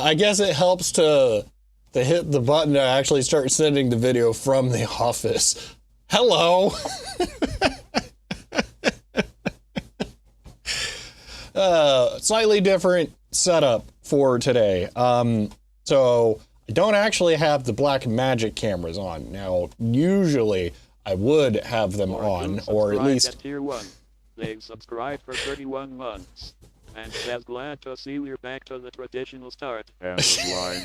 I guess it helps to hit the button to actually start sending the video from the office. Hello. Slightly different setup for today. So I don't actually have the Blackmagic cameras on. Now, usually I would have them on, or at least... At tier 1. They've subscribed for 31 months. And says glad to see we're back to the traditional start. End of line.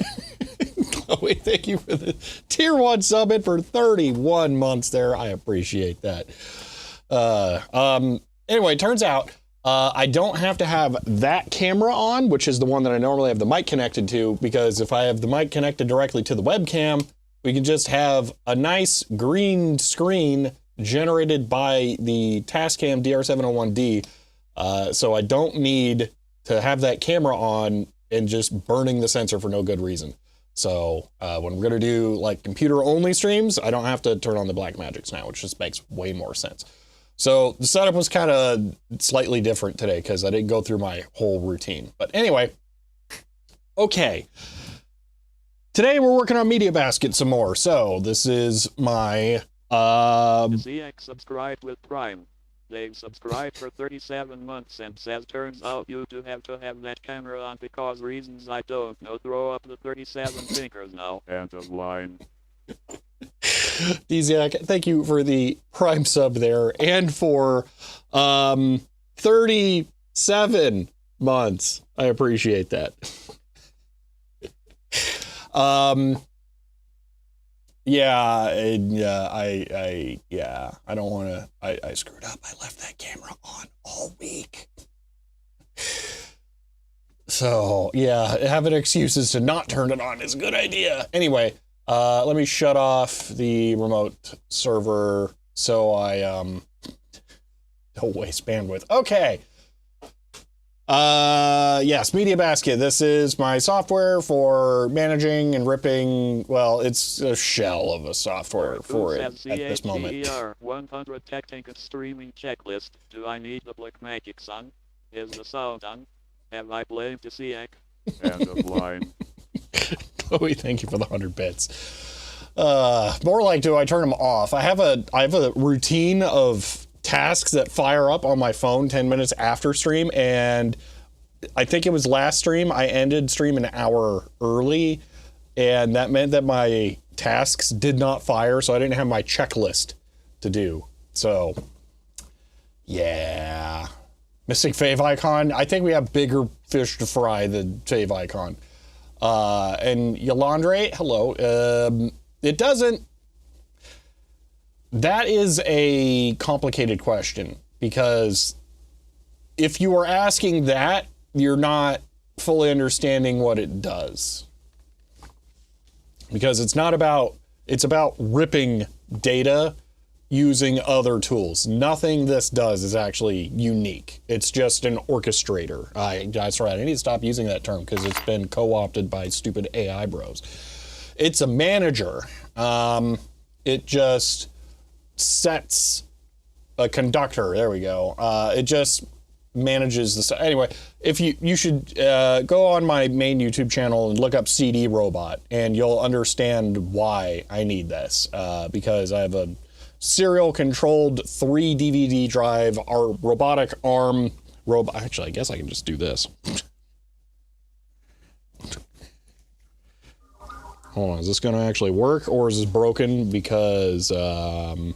Chloe, thank you for the tier 1 sub in for 31 months there. I appreciate that. Anyway, turns out I don't have to have that camera on, which is the one that I normally have the mic connected to, because if I have the mic connected directly to the webcam, we can just have a nice green screen generated by the Tascam DR701D. So I don't need to have that camera on and just burning the sensor for no good reason. So when we're going to do like computer only streams, I don't have to turn on the Blackmagics now, which just makes way more sense. So the setup was kind of slightly different today because I didn't go through my whole routine. But anyway, okay. Today we're working on MediaBasket some more. So this is my... ZX subscribed with Prime. They've subscribed for 37 months and says turns out you do have to have that camera on because reasons I don't know. Throw up the 37 fingers now. End of line. DZAC, thank you for the Prime sub there and for 37 months. I appreciate that. I don't want to, I screwed up. I left that camera on all week. So yeah, having excuses to not turn it on is a good idea. Anyway, let me shut off the remote server so I don't waste bandwidth. Okay. Yes, MediaBasket. This is my software for managing and ripping. Well, it's a shell of a software for it at this moment. 100 technical streaming checklist. Do I need the Blackmagic son? Is the sound on? Have I blamed the CX? End of line. Chloe, thank you for the 100 bits. More like, do I turn them off? I have a routine of tasks that fire up on my phone 10 minutes after stream, and I think it was last stream, I ended stream an hour early, and that meant that my tasks did not fire, so I didn't have my checklist to do. So, yeah. Missing fave icon. I think we have bigger fish to fry than fave icon. And Yolandre, hello. It doesn't... That is a complicated question, because if you are asking that, you're not fully understanding what it does. Because it's about ripping data using other tools. Nothing this does is actually unique. It's just an orchestrator. That's right, I need to stop using that term because it's been co-opted by stupid AI bros. It's a manager. It just sets a conductor. There we go. It just manages the... Anyway, if you should go on my main YouTube channel and look up CD Robot, and you'll understand why I need this. Because I have a serial controlled 3 DVD drive, our robotic arm robot. Actually, I guess I can just do this. Hold on, is this gonna actually work, or is this broken because oh,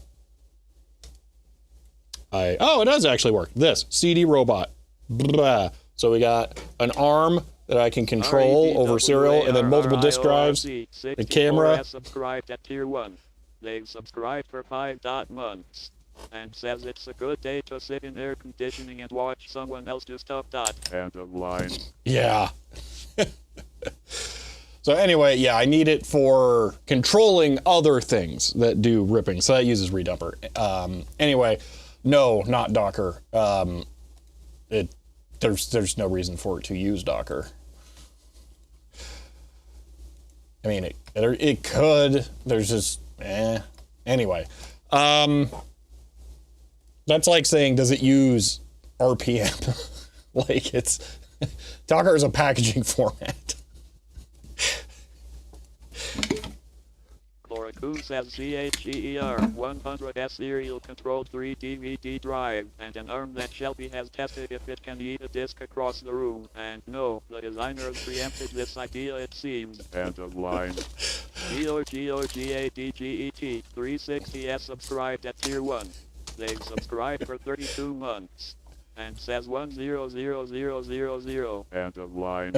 it does actually work. This CD Robot. Blah. So we got an arm that I can control over serial, and then multiple disk drives, the camera. Subscribed at tier 1. They've subscribed for 5 months. And says it's a good day to sit in air conditioning and watch someone else do stuff. End of line. Yeah. So anyway, yeah, I need it for controlling other things that do ripping. So that uses redumper. Anyway, no, not Docker. There's no reason for it to use Docker. I mean, it could. There's just Anyway, that's like saying, does it use RPM? Like, it's Docker is a packaging format. Chloroku says CHER 100S serial controlled 3 DVD drive and an arm that Shelby has tested if it can eat a disk across the room. And no, the designers preempted this idea, it seems. End of line. GOGOGADGET 360S subscribed at tier 1. They've subscribed for 32 months. And says 100000. End of line.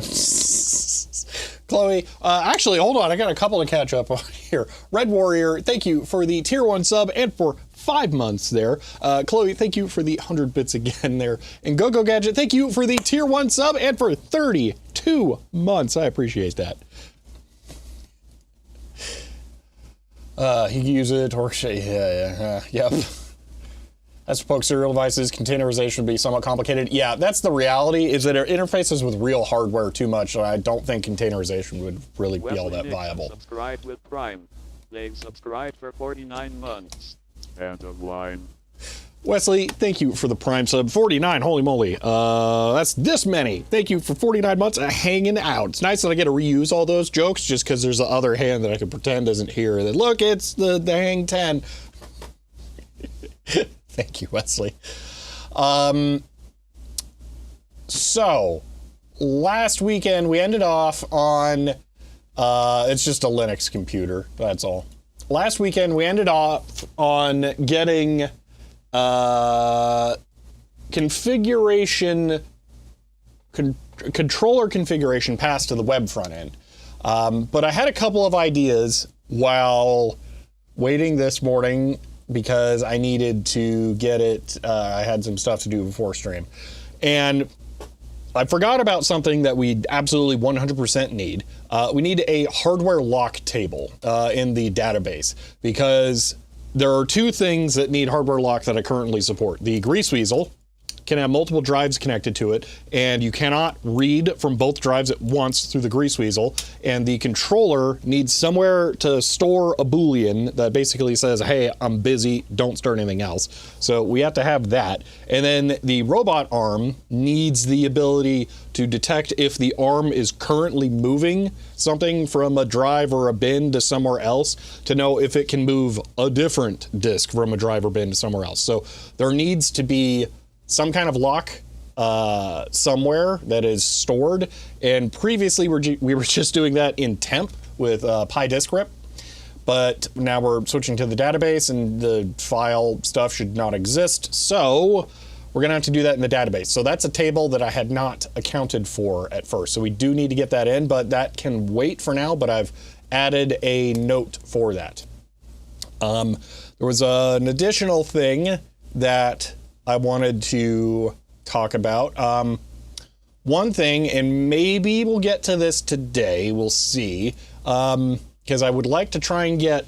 Chloe, actually, hold on. I got a couple to catch up on here. Red Warrior, thank you for the tier 1 sub and for 5 months there. Chloe, thank you for the 100 bits again there. And GoGo Gadget, thank you for the tier 1 sub and for 32 months. I appreciate that. He can use it, torque, yep. As for serial devices, containerization would be somewhat complicated. Yeah, that's the reality, is that it interfaces with real hardware too much, so I don't think containerization would really be all that viable. Subscribed with Prime. They've subscribed for 49 months. End of line. Wesley, thank you for the Prime sub. 49, holy moly. That's this many. Thank you for 49 months of hanging out. It's nice that I get to reuse all those jokes, just because there's the other hand that I can pretend isn't here. That, look, it's the hang 10. Thank you, Wesley. So, last weekend we ended off on, it's just a Linux computer, that's all. Last weekend we ended off on getting controller configuration passed to the web front end. But I had a couple of ideas while waiting this morning, because I needed to get it, I had some stuff to do before stream. And I forgot about something that we absolutely 100% need. We need a hardware lock table in the database, because there are 2 things that need hardware lock that I currently support. The Grease Weasel can have multiple drives connected to it, and you cannot read from both drives at once through the Grease Weasel, and the controller needs somewhere to store a Boolean that basically says, hey, I'm busy, don't start anything else. So we have to have that. And then the robot arm needs the ability to detect if the arm is currently moving something from a drive or a bin to somewhere else, to know if it can move a different disk from a drive or bin to somewhere else. So there needs to be some kind of lock somewhere that is stored. And previously we were just doing that in temp with PyDiskRip. But now we're switching to the database, and the file stuff should not exist. So we're gonna have to do that in the database. So that's a table that I had not accounted for at first. So we do need to get that in, but that can wait for now, but I've added a note for that. There was an additional thing that I wanted to talk about. One thing, and maybe we'll get to this today, we'll see, because I would like to try and get,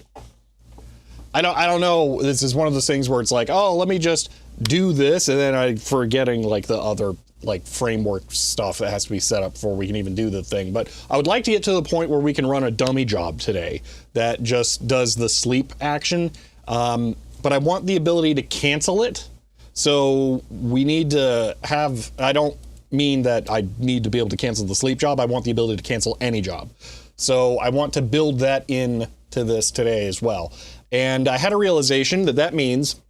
I don't know, this is one of those things where it's like, oh, let me just do this, and then I'm forgetting like the other like framework stuff that has to be set up before we can even do the thing. But I would like to get to the point where we can run a dummy job today that just does the sleep action. But I want the ability to cancel it. So we need to have, I don't mean that I need to be able to cancel the sleep job. I want the ability to cancel any job. So I want to build that in to this today as well. And I had a realization that that means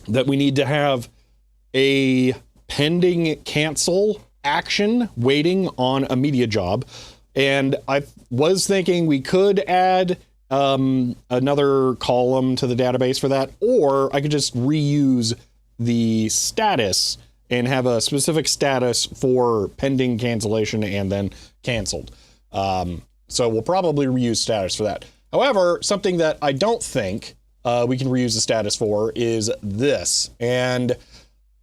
that we need to have a pending cancel action waiting on a media job. And I was thinking we could add another column to the database for that, or I could just reuse the status and have a specific status for pending cancellation and then canceled. So we'll probably reuse status for that. However, something that I don't think we can reuse the status for is this. And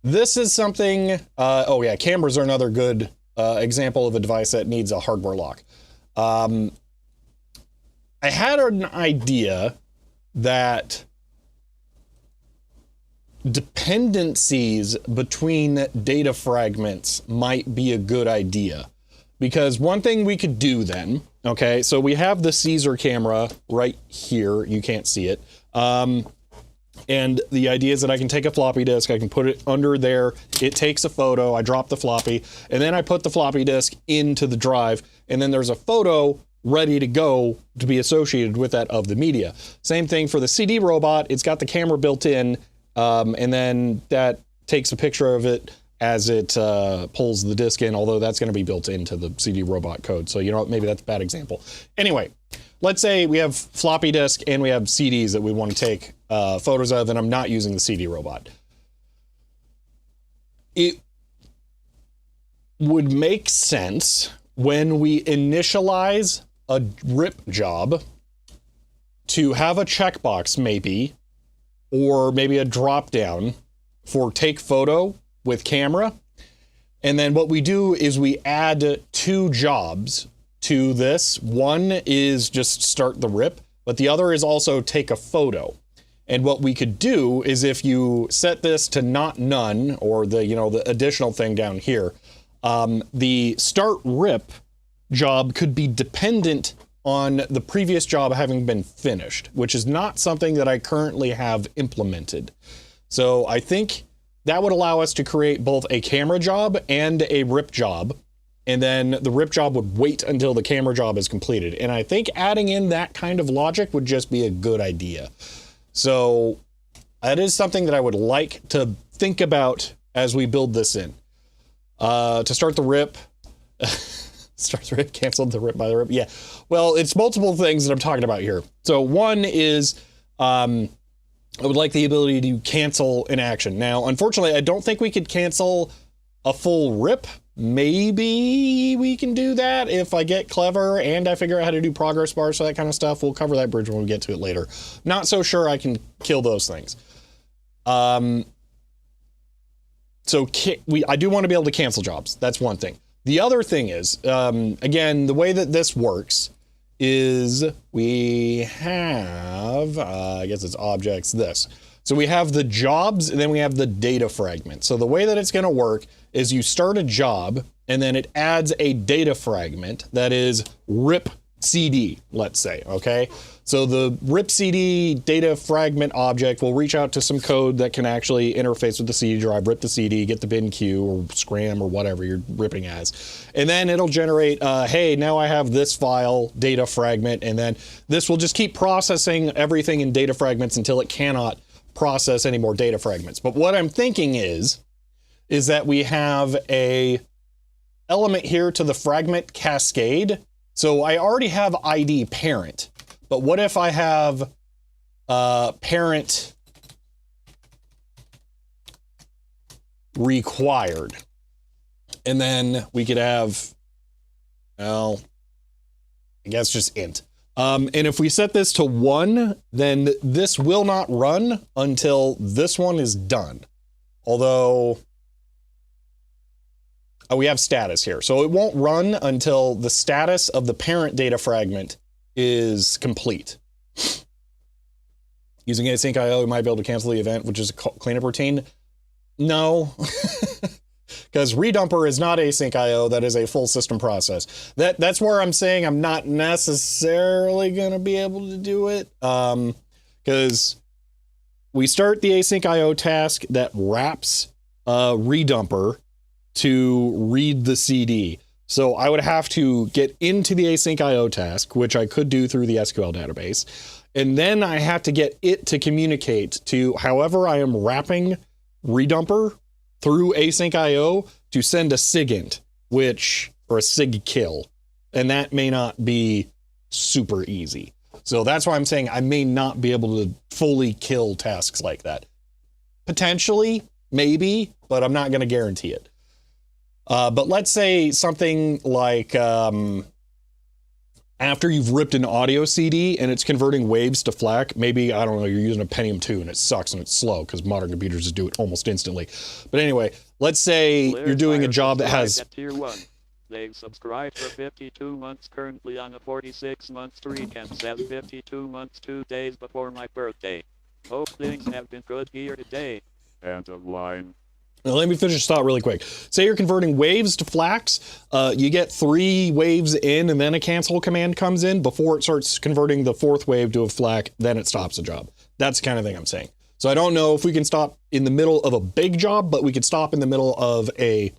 this is something, oh yeah, cameras are another good example of a device that needs a hardware lock. I had an idea that dependencies between data fragments might be a good idea. Because one thing we could do then, okay, so we have the Caesar camera right here. You can't see it. And the idea is that I can take a floppy disk, I can put it under there, it takes a photo, I drop the floppy, and then I put the floppy disk into the drive, and then there's a photo ready to go to be associated with that of the media. Same thing for the CD robot, it's got the camera built in, and then that takes a picture of it as it pulls the disk in, although that's gonna be built into the CD robot code. So you know what, maybe that's a bad example. Anyway, let's say we have floppy disk and we have CDs that we want to take photos of, and I'm not using the CD robot. It would make sense when we initialize a RIP job to have a checkbox maybe, or maybe a drop down for take photo with camera. And then what we do is we add two jobs to this. One is just start the RIP, but the other is also take a photo. And what we could do is if you set this to not none, or the, you know, the additional thing down here, the start RIP job could be dependent on the previous job having been finished, which is not something that I currently have implemented. So I think that would allow us to create both a camera job and a RIP job. And then the RIP job would wait until the camera job is completed. And I think adding in that kind of logic would just be a good idea. So that is something that I would like to think about as we build this in. To start the RIP, start the RIP, canceled the RIP by the RIP. Yeah, well, it's multiple things that I'm talking about here. So one is, I would like the ability to cancel an action. Now, unfortunately, I don't think we could cancel a full RIP. Maybe we can do that if I get clever and I figure out how to do progress bars, so that kind of stuff. We'll cover that bridge when we get to it later. Not so sure I can kill those things. So I do want to be able to cancel jobs. That's one thing. The other thing is, again, the way that this works is we have, I guess it's objects, this. So we have the jobs and then we have the data fragment. So the way that it's going to work is you start a job and then it adds a data fragment that is RIP CD, let's say, okay? So the RIP CD data fragment object will reach out to some code that can actually interface with the CD drive, rip the CD, get the bin queue or scram or whatever you're ripping as. And then it'll generate, hey, now I have this file, data fragment, and then this will just keep processing everything in data fragments until it cannot process any more data fragments. But what I'm thinking is is that we have a element here to the fragment cascade. So I already have ID parent, but what if I have parent required? And then we could have, well, I guess just int. And if we set this to 1, then this will not run until this one is done. Although, we have status here. So it won't run until the status of the parent data fragment is complete. Using async IO, we might be able to cancel the event, which is a cleanup routine. No, because redumper is not async IO. That is a full system process. That's where I'm saying I'm not necessarily going to be able to do it. Because we start the async IO task that wraps redumper to read the CD. So I would have to get into the async IO task, which I could do through the SQL database. And then I have to get it to communicate to however I am wrapping redumper through async IO to send a SIGINT, or a SIG kill. And that may not be super easy. So that's why I'm saying I may not be able to fully kill tasks like that. Potentially, maybe, but I'm not going to guarantee it. But let's say something like after you've ripped an audio CD and it's converting waves to FLAC, maybe, I don't know, you're using a Pentium 2 and it sucks and it's slow because modern computers just do it almost instantly. But anyway, let's say you're doing a job that has... Tier 1. They've subscribed for 52 months, currently on a 46-month streak, and says 52 months 2 days before my birthday. Hope things have been good here today. End of line. Now, let me finish this thought really quick. Say you're converting waves to FLACs. You get 3 waves in and then a cancel command comes in before it starts converting the 4th wave to a FLAC, then it stops the job. That's the kind of thing I'm saying. So I don't know if we can stop in the middle of a big job, but we could stop in the middle of a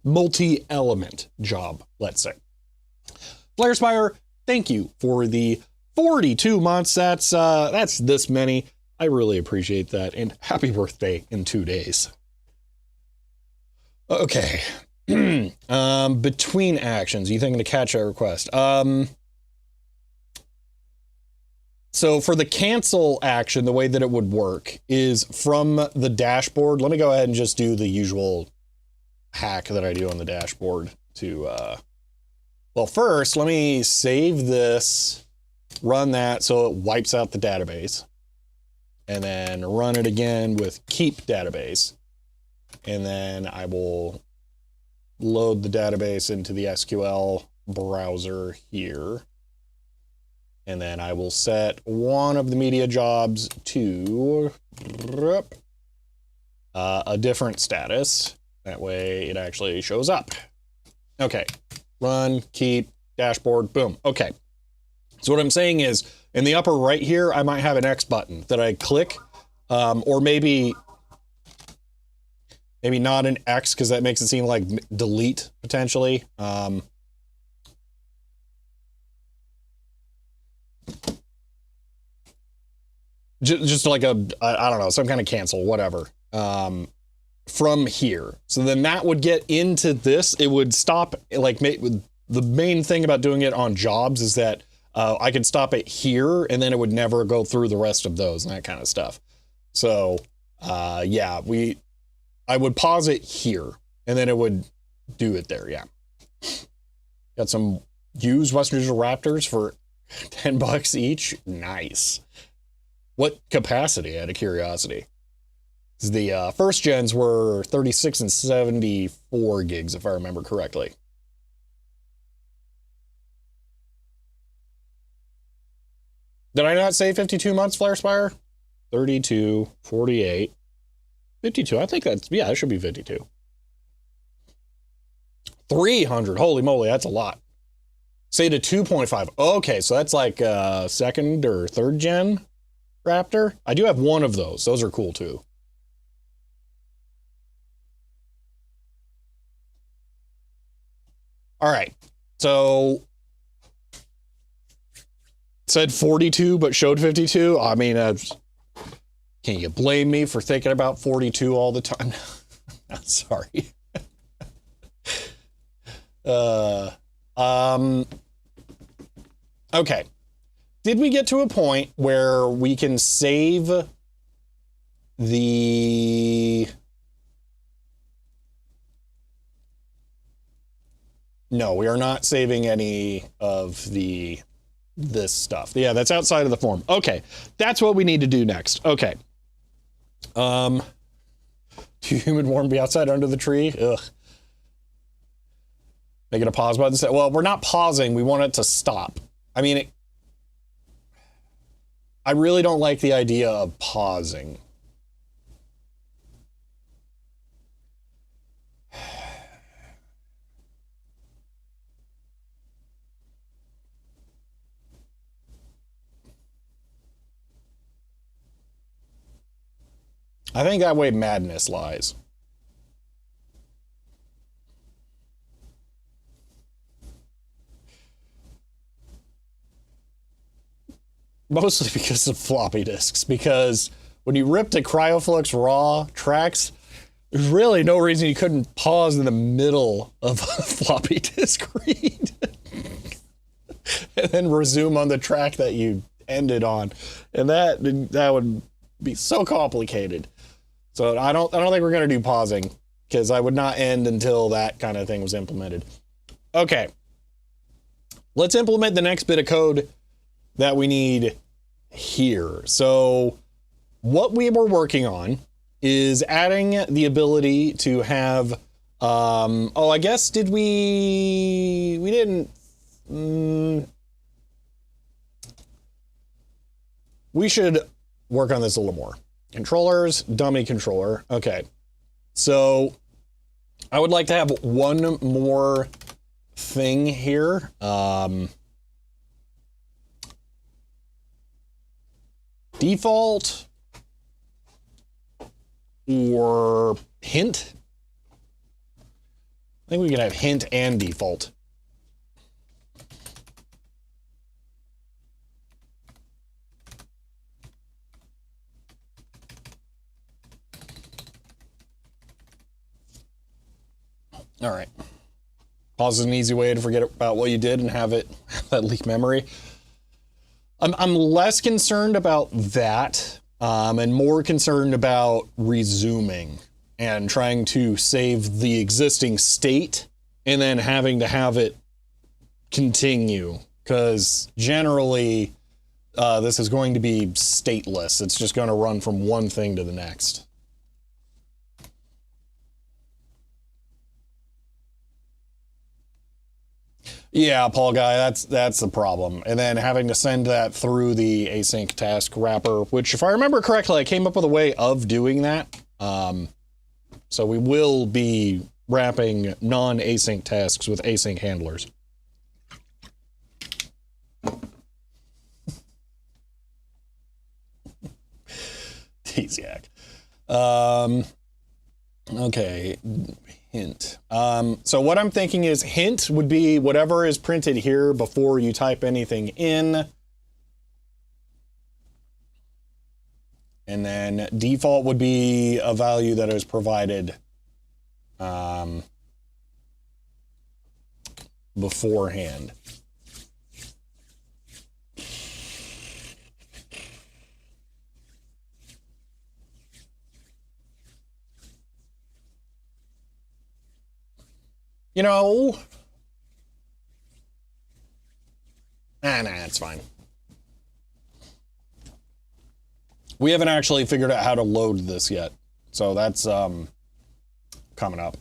multi-element job, let's say. FlareSpire, thank you for the 42 months. That's this many. I really appreciate that. And happy birthday in 2 days. Okay. Between actions, you think to catch a request? So for the cancel action, the way that it would work is from the dashboard. Let me go ahead and just do the usual hack that I do on the dashboard to, well, first, let me save this, run that so it wipes out the database, and then run it again with keep database. And then I will load the database into the SQL browser here. And then I will set one of the media jobs to a different status. That way it actually shows up. Okay, run, keep, dashboard, boom. Okay, so what I'm saying is in the upper right here, I might have an X button that I click, or maybe not an X because that makes it seem like delete potentially. Just like I don't know, some kind of cancel, whatever, from here. So then that would get into this. It would stop, like, the main thing about doing it on jobs is that I could stop it here and then it would never go through the rest of those and that kind of stuff. So, yeah, I would pause it here and then it would do it there. Yeah. Got some used Western Digital Raptors for $10 each. Nice. What capacity, out of curiosity? The first gens were 36 and 74 gigs, if I remember correctly. Did I not say 52 months, FlareSpire? 32, 48, 52. I think that's, yeah, it should be 52. 300, holy moly, that's a lot. Say to 2.5. Okay, so that's like second or third gen Raptor. I do have one of those. Those are cool too. All right, so said 42 but showed 52. I mean, can you blame me for thinking about 42 all the time? Sorry. Okay. Did we get to a point where we can save the... No, we are not saving any of this stuff. Yeah, that's outside of the form. Okay, that's what we need to do next. Okay. Do human warm be outside under the tree? Ugh. Make it a pause button. Well, we're not pausing. We want it to stop. I mean, I really don't like the idea of pausing. I think that way madness lies. Mostly because of floppy disks, because when you ripped a Cryoflux RAW tracks, there's really no reason you couldn't pause in the middle of a floppy disk read and then resume on the track that you ended on. And that would be so complicated. So I don't think we're going to do pausing, because I would not end until that kind of thing was implemented. Okay. Let's implement the next bit of code that we need here. So what we were working on is adding the ability to have, I guess, we didn't, we should work on this a little more. Controllers, dummy controller. Okay. So I would like to have one more thing here. Default or hint. I think we can have hint and default. All right. Pause is an easy way to forget about what you did and have that leak memory. I'm less concerned about that, and more concerned about resuming and trying to save the existing state and then having to have it continue, because generally this is going to be stateless. It's just going to run from one thing to the next. Yeah, Paul Guy, that's the problem. And then having to send that through the async task wrapper, which, if I remember correctly, I came up with a way of doing that. So we will be wrapping non-async tasks with async handlers. Teasiac. Okay. Hint. So what I'm thinking is hint would be whatever is printed here before you type anything in. And then default would be a value that is provided beforehand. You know, nah, it's fine. We haven't actually figured out how to load this yet, so that's coming up.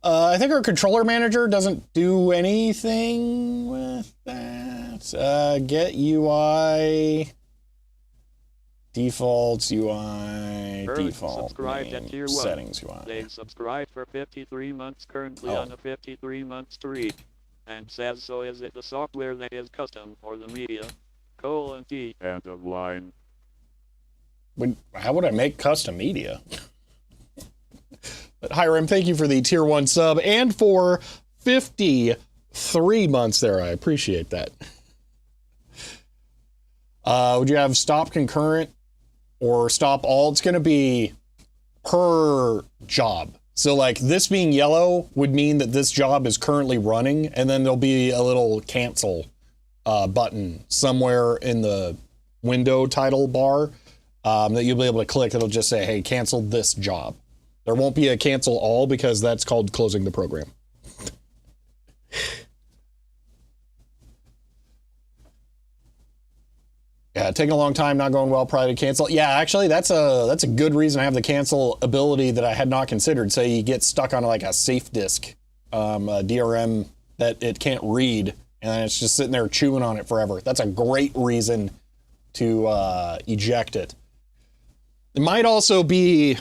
I think our controller manager doesn't do anything with that. Get UI. Defaults, UI, default, name, settings, UI. They subscribed for 53 months, currently on a 53 month streak. And says, so is it the software that is custom or the media? :T. End of line. How would I make custom media? But Hiram, thank you for the tier 1 sub and for 53 months there. I appreciate that. Would you have stop concurrent or stop all? It's going to be per job. So like this being yellow would mean that this job is currently running, and then there'll be a little cancel button somewhere in the window title bar that you'll be able to click. It'll just say, hey, cancel this job. There won't be a cancel all because that's called closing the program. Yeah, taking a long time, not going well, probably to cancel. Yeah, actually, that's a good reason I have the cancel ability that I had not considered. Say you get stuck on like a safe disk, a DRM that it can't read, and it's just sitting there chewing on it forever. That's a great reason to eject it. It might also be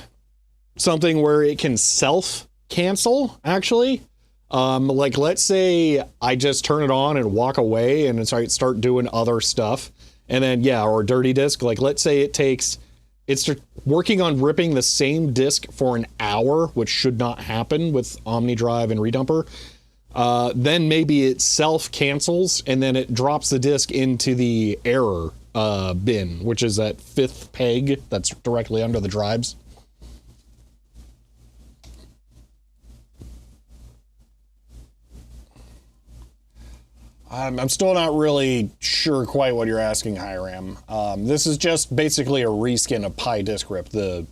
something where it can self-cancel, actually. Like, let's say I just turn it on and walk away and start doing other stuff. And then, yeah, or dirty disk. Like, let's say it's working on ripping the same disk for an hour, which should not happen with OmniDrive and Redumper. Then maybe it self-cancels, and then it drops the disk into the error bin, which is that 5th peg that's directly under the drives. I'm still not really sure quite what you're asking, Hiram. This is just basically a reskin of PyDiskRip, the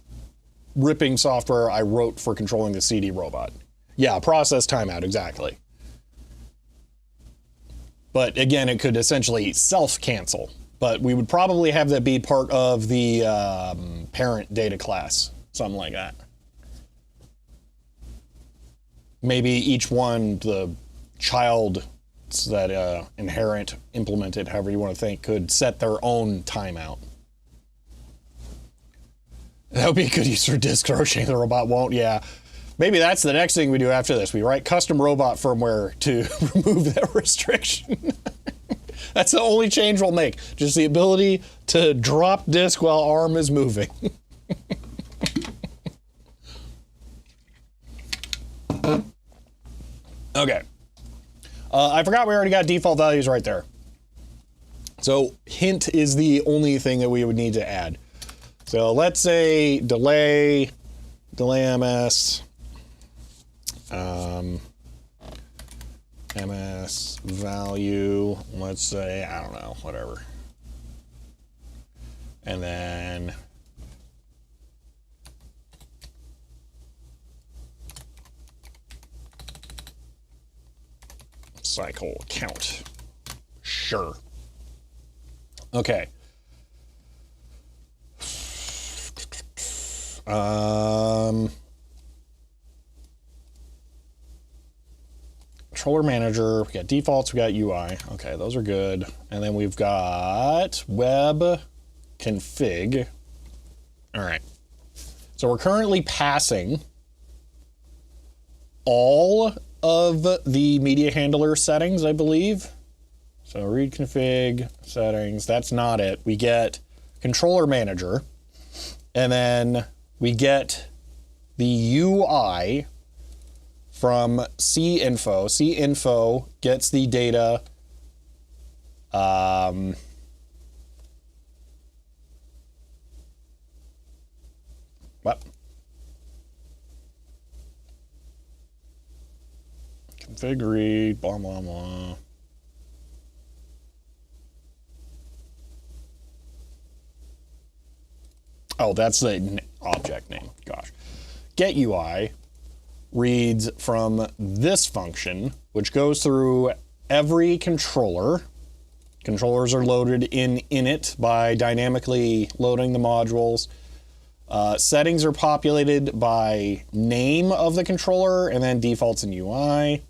ripping software I wrote for controlling the CD robot. Yeah, process timeout, exactly. But again, it could essentially self-cancel. But we would probably have that be part of the parent data class, something like that. Maybe each one, the child that inherent, implemented, however you want to think, could set their own timeout. That would be a good use for disk rotating. The robot won't, yeah. Maybe that's the next thing we do after this. We write custom robot firmware to remove that restriction. That's the only change we'll make. Just the ability to drop disk while ARM is moving. Okay. I forgot we already got default values right there. So hint is the only thing that we would need to add. So let's say delay ms, ms value, let's say, I don't know, whatever. And then cycle count. Sure. Okay. Controller manager, we got defaults, we got UI. Okay, those are good. And then we've got web config. All right. So we're currently passing all of the media handler settings, I believe. So read config settings, that's not it. We get controller manager, and then we get the UI from cinfo. cinfo gets the data what? Config read, blah, blah, blah. Oh, that's the object name. Gosh. Get UI reads from this function, which goes through every controller. Controllers are loaded in init by dynamically loading the modules. Settings are populated by name of the controller and then defaults and UI.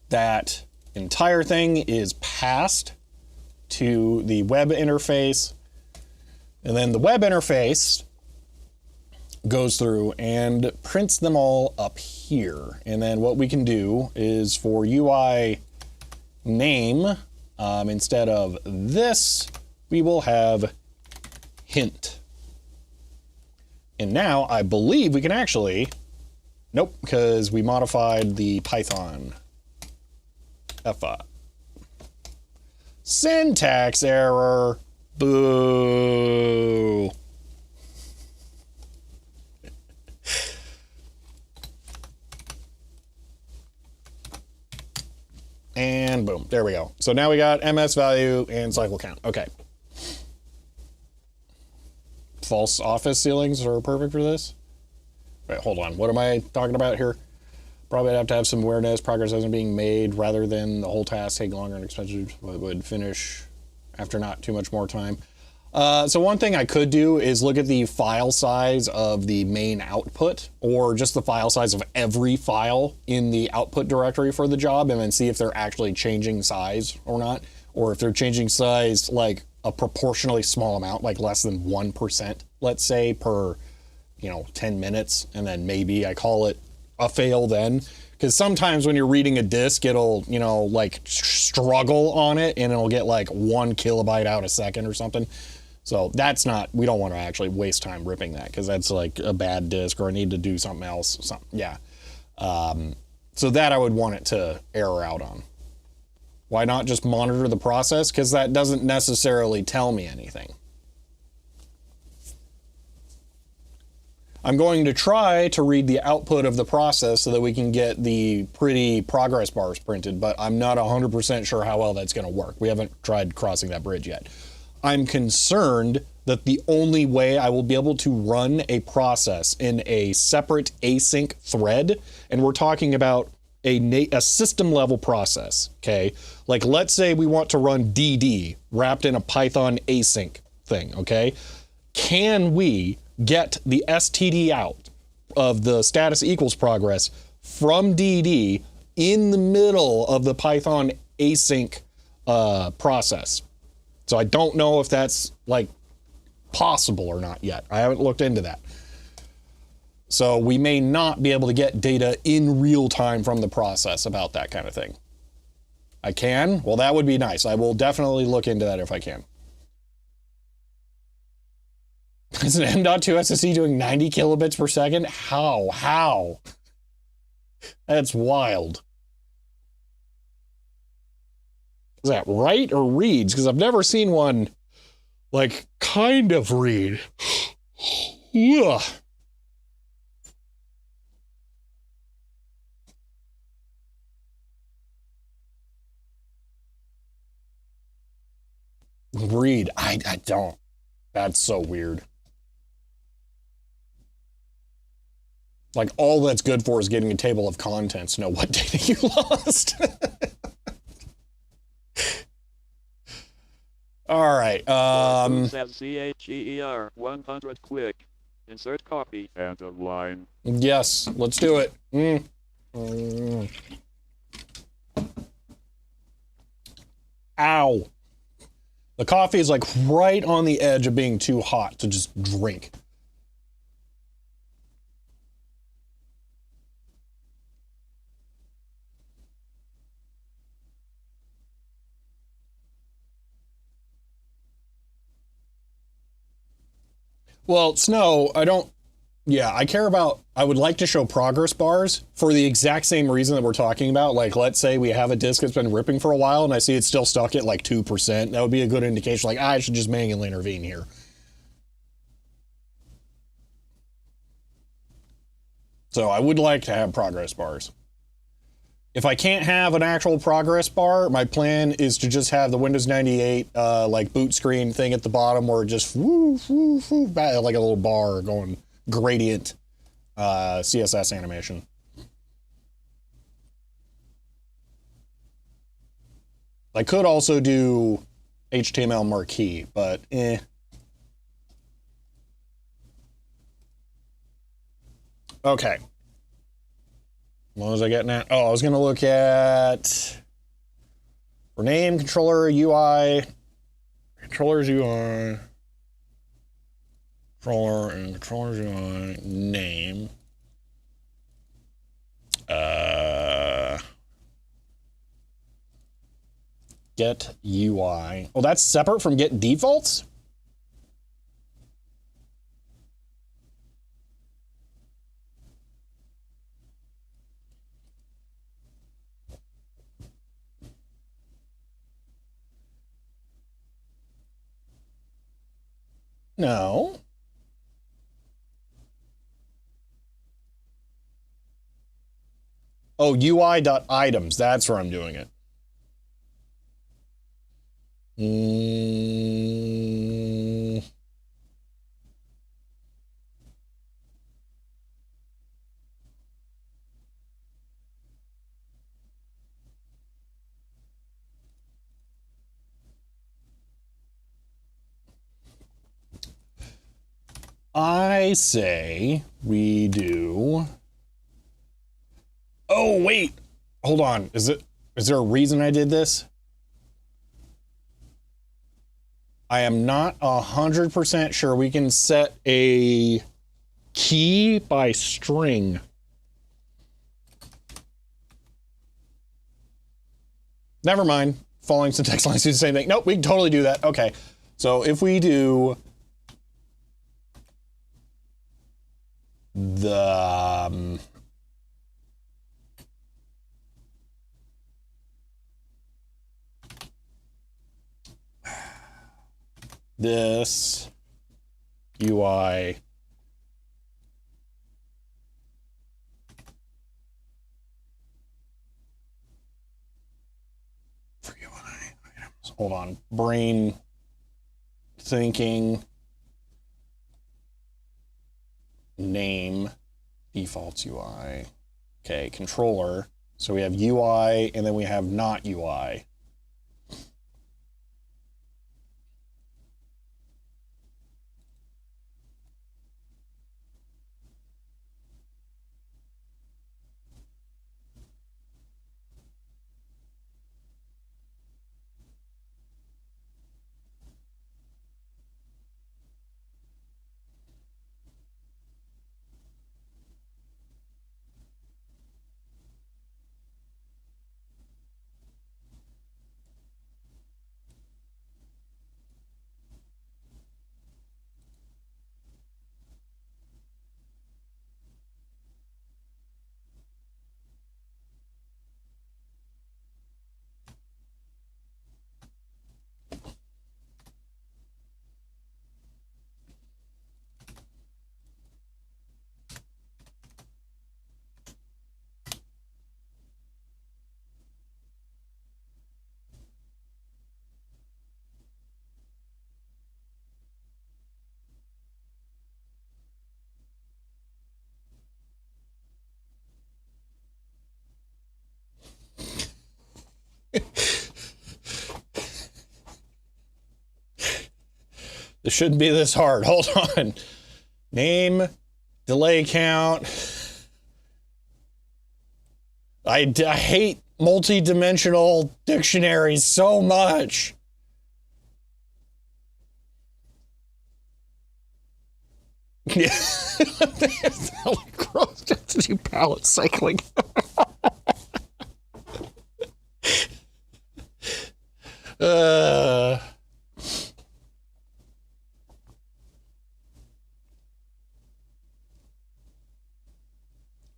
That entire thing is passed to the web interface. And then the web interface goes through and prints them all up here. And then what we can do is for UI name, instead of this, we will have hint. And now I believe we can actually, nope, because we modified the Python. F5. Syntax error. Boo. And boom, there we go. So now we got MS value and cycle count. Okay. False office ceilings are perfect for this. Wait, hold on. What am I talking about here? Probably have to have some awareness. Progress isn't being made rather than the whole task taking longer and expensive, but would finish after not too much more time. So one thing I could do is look at the file size of the main output, or just the file size of every file in the output directory for the job, and then see if they're actually changing size or not, or if they're changing size like a proportionally small amount, like less than 1%, let's say, per 10 minutes, and then maybe I call it a fail then. Because sometimes when you're reading a disk, it'll, like struggle on it and it'll get like 1 kilobyte out a second or something. So that's not, we don't want to actually waste time ripping that, because that's like a bad disk, or I need to do something else. Yeah. So that I would want it to error out on. Why not just monitor the process? Because that doesn't necessarily tell me anything. I'm going to try to read the output of the process so that we can get the pretty progress bars printed, but I'm not 100% sure how well that's going to work. We haven't tried crossing that bridge yet. I'm concerned that the only way I will be able to run a process in a separate async thread, and we're talking about a system level process, okay? Like, let's say we want to run DD wrapped in a Python async thing, okay? Can we get the std out of the status equals progress from DD in the middle of the Python async process? So I don't know if that's like possible or not yet. I haven't looked into that. So we may not be able to get data in real time from the process about that kind of thing. I can? Well, that would be nice. I will definitely look into that if I can. Is an M.2 SSD doing 90 kilobits per second? How? That's wild. Is that write or reads? Because I've never seen one, like, kind of read. Ugh. Read. I don't. That's so weird. Like, all that's good for is getting a table of contents to know what data you lost. All right. Says CHEER 100 quick. Insert copy. End of line. Yes, let's do it. Ow. The coffee is like right on the edge of being too hot to just drink. Well, Snow, I would like to show progress bars for the exact same reason that we're talking about. Like, let's say we have a disk that's been ripping for a while and I see it's still stuck at like 2%. That would be a good indication, like, I should just manually intervene here. So I would like to have progress bars. If I can't have an actual progress bar, my plan is to just have the Windows 98 like boot screen thing at the bottom where it just like a little bar going gradient CSS animation. I could also do HTML marquee, but Okay. What was I getting at? Oh, I was going to look at for name, controller, UI, controllers UI, controller, and controllers UI, name. Get UI. Oh, that's separate from get defaults? No. Oh, UI.items. That's where I'm doing it. Mm. I say we do. Oh, wait. Hold on. Is there a reason I did this? I am not 100% sure. We can set a key by string. Never mind. Following syntax lines do the same thing. Nope, we can totally do that. Okay. So if we do the this UI for UI items. Hold on. Brain thinking name defaults UI. Okay, controller. So we have UI and then we have not UI. This shouldn't be this hard. Hold on. Name, delay count. I hate multi-dimensional dictionaries so much. Yeah. Gross density palette cycling.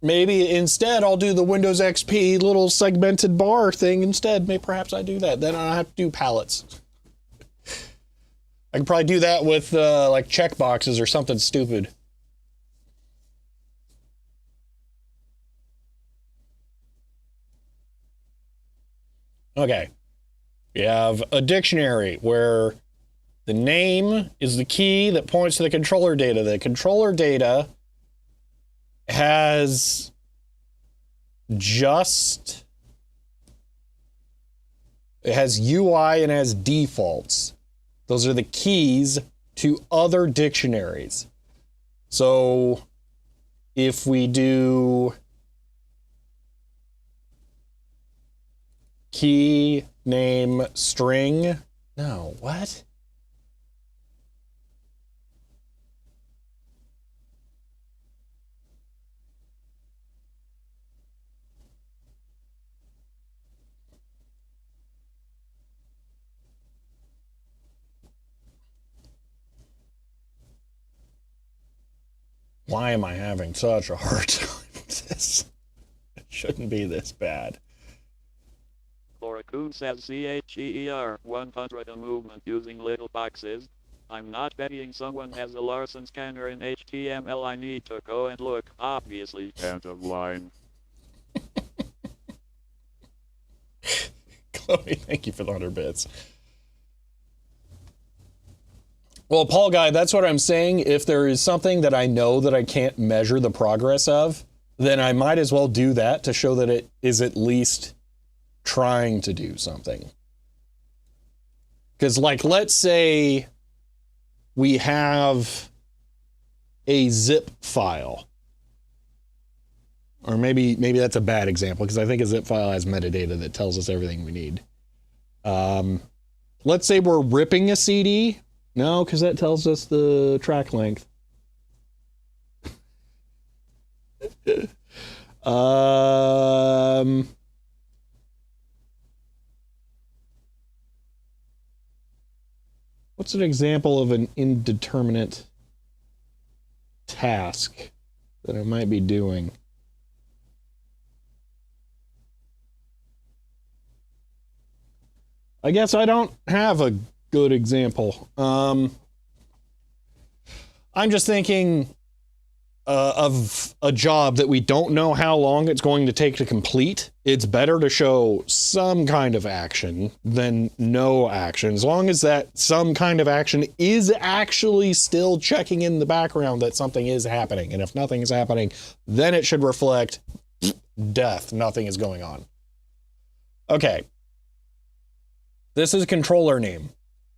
Maybe instead I'll do the Windows XP little segmented bar thing instead. Maybe perhaps I do that. Then I don't have to do palettes. I could probably do that with like checkboxes or something stupid. Okay. We have a dictionary where the name is the key that points to the controller data. The controller data has just, it has UI and has defaults. Those are the keys to other dictionaries. So if we do key name string, no, what? Why am I having such a hard time with this? It shouldn't be this bad. Coracoon says CHEER 100 a movement using little boxes. I'm not betting someone has a Larson scanner in HTML. I need to go and look. Obviously. End of line. Chloe, thank you for the 100 bits. Well, Paul Guy, that's what I'm saying. If there is something that I know that I can't measure the progress of, then I might as well do that to show that it is at least trying to do something. Because, like, let's say we have a zip file. Or maybe that's a bad example, because I think a zip file has metadata that tells us everything we need. Let's say we're ripping a CD. No, because that tells us the track length. What's an example of an indeterminate task that I might be doing? I guess I don't have a good example. I'm just thinking of a job that we don't know how long it's going to take to complete. It's better to show some kind of action than no action, as long as that some kind of action is actually still checking in the background that something is happening. And if nothing is happening, then it should reflect death. Nothing is going on. Okay. This is a controller name.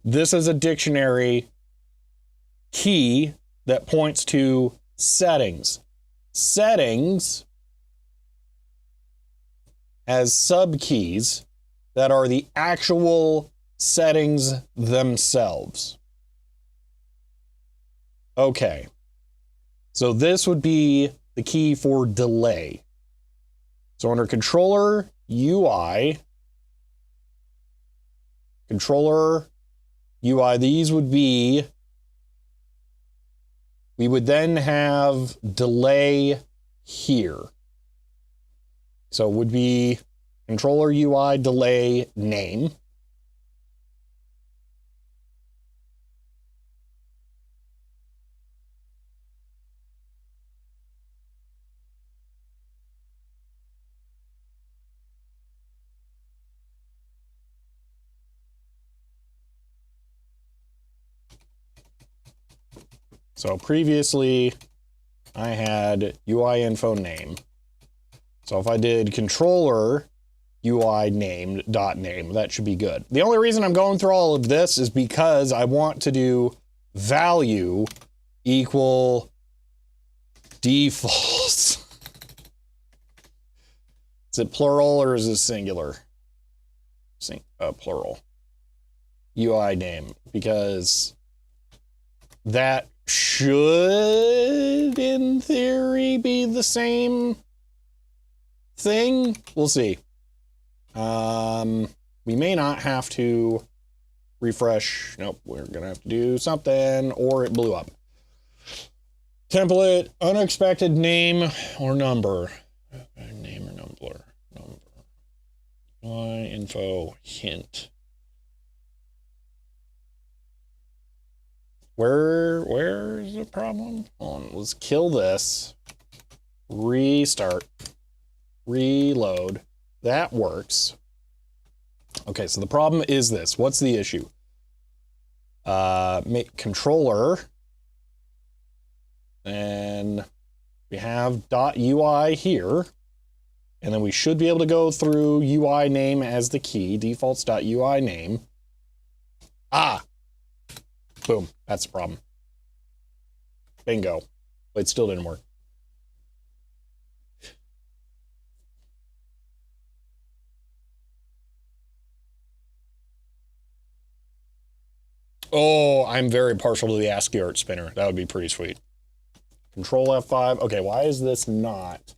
This is a dictionary key that points to settings. Settings has subkeys that are the actual settings themselves. Okay. So this would be the key for delay. So under controller UI, these would be, we would then have delay here. So it would be controller UI delay name. So previously I had UI info name. So if I did controller UI name dot name, that should be good. The only reason I'm going through all of this is because I want to do value equal defaults. Is it plural or is it singular? Plural. UI name, because that should, in theory, be the same thing. We'll see. We may not have to refresh. Nope, we're gonna have to do something, or it blew up. Template, unexpected name or number. Name or number. Info hint. Where's the problem? Hold on, let's kill this. Restart. Reload. That works. Okay, so the problem is this. What's the issue? Make controller. And we have .ui here. And then we should be able to go through UI name as the key. Defaults.ui name. Ah! Boom. That's the problem. Bingo. It still didn't work. Oh, I'm very partial to the ASCII art spinner. That would be pretty sweet. Control F5. Okay, why is this not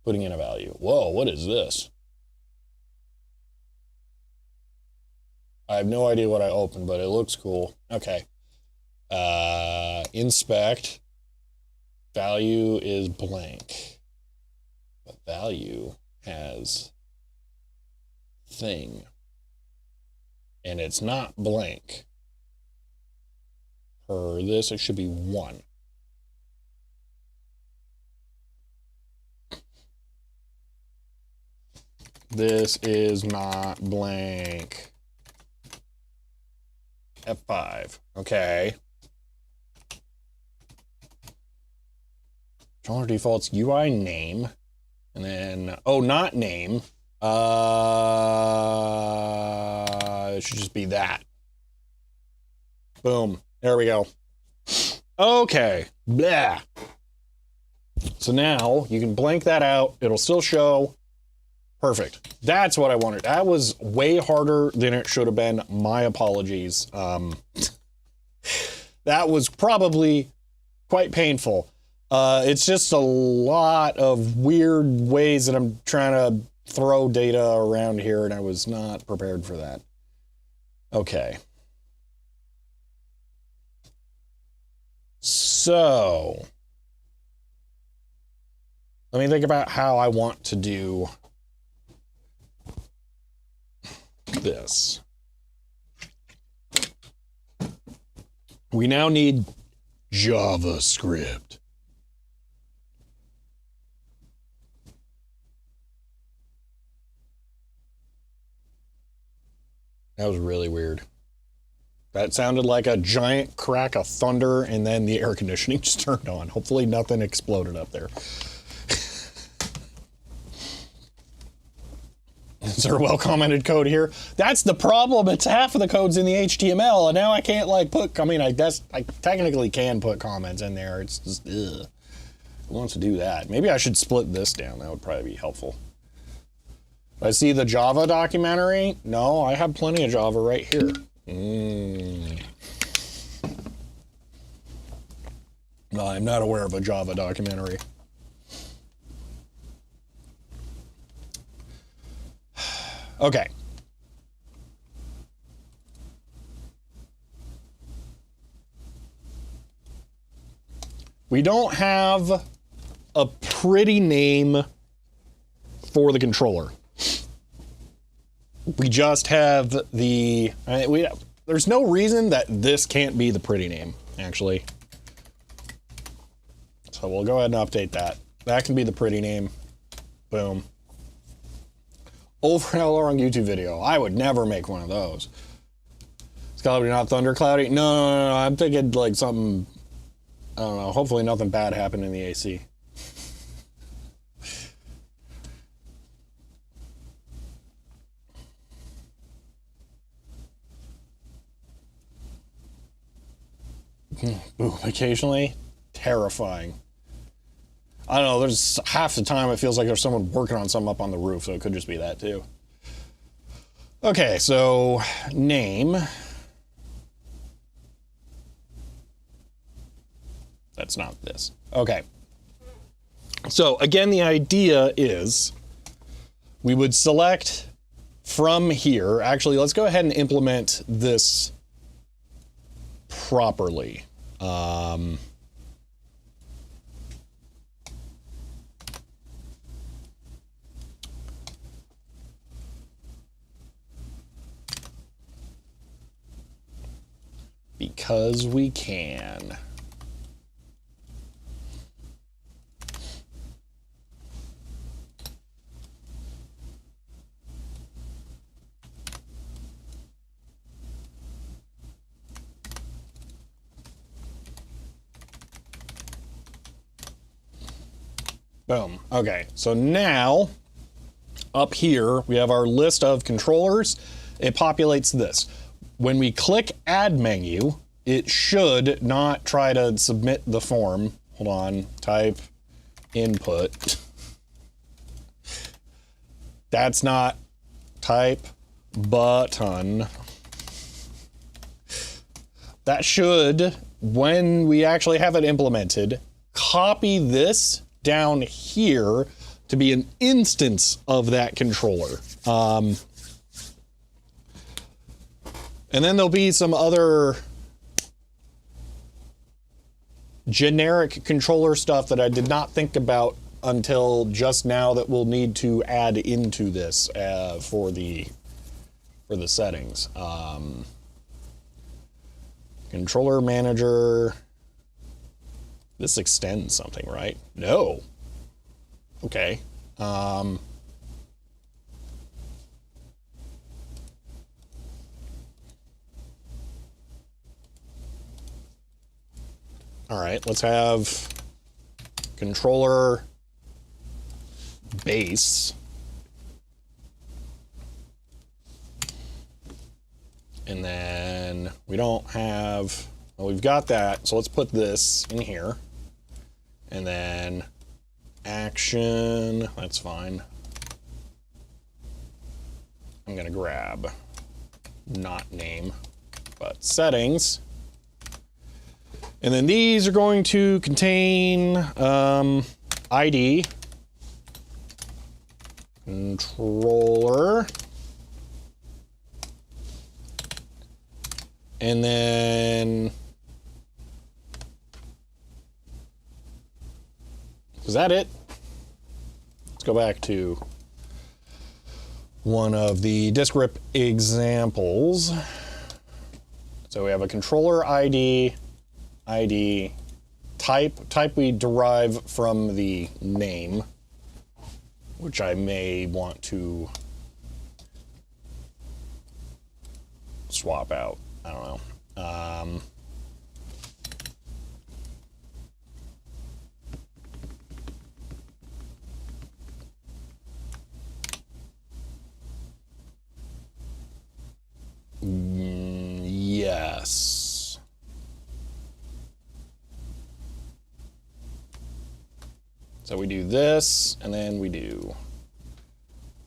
putting in a value? Whoa, what is this? I have no idea what I opened, but it looks cool. Okay. Inspect. Value is blank. But value has thing. And it's not blank. For this, it should be 1. This is not blank. F5. Okay. Controller defaults UI name. And then, oh, not name. It should just be that. Boom. There we go. Okay. Blah. So now you can blank that out. It'll still show. Perfect. That's what I wanted. That was way harder than it should have been. My apologies. That was probably quite painful. It's just a lot of weird ways that I'm trying to throw data around here, and I was not prepared for that. Okay. So, let me think about how I want to do this. We now need JavaScript. That was really weird. That sounded like a giant crack of thunder, and then the air conditioning just turned on. Hopefully nothing exploded up there. Is there a well-commented code here? That's the problem. It's half of the code's in the HTML, and now I can't, like, put... I mean, I guess I technically can put comments in there. It's just, ugh. Who wants to do that? Maybe I should split this down. That would probably be helpful. I see the Java documentary. No, I have plenty of Java right here. No, I'm not aware of a Java documentary. Okay. We don't have a pretty name for the controller. We just have the... there's no reason that this can't be the pretty name, actually. So we'll go ahead and update that. That can be the pretty name. Boom. Over an hour-long YouTube video. I would never make one of those. It's gotta be not thundercloudy. No. I'm thinking like something... I don't know. Hopefully nothing bad happened in the AC. Boom, occasionally. Terrifying. I don't know, there's half the time it feels like there's someone working on something up on the roof, so it could just be that too. Okay, so name. That's not this. Okay. So again, the idea is we would select from here. Actually, let's go ahead and implement this properly. Because we can. Boom. Okay, so now up here we have our list of controllers. It populates this. When we click add menu, it should not try to submit the form. Hold on, type input. That's not type button. That should, when we actually have it implemented, copy this down here to be an instance of that controller. And then there'll be some other generic controller stuff that I did not think about until just now that we'll need to add into this for the settings. Controller manager. This extends something, right? No. Okay. All right, let's have controller base. And then we don't have, well, we've got that. So let's put this in here. And then action, that's fine. I'm gonna grab not name, but settings. And then these are going to contain ID, controller, and then, is that it? Let's go back to one of the disk rip examples. So we have a controller ID, type we derive from the name, which I may want to swap out. I don't know. Yes. So we do this, and then we do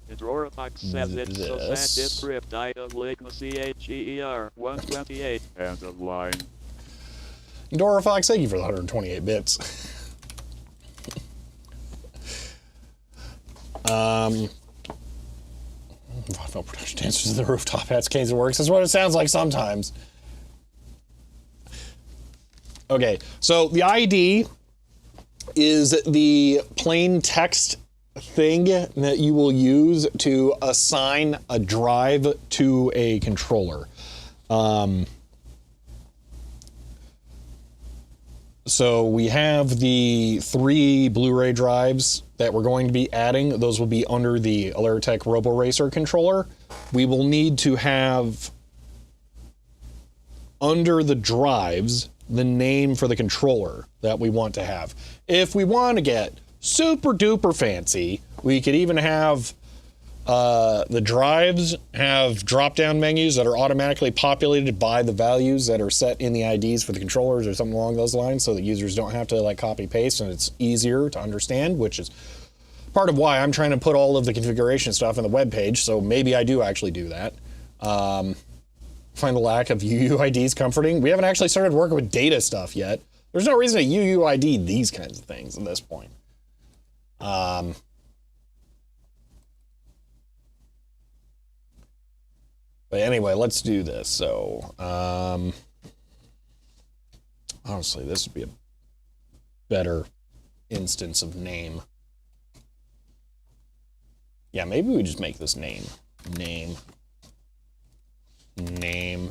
Endorofox says it's so sad this script died of CHER 128. End of line. Endorofox, thank you for the 128 bits. Vaudeville production dancers to the rooftop hats, canes and works. That's what it sounds like sometimes. Okay, so the ID is the plain text thing that you will use to assign a drive to a controller. So we have the 3 Blu-ray drives that we're going to be adding. Those will be under the Alertech RoboRacer controller. We will need to have under the drives the name for the controller that we want to have. If we want to get super duper fancy, we could even have the drives have drop-down menus that are automatically populated by the values that are set in the IDs for the controllers or something along those lines, so that users don't have to like copy paste and it's easier to understand, which is part of why I'm trying to put all of the configuration stuff in the web page. So maybe I do actually do that. Find the lack of UUIDs comforting. We haven't actually started working with data stuff yet. There's no reason to UUID these kinds of things at this point. But anyway, let's do this. So, honestly, this would be a better instance of name. Yeah, maybe we just make this name. Name.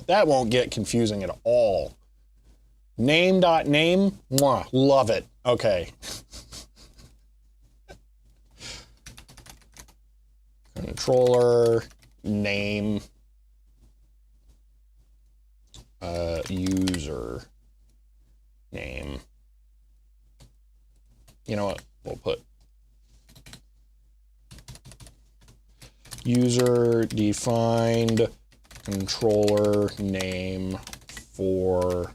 That won't get confusing at all. Name.name. Mwah, love it. Okay. Controller. Name. User. Name. You know what? We'll put user defined controller name for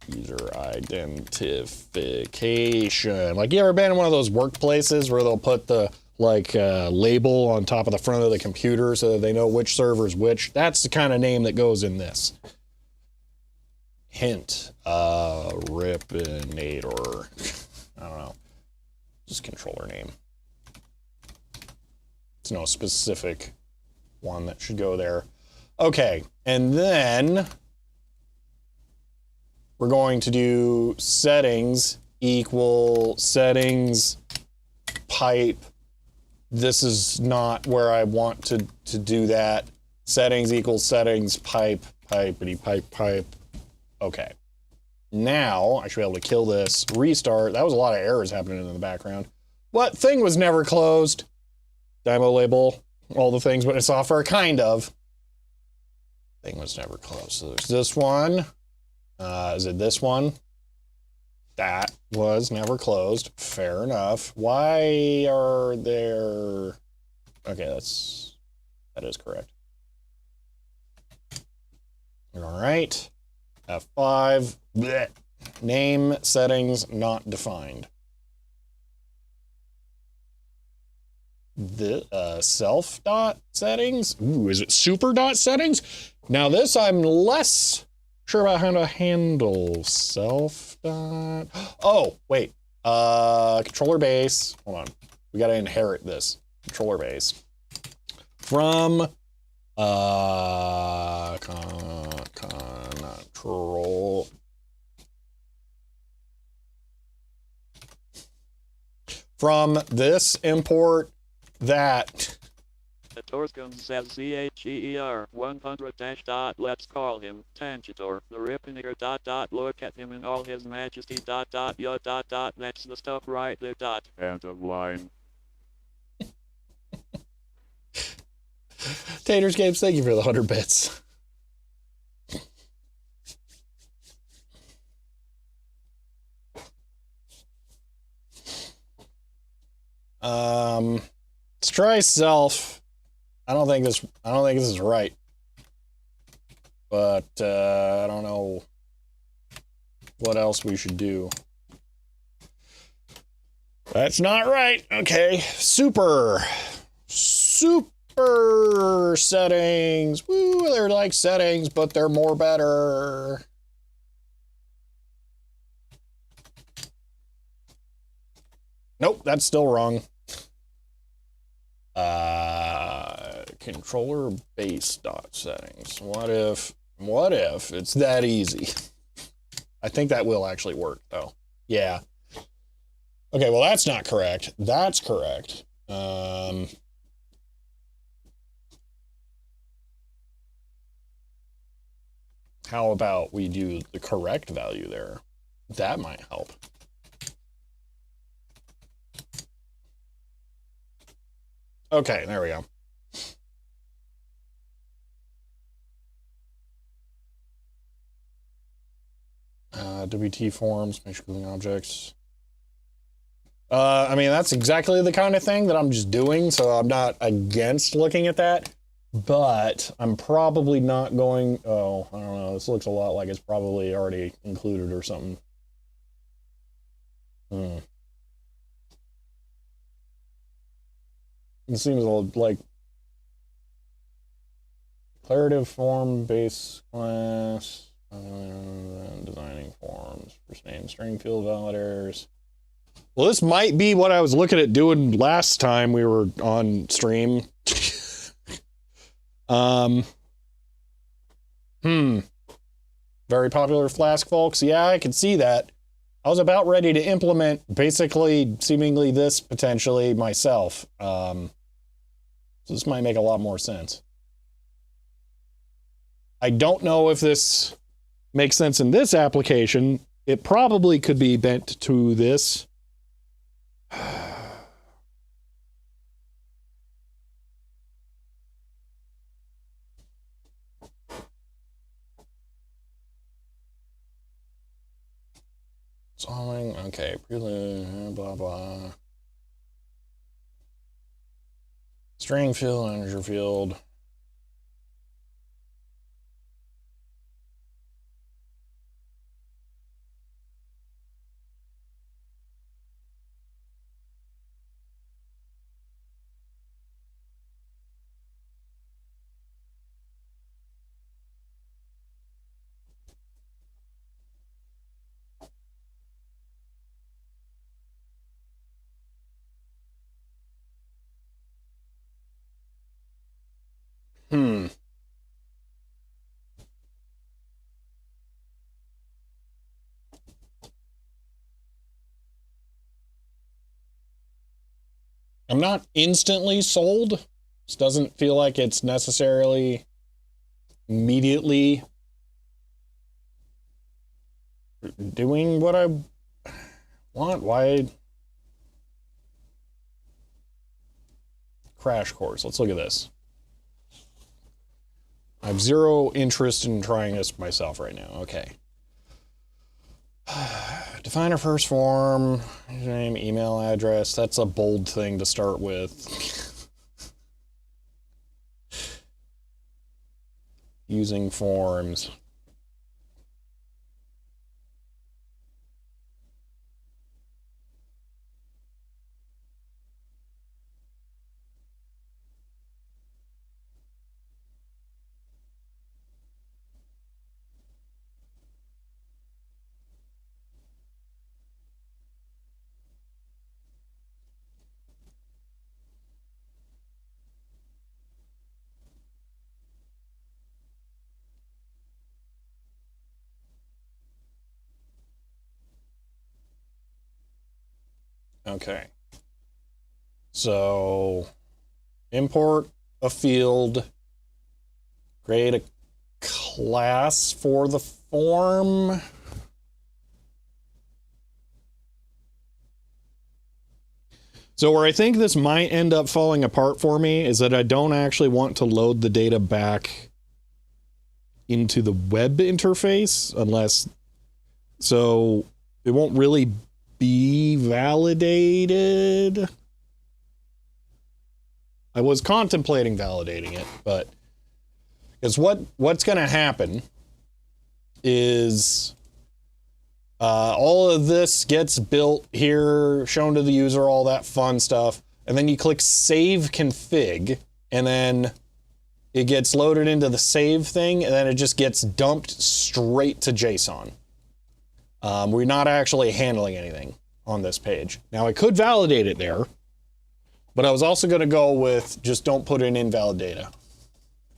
user identification. Like, you ever been in one of those workplaces where they'll put the label on top of the front of the computer so that they know which server is which? That's the kind of name that goes in this. Hint, Ripinator. I don't know. Just controller name. It's no specific one that should go there. Okay, and then we're going to do settings equal settings pipe. This is not where I want to do that. Settings equals settings pipe, pipety pipe, pipe. Okay. Now I should be able to kill this, restart. That was a lot of errors happening in the background. What thing was never closed? Demo label, all the things, but it's software, kind of. Thing was never closed. So there's this one. Is it this one? That was never closed. Fair enough. Why are there... Okay, that is correct. All right. F5. Blech. Name settings not defined. The self dot settings. Ooh, is it super dot settings? Now this I'm less sure about how to handle. Self dot. Oh wait. Controller base. Hold on. We got to inherit this controller base from control. From this import that. The Torscom says CHEER 100 dash dot, let's call him Tangitor. The Ripiniger dot dot, look at him in all his majesty dot dot, yo dot dot, that's the stuff right there dot. End of line. Taters Games, thank you for the 100 bits. Let's try self. I don't think this is right. But I don't know what else we should do. That's not right. Okay. Super settings. Woo, they're like settings, but they're more better. Nope, that's still wrong. Controller base dot settings. What if it's that easy? I think that will actually work though. Yeah. Okay, well that's not correct. That's correct. How about we do the correct value there? That might help. Okay, there we go. WT forms, make cooling objects. I mean, that's exactly the kind of thing that I'm just doing, so I'm not against looking at that. But I'm probably not going... Oh, I don't know. This looks a lot like it's probably already included or something. It seems like... Declarative form, base class... designing forms, first name, string field validators. Well, this might be what I was looking at doing last time we were on stream. Very popular Flask, folks. Yeah, I can see that. I was about ready to implement basically, seemingly this potentially myself. So this might make a lot more sense. I don't know if this makes sense in this application. It probably could be bent to this. Solving, okay, prelude, blah, blah. String field, integer field. I'm not instantly sold. This doesn't feel like it's necessarily immediately doing what I want. Why? Crash course. Let's look at this. I have zero interest in trying this myself right now. Okay. Define our first form, name, email address. That's a bold thing to start with. Using forms. Okay. So import a field, create a class for the form. So where I think this might end up falling apart for me is that I don't actually want to load the data back into the web interface unless, so it won't really be validated. I was contemplating validating it, but because what's going to happen is all of this gets built here, shown to the user, all that fun stuff, and then you click Save Config, and then it gets loaded into the save thing, and then it just gets dumped straight to JSON. We're not actually handling anything on this page. Now, I could validate it there, but I was also going to go with just don't put in invalid data.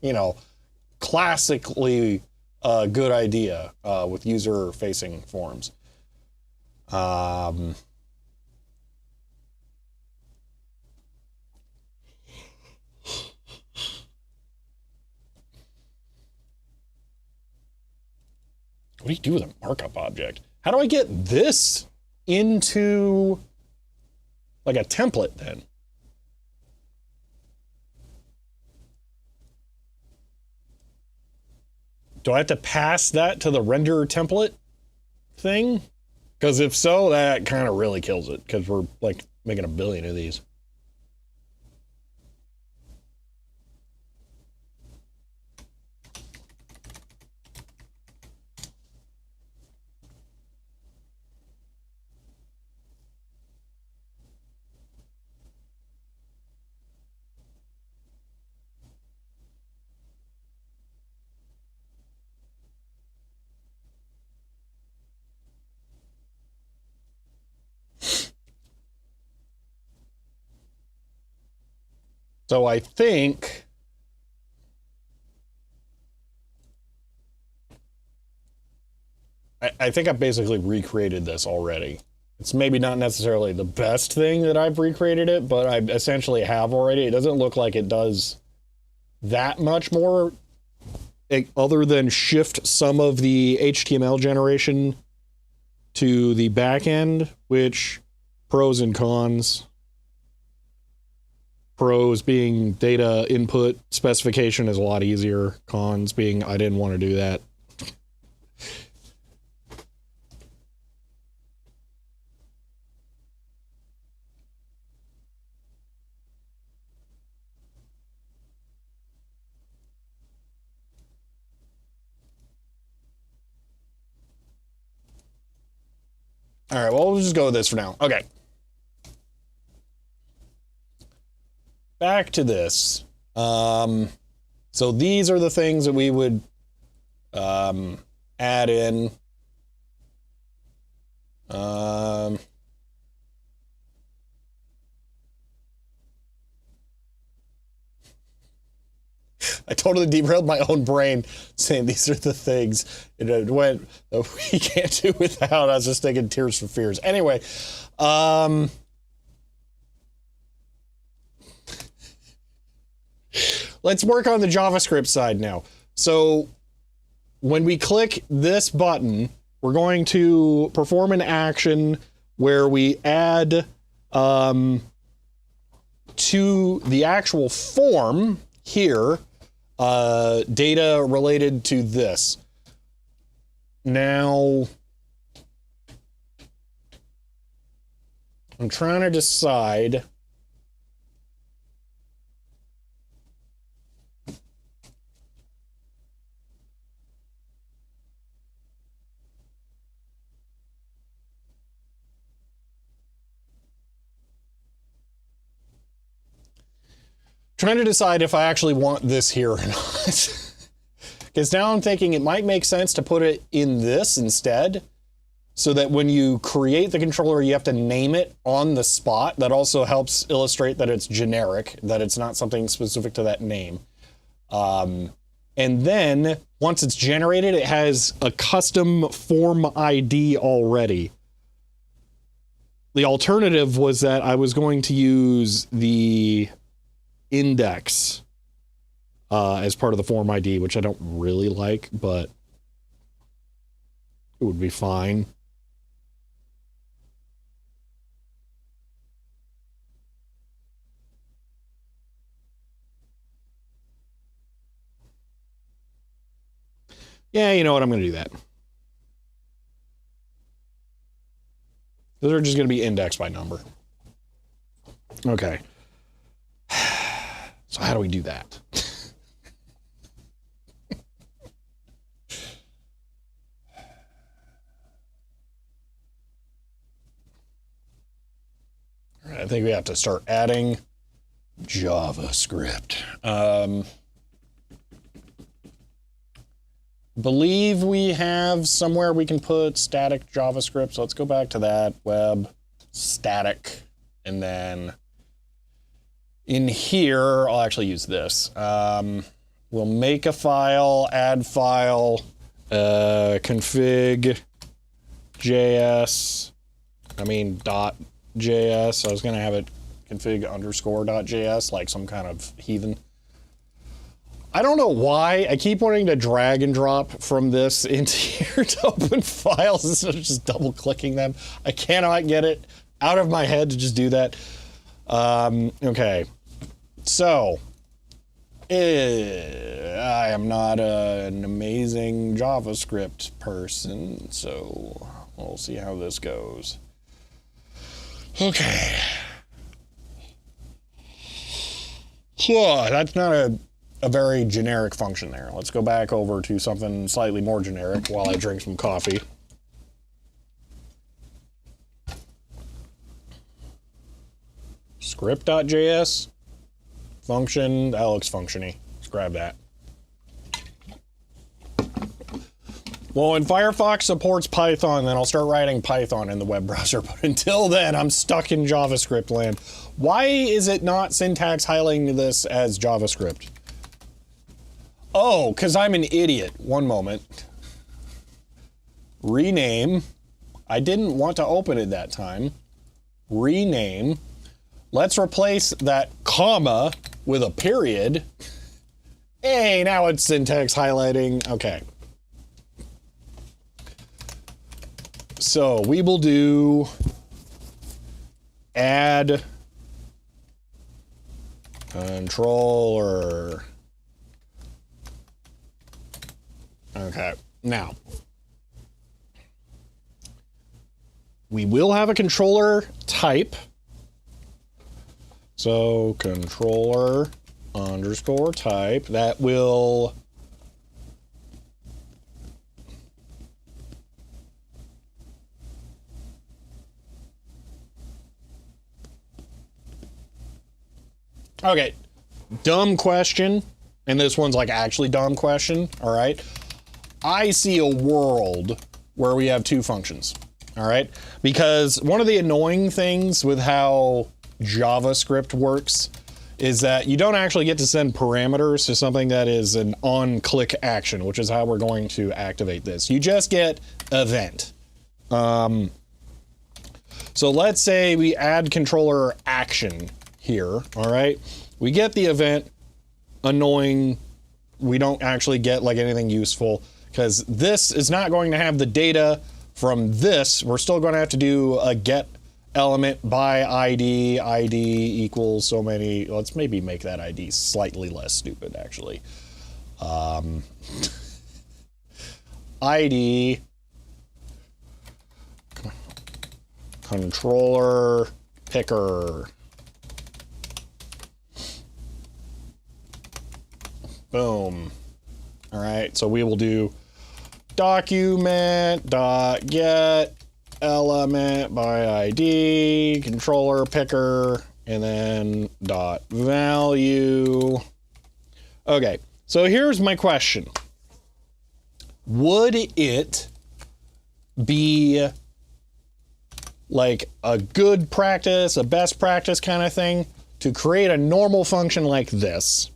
You know, classically a good idea with user-facing forms. What do you do with a markup object? How do I get this into like a template then? Do I have to pass that to the render template thing? Because if so, that kind of really kills it, because we're like making a billion of these. So I think I think I've basically recreated this already. It's maybe not necessarily the best thing that I've recreated it, but I essentially have already. It doesn't look like it does that much more other than shift some of the HTML generation to the back end, which pros and cons. Pros being data input specification is a lot easier. Cons being I didn't want to do that. All right, well, we'll just go with this for now. Okay. Back to this. So these are the things that we would add in. I totally derailed my own brain saying these are the things. It went, we can't do without. I was just thinking Tears for Fears. Anyway, let's work on the JavaScript side now. So when we click this button, we're going to perform an action where we add to the actual form here data related to this. Now, I'm trying to decide. Trying to decide if I actually want this here or not. Because now I'm thinking it might make sense to put it in this instead, so that when you create the controller, you have to name it on the spot. That also helps illustrate that it's generic, that it's not something specific to that name. And then once it's generated, it has a custom form ID already. The alternative was that I was going to use the index as part of the form ID, which I don't really like, but it would be fine. Yeah, you know what? I'm going to do that. Those are just going to be indexed by number. Okay. So how do we do that? All right, I think we have to start adding JavaScript. Believe we have somewhere we can put static JavaScript. So let's go back to that, web, static, and then in here, I'll actually use this. We'll make a file, add file, config JS, .js. I was gonna have it config_.js, like some kind of heathen. I don't know why I keep wanting to drag and drop from this into here to open files instead of just double clicking them. I cannot get it out of my head to just do that. Okay. So, I am not an amazing JavaScript person, so we'll see how this goes. Okay. So, that's not a very generic function there. Let's go back over to something slightly more generic while I drink some coffee. Script.js function, that looks functiony. Let's grab that. Well, when Firefox supports Python, then I'll start writing Python in the web browser. But until then, I'm stuck in JavaScript land. Why is it not syntax highlighting this as JavaScript? Oh, because I'm an idiot. One moment. Rename. I didn't want to open it that time. Rename. Let's replace that comma with a period. Hey, now it's syntax highlighting. Okay. So we will do add controller. Okay, now we will have a controller type. So controller underscore type that will okay, dumb question, and this one's like actually dumb question, all right? I see a world where we have two functions, all right? Because one of the annoying things with how JavaScript works is that you don't actually get to send parameters to something that is an on-click action, which is how we're going to activate this. You just get event. So let's say we add controller action here, all right? We get the event, annoying. We don't actually get like anything useful because this is not going to have the data from this. We're still going to have to do a get element by ID equals so many. Let's maybe make that ID slightly less stupid actually. ID controller picker. Boom. All right, so we will do document.get element by ID, controller picker, and then dot value. Okay, so here's my question. Would it be like a good practice, a best practice kind of thing to create a normal function like this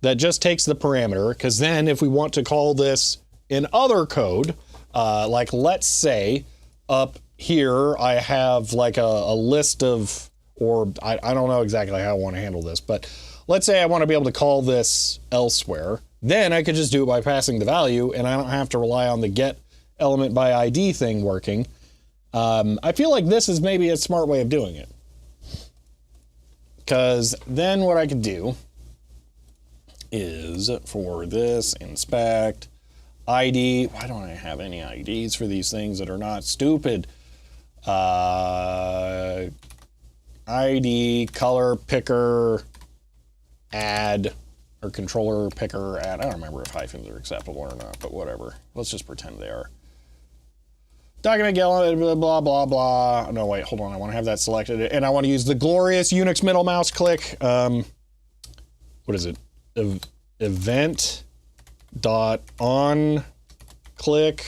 that just takes the parameter? Because then if we want to call this in other code, like let's say up here I have like a list of, or I don't know exactly how I want to handle this, but let's say I want to be able to call this elsewhere. Then I could just do it by passing the value, and I don't have to rely on the get element by ID thing working. I feel like this is maybe a smart way of doing it. Because then what I could do is for this inspect ID. Why don't I have any IDs for these things that are not stupid? ID, color picker, add, or controller picker, add. I don't remember if hyphens are acceptable or not, but whatever. Let's just pretend they are. Document element, blah, blah, blah, blah. No, wait, hold on. I want to have that selected. And I want to use the glorious Unix middle mouse click. What is it? Event dot on click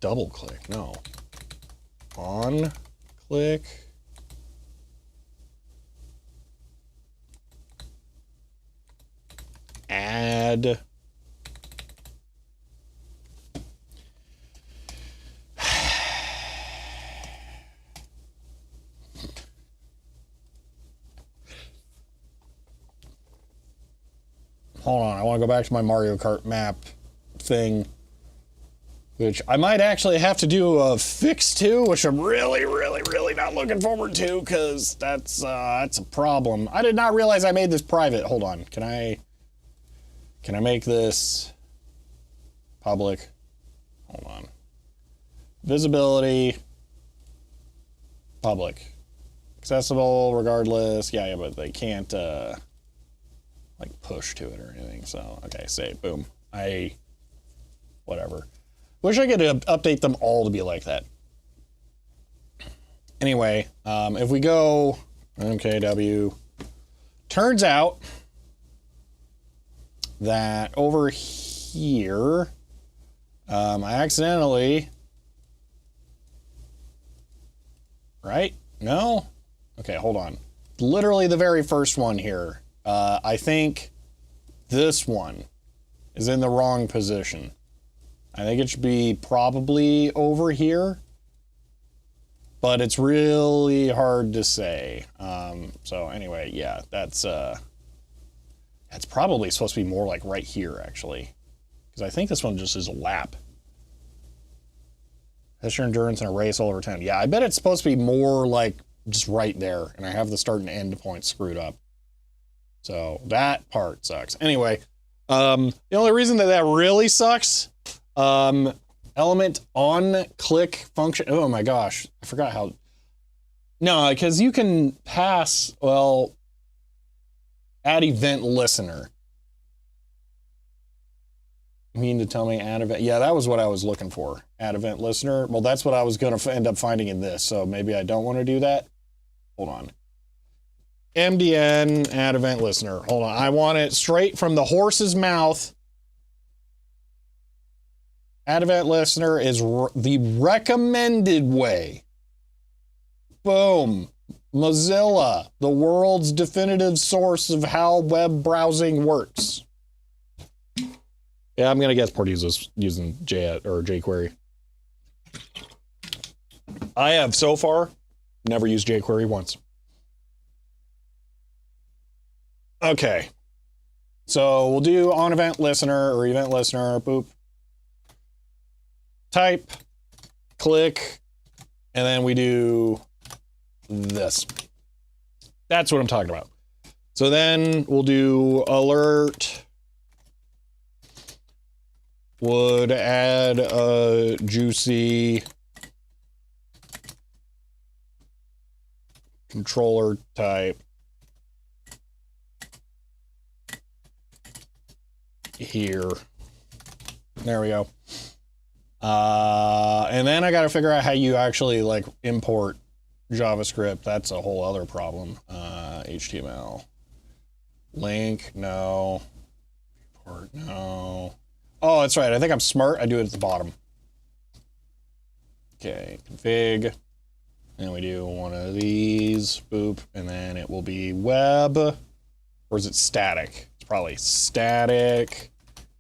double click. No. On click. Add. Hold on, I want to go back to my Mario Kart map thing, which I might actually have to do a fix to, which I'm really not looking forward to, because that's a problem. I did not realize I made this private. Hold on, can I make this public? Hold on. Visibility, public. Accessible regardless. Yeah, but they can't like push to it or anything. So, okay, save, boom. Whatever. Wish I could update them all to be like that. Anyway, if we go MKW, turns out that over here, I accidentally, right? No? Okay, hold on. Literally the very first one here. I think this one is in the wrong position. I think it should be probably over here, but it's really hard to say. So anyway, yeah, that's probably supposed to be more like right here, actually, because I think this one just is a lap. Test your endurance in a race all over 10. Yeah, I bet it's supposed to be more like just right there, and I have the start and end point screwed up. So that part sucks. Anyway, the only reason that really sucks, element on click function. Oh my gosh, I forgot how. No, because you can pass, well, add event listener. You mean to tell me add event? Yeah, that was what I was looking for. Add event listener. Well, that's what I was going to end up finding in this. So maybe I don't want to do that. Hold on. MDN, add event listener. Hold on. I want it straight from the horse's mouth. Add event listener is the recommended way. Boom. Mozilla, the world's definitive source of how web browsing works. Yeah, I'm gonna guess port users using jQuery. I have so far never used jQuery once. Okay, so we'll do on event listener or event listener. Boop. Type, click, and then we do this. That's what I'm talking about. So then we'll do alert. Would add a juicy controller type here. There we go. And then I got to figure out how you actually like import JavaScript. That's a whole other problem. HTML. Link, no. Import, no. Oh, that's right. I think I'm smart. I do it at the bottom. Okay, config. And we do one of these. Boop. And then it will be web. Or is it static? It's probably static.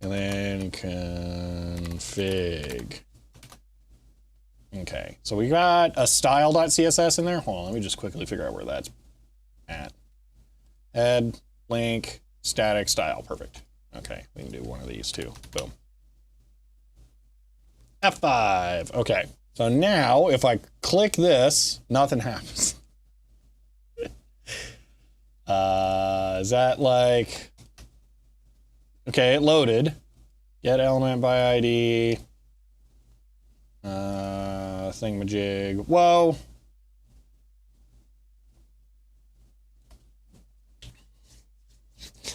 And then config. Okay, so we got a style.css in there. Hold on, let me just quickly figure out where that's at. Head, link, static, style. Perfect. Okay, we can do one of these too. Boom. F5. Okay, so now if I click this, nothing happens. Is that like... Okay, it loaded. Get element by ID. Thingamajig. Whoa.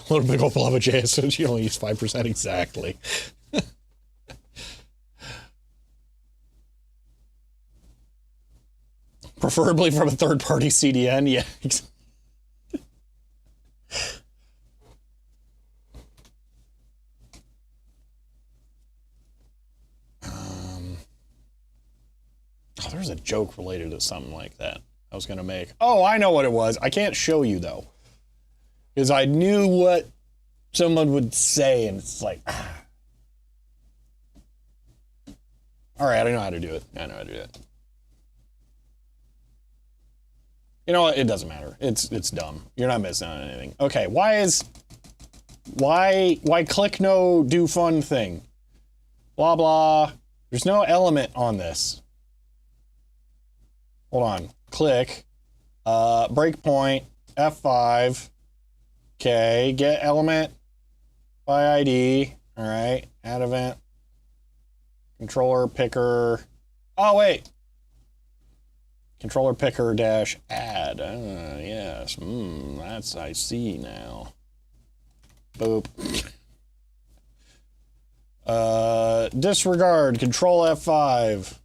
A little big old blob of JS, so you only use 5% exactly. Preferably from a third-party CDN, yeah. Oh, there's a joke related to something like that I was gonna make. Oh, I know what it was. I can't show you though, because I knew what someone would say, and it's like, ah. All right, I know how to do it. I know how to do it. You know what? It doesn't matter. It's dumb. You're not missing on anything. Okay, why click no do fun thing? Blah blah. There's no element on this. Hold on. Click. Breakpoint. F5. Okay. Get element by ID. All right. Add event. Controller picker. Oh, wait. Controller picker dash add. Yes. That's, I see now. Boop. Disregard. Control F5.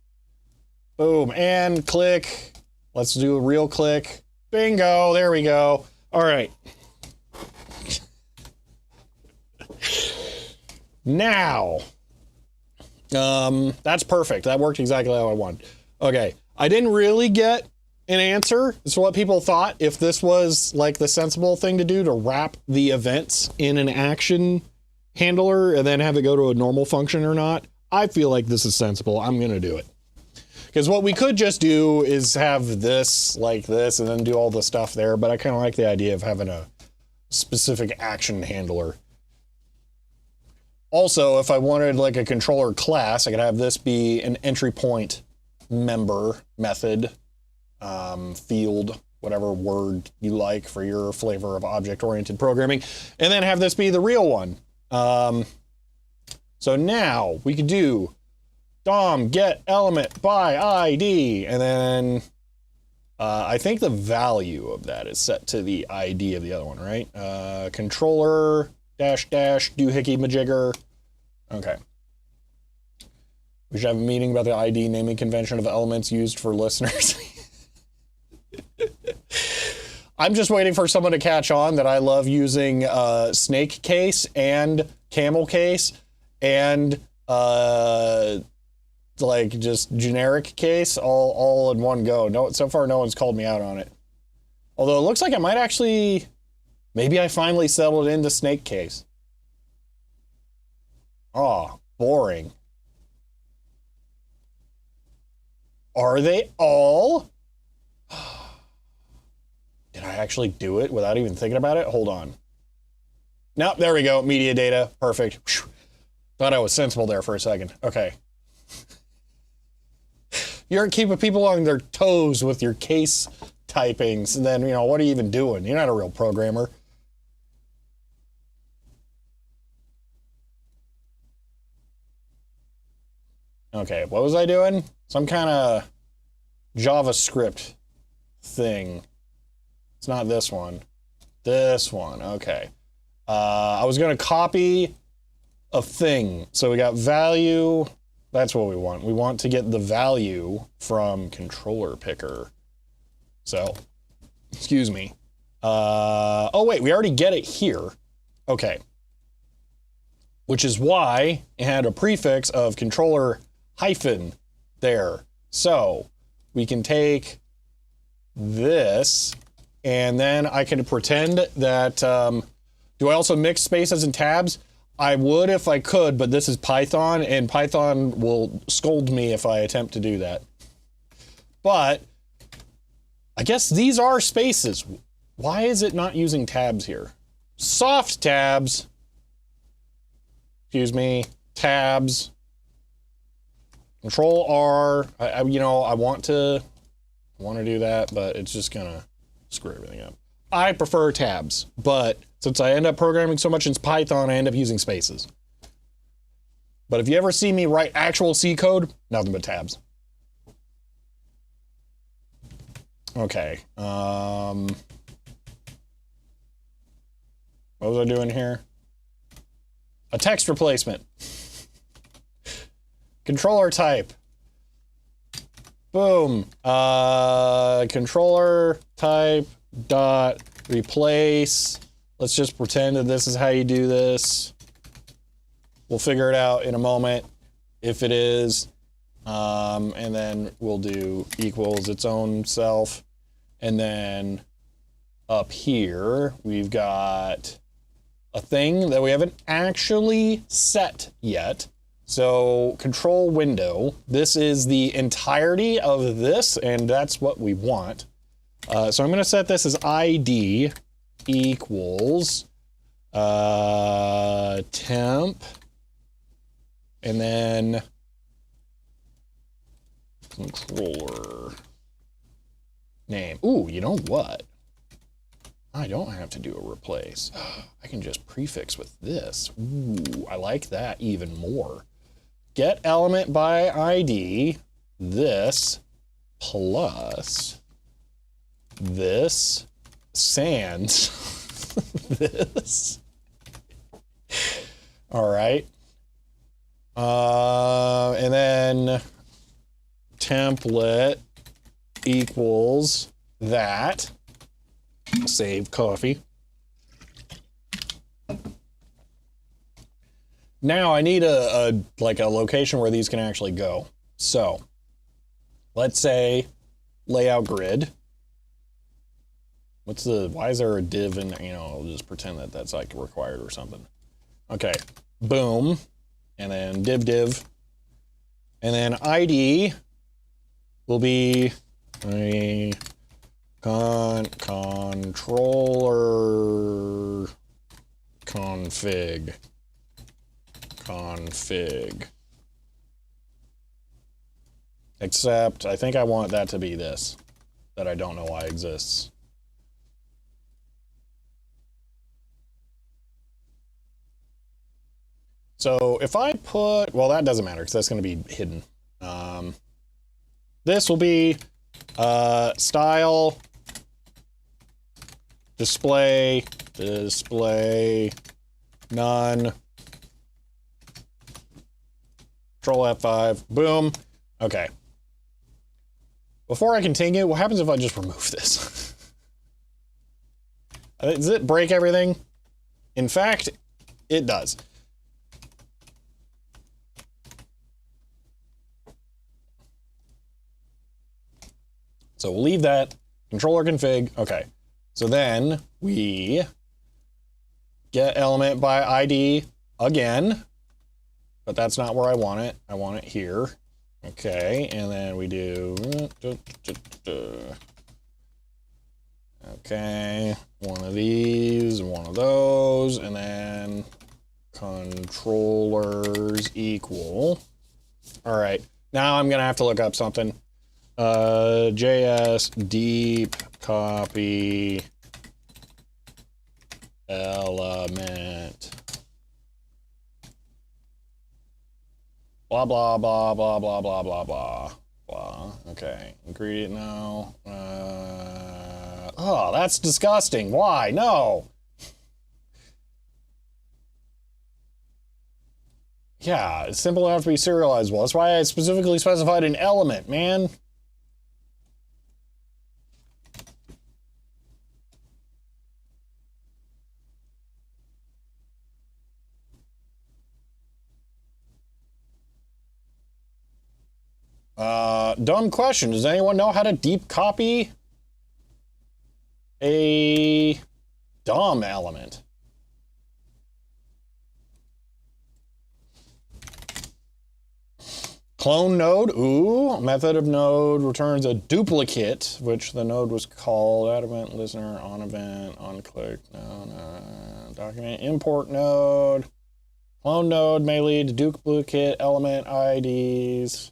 Boom, and click. Let's do a real click. Bingo, there we go. All right. Now, that's perfect. That worked exactly how I wanted. Okay, I didn't really get an answer as to what people thought if this was like the sensible thing to do, to wrap the events in an action handler and then have it go to a normal function or not. I feel like this is sensible. I'm gonna do it. Because what we could just do is have this like this and then do all the stuff there, but I kind of like the idea of having a specific action handler. Also, if I wanted like a controller class, I could have this be an entry point member method, field, whatever word you like for your flavor of object-oriented programming, and then have this be the real one. So now we could do DOM get element by ID, and then I think the value of that is set to the ID of the other one, right? Controller dash dash doohickey majigger. Okay. We should have a meeting about the ID naming convention of elements used for listeners. I'm just waiting for someone to catch on that I love using snake case and camel case and like just generic case all in one go. No, so far no one's called me out on it. Although it looks like I might actually, maybe I finally settled into snake case. Oh, boring. Are they all? Did I actually do it without even thinking about it? Hold on. Nope, there we go. Media data. Perfect. Whew. Thought I was sensible there for a second. Okay. You're keeping people on their toes with your case typings, and then, you know, what are you even doing? You're not a real programmer. Okay, what was I doing? Some kind of JavaScript thing. It's not this one. This one, okay. I was gonna copy a thing. So we got value. That's what we want. We want to get the value from controller picker. So, excuse me. Oh wait, we already get it here. Okay. Which is why it had a prefix of controller hyphen there. So we can take this and then I can pretend that, do I also mix spaces and tabs? I would if I could, but this is Python and Python will scold me if I attempt to do that. But I guess these are spaces. Why is it not using tabs here? Soft tabs. Excuse me, tabs. Control R. I want to do that, but it's just gonna screw everything up. I prefer tabs, but since I end up programming so much in Python, I end up using spaces. But if you ever see me write actual C code, nothing but tabs. Okay. What was I doing here? A text replacement. Controller type. Boom. Controller type dot replace. Let's just pretend that this is how you do this. We'll figure it out in a moment if it is. And then we'll do equals its own self. And then up here, we've got a thing that we haven't actually set yet. So control window, this is the entirety of this, and that's what we want. So I'm gonna set this as ID equals temp, and then controller name. Ooh, you know what? I don't have to do a replace. I can just prefix with this. Ooh, I like that even more. Get element by ID, this, plus this, sans, this. All right. And then template equals that. Save coffee. Now I need a location where these can actually go. So let's say layout grid. Why is there a div in, I'll just pretend that that's like required or something. Okay, boom. And then div. And then ID will be a controller config. Except I think I want that to be this, that I don't know why exists. So if I put, well, that doesn't matter because that's going to be hidden. This will be style display none. Control F5, boom. Okay. Before I continue, what happens if I just remove this? Does it break everything? In fact, it does. So we'll leave that. Controller config, okay. So then we get element by ID again. But that's not where I want it. I want it here. Okay, and then we do... Okay, one of these, and one of those, and then controllers equal. All right, now I'm gonna have to look up something. JS deep copy element. Blah, blah, blah, blah, blah, blah, blah, blah, blah. Okay, ingredient now. Oh, that's disgusting. Why? No. Yeah, it's simple enough to be serializable. That's why I specifically specified an element, man. Dumb question. Does anyone know how to deep copy a DOM element? Clone node. Ooh, method of node returns a duplicate, which the node was called. Add event listener, on event, on click. No. Document import node. Clone node may lead to duplicate element IDs.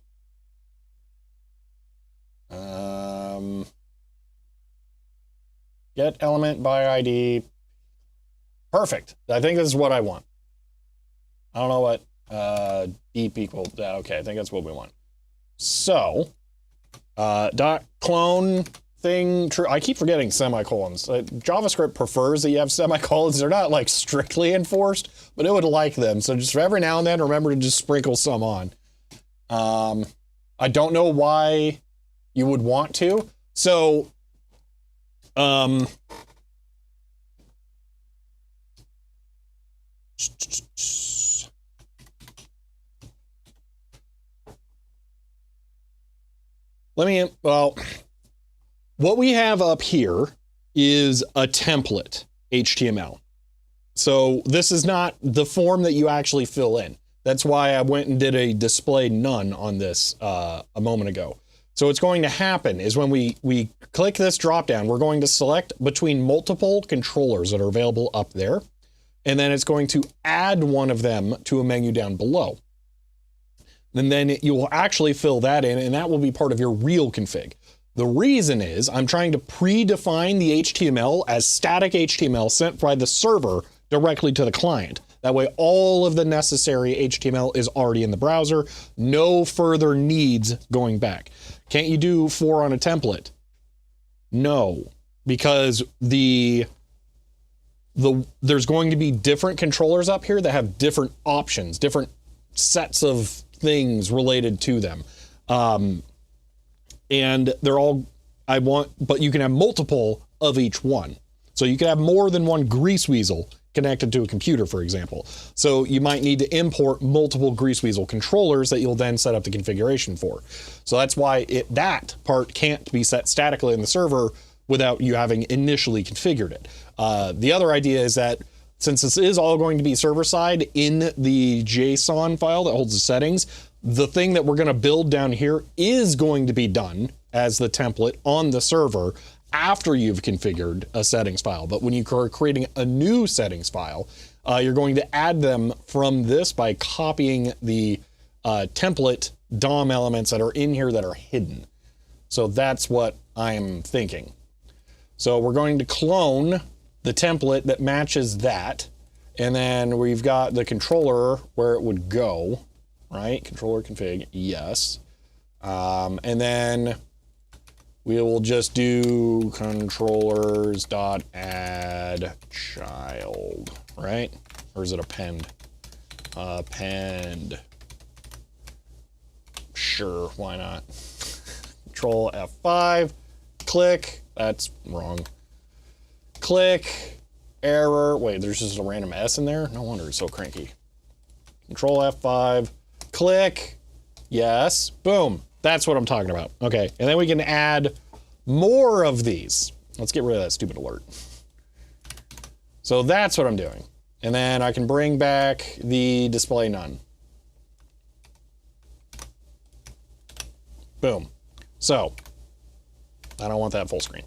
Get element by ID. Perfect. I think this is what I want. I don't know what deep equal that. Okay, I think that's what we want. So, dot clone thing true. I keep forgetting semicolons. JavaScript prefers that you have semicolons. They're not like strictly enforced, but it would like them. So just every now and then, remember to just sprinkle some on. I don't know why you would want to. So, well, what we have up here is a template HTML. So this is not the form that you actually fill in. That's why I went and did a display none on this a moment ago. So what's going to happen is when we click this dropdown, we're going to select between multiple controllers that are available up there. And then it's going to add one of them to a menu down below. And then you will actually fill that in, and that will be part of your real config. The reason is I'm trying to predefine the HTML as static HTML sent by the server directly to the client. That way, all of the necessary HTML is already in the browser. No further needs going back. Can't you do for on a template? No, because there's going to be different controllers up here that have different options, different sets of things related to them. And they're all, but you can have multiple of each one. So you can have more than one grease weasel connected to a computer, for example. So you might need to import multiple grease weasel controllers that you'll then set up the configuration for. So that's why that part can't be set statically in the server without you having initially configured it. The other idea is that since this is all going to be server side in the JSON file that holds the settings, the thing that we're going to build down here is going to be done as the template on the server after you've configured a settings file. But when you are creating a new settings file, you're going to add them from this by copying the template DOM elements that are in here that are hidden. So that's what I'm thinking. So we're going to clone the template that matches that. And then we've got the controller where it would go, right? Controller config, yes. And then we will just do controllers.add child, right? Or is it append? Append. Sure, why not? Control F5, click, that's wrong. Click, error, wait, there's just a random S in there? No wonder it's so cranky. Control F5, click, yes, boom. That's what I'm talking about. Okay, and then we can add more of these. Let's get rid of that stupid alert. So that's what I'm doing. And then I can bring back the display none. Boom. So, I don't want that full screen.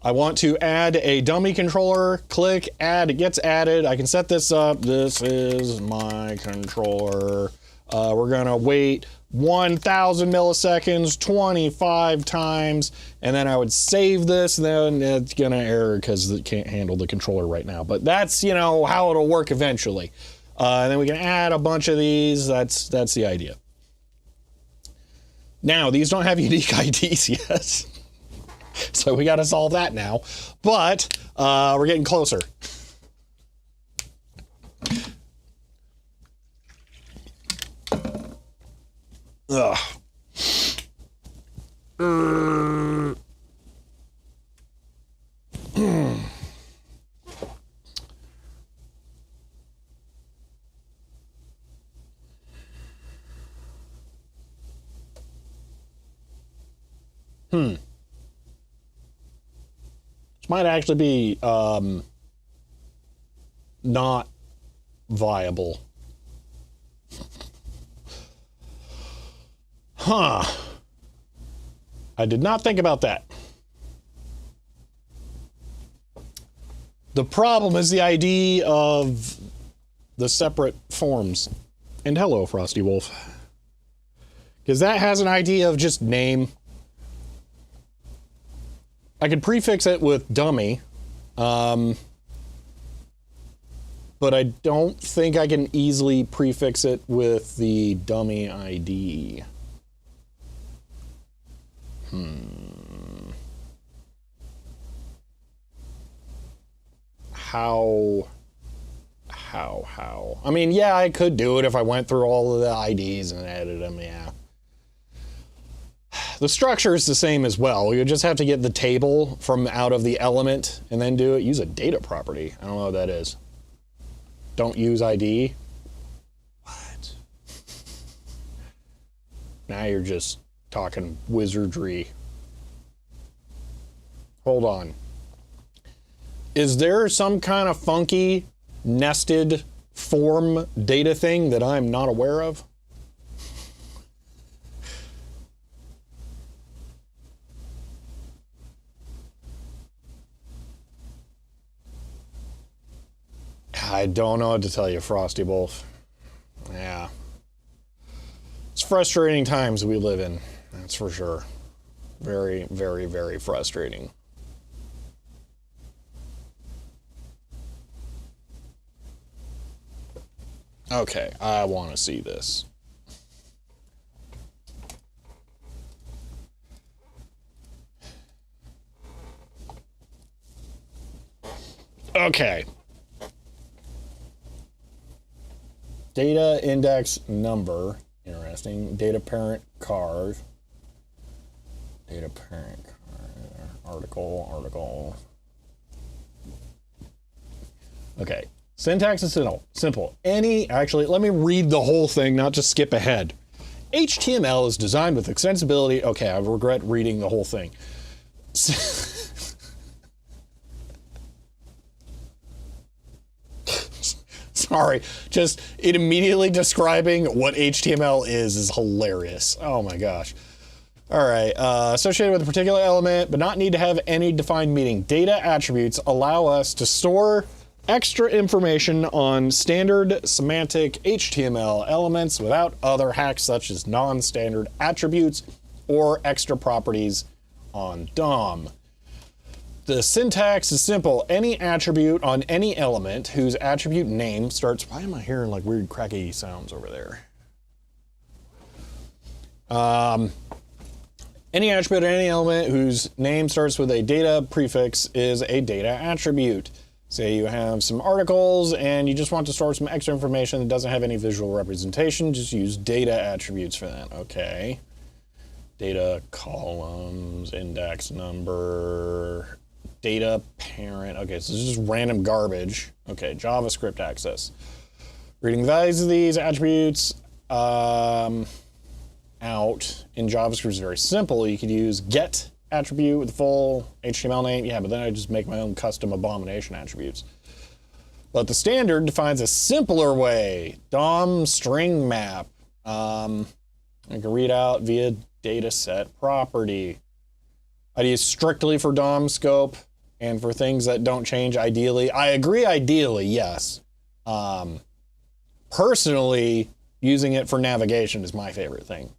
I want to add a dummy controller, click, add, it gets added. I can set this up. This is my controller. We're gonna wait 1,000 milliseconds, 25 times, and then I would save this, and then it's gonna error because it can't handle the controller right now. But that's, you know, how it'll work eventually. And then we can add a bunch of these. That's the idea. Now, these don't have unique IDs yet. So we got to solve that now. But we're getting closer. Ugh. This might actually be not viable. Huh. I did not think about that. The problem is the ID of the separate forms. And hello, Frosty Wolf. Because that has an ID of just name. I could prefix it with dummy. But I don't think I can easily prefix it with the dummy ID. How? I mean, yeah, I could do it if I went through all of the IDs and added them, yeah. The structure is the same as well. You just have to get the table from out of the element and then do it. Use a data property. I don't know what that is. Don't use ID. What? Now you're just talking wizardry. Hold on. Is there some kind of funky nested form data thing that I'm not aware of? I don't know what to tell you, Frosty Wolf. Yeah. It's frustrating times we live in, that's for sure. Very, very, very frustrating. Okay, I want to see this. Okay. Data index number. Interesting. Data parent card. Data parent card. Article. Okay. Syntax is simple. Actually, let me read the whole thing, not just skip ahead. HTML is designed with extensibility. Okay, I regret reading the whole thing. Sorry, just it immediately describing what HTML is hilarious. Oh my gosh. All right, associated with a particular element, but not need to have any defined meaning. Data attributes allow us to store extra information on standard semantic HTML elements without other hacks such as non-standard attributes or extra properties on DOM. The syntax is simple. Any attribute on any element whose attribute name starts... Why am I hearing like weird cracky sounds over there? Any attribute on any element whose name starts with a data prefix is a data attribute. Say you have some articles and you just want to store some extra information that doesn't have any visual representation, just use data attributes for that. Okay. Data columns, index number, data parent. Okay, so this is just random garbage. Okay, JavaScript access. Reading values of these attributes out in JavaScript is very simple. You could use get attribute with the full HTML name. Yeah, but then I just make my own custom abomination attributes. But the standard defines a simpler way. DOM string map. I can read out via dataset property. I'd use strictly for DOM scope and for things that don't change ideally. I agree ideally, yes. Personally, using it for navigation is my favorite thing.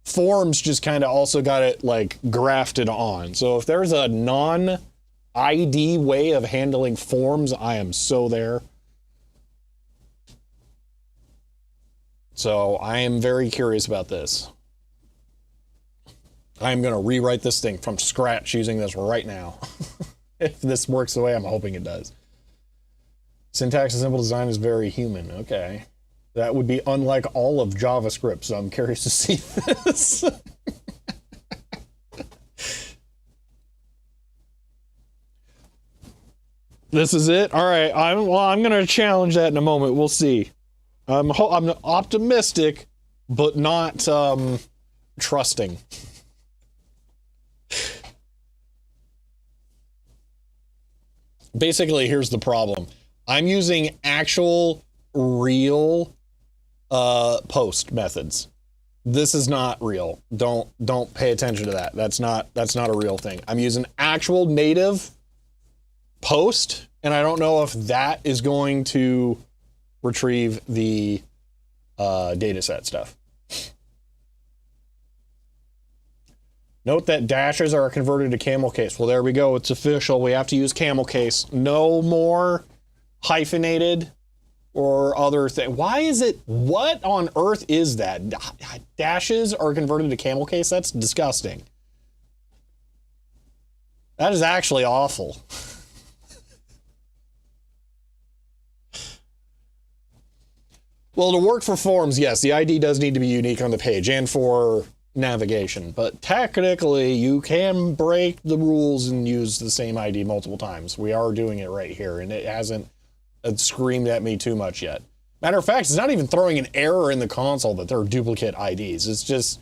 Forms just kind of also got it like grafted on. So if there's a non-ID way of handling forms, I am so there. So I am very curious about this. I'm going to rewrite this thing from scratch using this right now. If this works the way I'm hoping it does. Syntax and simple design is very human. Okay. That would be unlike all of JavaScript, so I'm curious to see this. This is it? All right. I'm going to challenge that in a moment. We'll see. I'm optimistic, but not trusting. Basically, here's the problem. I'm using actual real post methods. This is not real. Don't pay attention to that. That's not a real thing. I'm using actual native post, and I don't know if that is going to retrieve the data set stuff. Note that dashes are converted to camel case. Well, there we go. It's official. We have to use camel case. No more hyphenated or other thing. Why is it? What on earth is that? Dashes are converted to camel case? That's disgusting. That is actually awful. Well, to work for forms, yes, the ID does need to be unique on the page and for navigation, but technically you can break the rules and use the same ID multiple times. We are doing it right here, and it hasn't screamed at me too much yet. Matter of fact, it's not even throwing an error in the console that there are duplicate IDs. It's just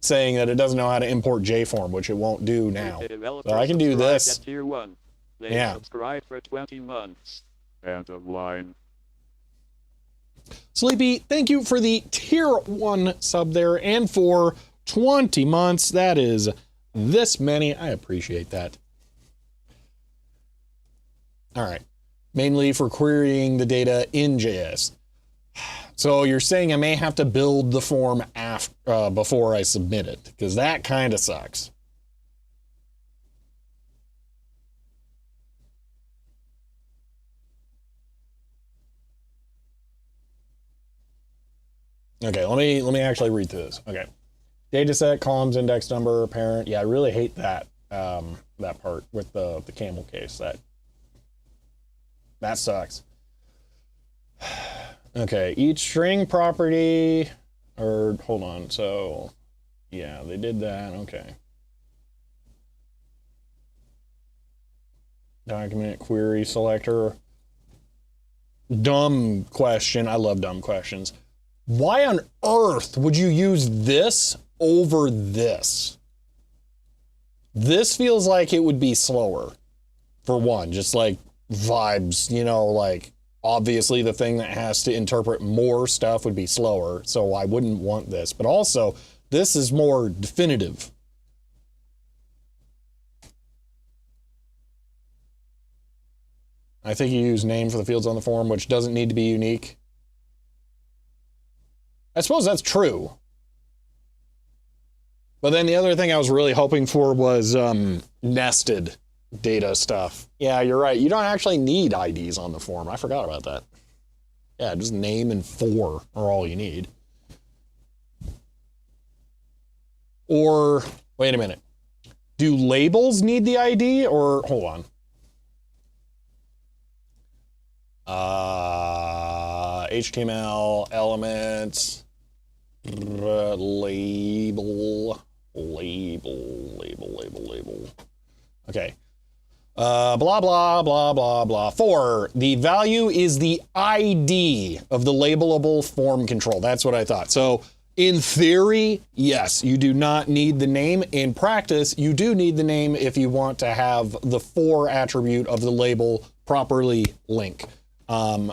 saying that it doesn't know how to import JForm, which it won't do now. So I can do this. Tier 1. They subscribed for 20 months. End of line. Sleepy, thank you for the tier 1 sub there and for 20 months. That is this many. I appreciate that. All right. Mainly for querying the data in JS. So you're saying I may have to build the form after, before I submit it, because that kind of sucks. Okay, let me actually read through this. Okay. Data set, columns, index number, parent. Yeah, I really hate that that part with the camel case. That sucks. Okay, each string property, or hold on, so yeah, they did that, okay. Document query selector. Dumb question, I love dumb questions. Why on earth would you use this over this? This feels like it would be slower, for one, just like vibes, you know, like obviously the thing that has to interpret more stuff would be slower, so I wouldn't want this. But also, this is more definitive. I think you use name for the fields on the form, which doesn't need to be unique. I suppose that's true. But then the other thing I was really hoping for was nested data stuff. Yeah, you're right. You don't actually need IDs on the form. I forgot about that. Yeah, just name and 4 are all you need. Or, wait a minute. Do labels need the ID or, hold on. HTML, elements, label. Okay. Blah, blah, blah, blah, blah. 4, the value is the ID of the labelable form control. That's what I thought. So in theory, yes, you do not need the name. In practice, you do need the name if you want to have the 4 attribute of the label properly link.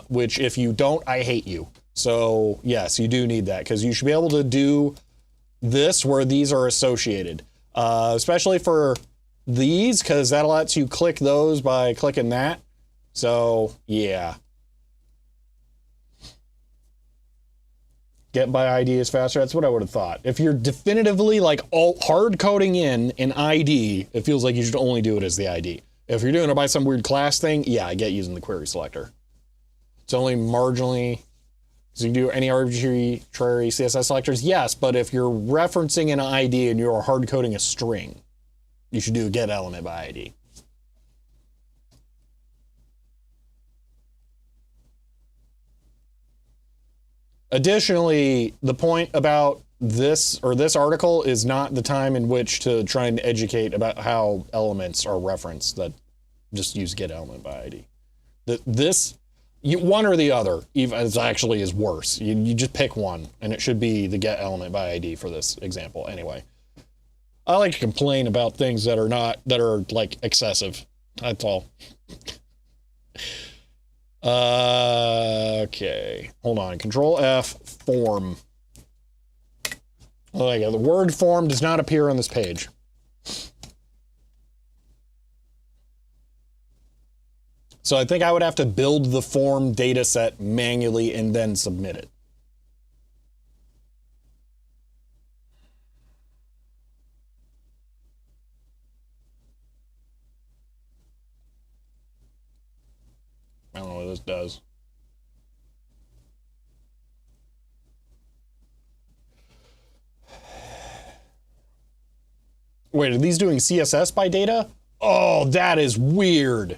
Which if you don't, I hate you. So yes, you do need that because you should be able to do this where these are associated, especially for these, because that lets you click those by clicking that. So yeah. Get by ID is faster. That's what I would have thought. If you're definitively like all hard coding in an ID, it feels like you should only do it as the ID. If you're doing it by some weird class thing, yeah, I get using the query selector. It's only marginally So you can do any arbitrary CSS selectors? Yes, but if you're referencing an ID and you're hard coding a string, you should do a get element by ID. Additionally, the point about this article is not the time in which to try and educate about how elements are referenced. That just use get element by ID. One or the other even actually is worse. You just pick one, and it should be the get element by ID for this example. Anyway, I like to complain about things that are like excessive. That's all. Okay, hold on. Control F, form. Oh, yeah, the word form does not appear on this page. So I think I would have to build the form data set manually and then submit it. I don't know what this does. Wait, are these doing CSS by data? Oh, that is weird.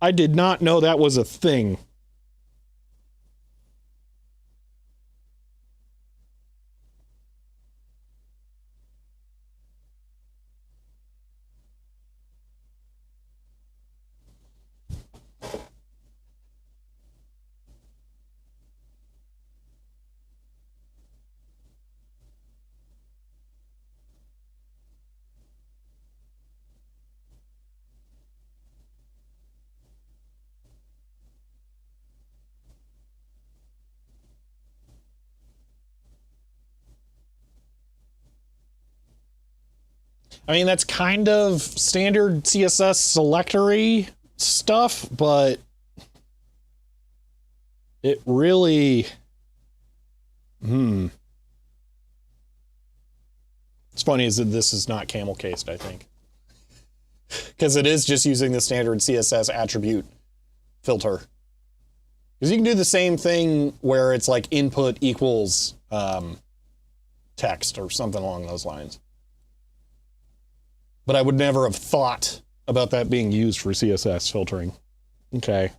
I did not know that was a thing. I mean, that's kind of standard CSS selectory stuff, but it really, It's funny is that this is not camel cased, I think. Because it is just using the standard CSS attribute filter. Because you can do the same thing where it's like input equals text or something along those lines. But I would never have thought about that being used for CSS filtering. Okay.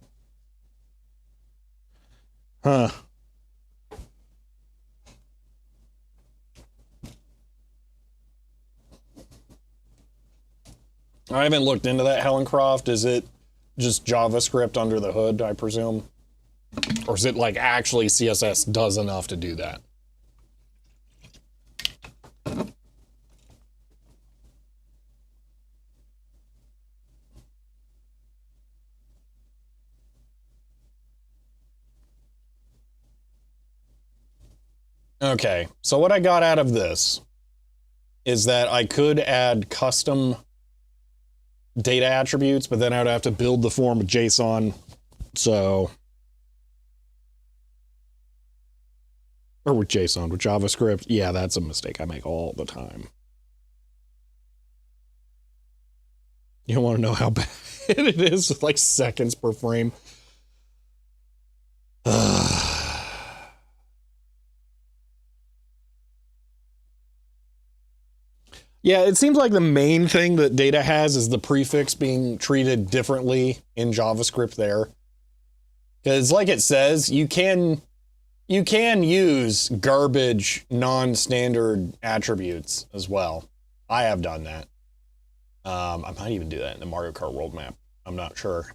Huh. I haven't looked into that, Hellencroft. Is it just JavaScript under the hood, I presume? Or is it like actually CSS does enough to do that? Okay, so what I got out of this is that I could add custom data attributes, but then I would have to build the form with JSON. So, or with JSON, with JavaScript. Yeah, that's a mistake I make all the time. You don't want to know how bad it is, with like seconds per frame. Yeah, it seems like the main thing that data has is the prefix being treated differently in JavaScript there. Because like it says, you can use garbage non-standard attributes as well. I have done that. I might even do that in the Mario Kart world map. I'm not sure.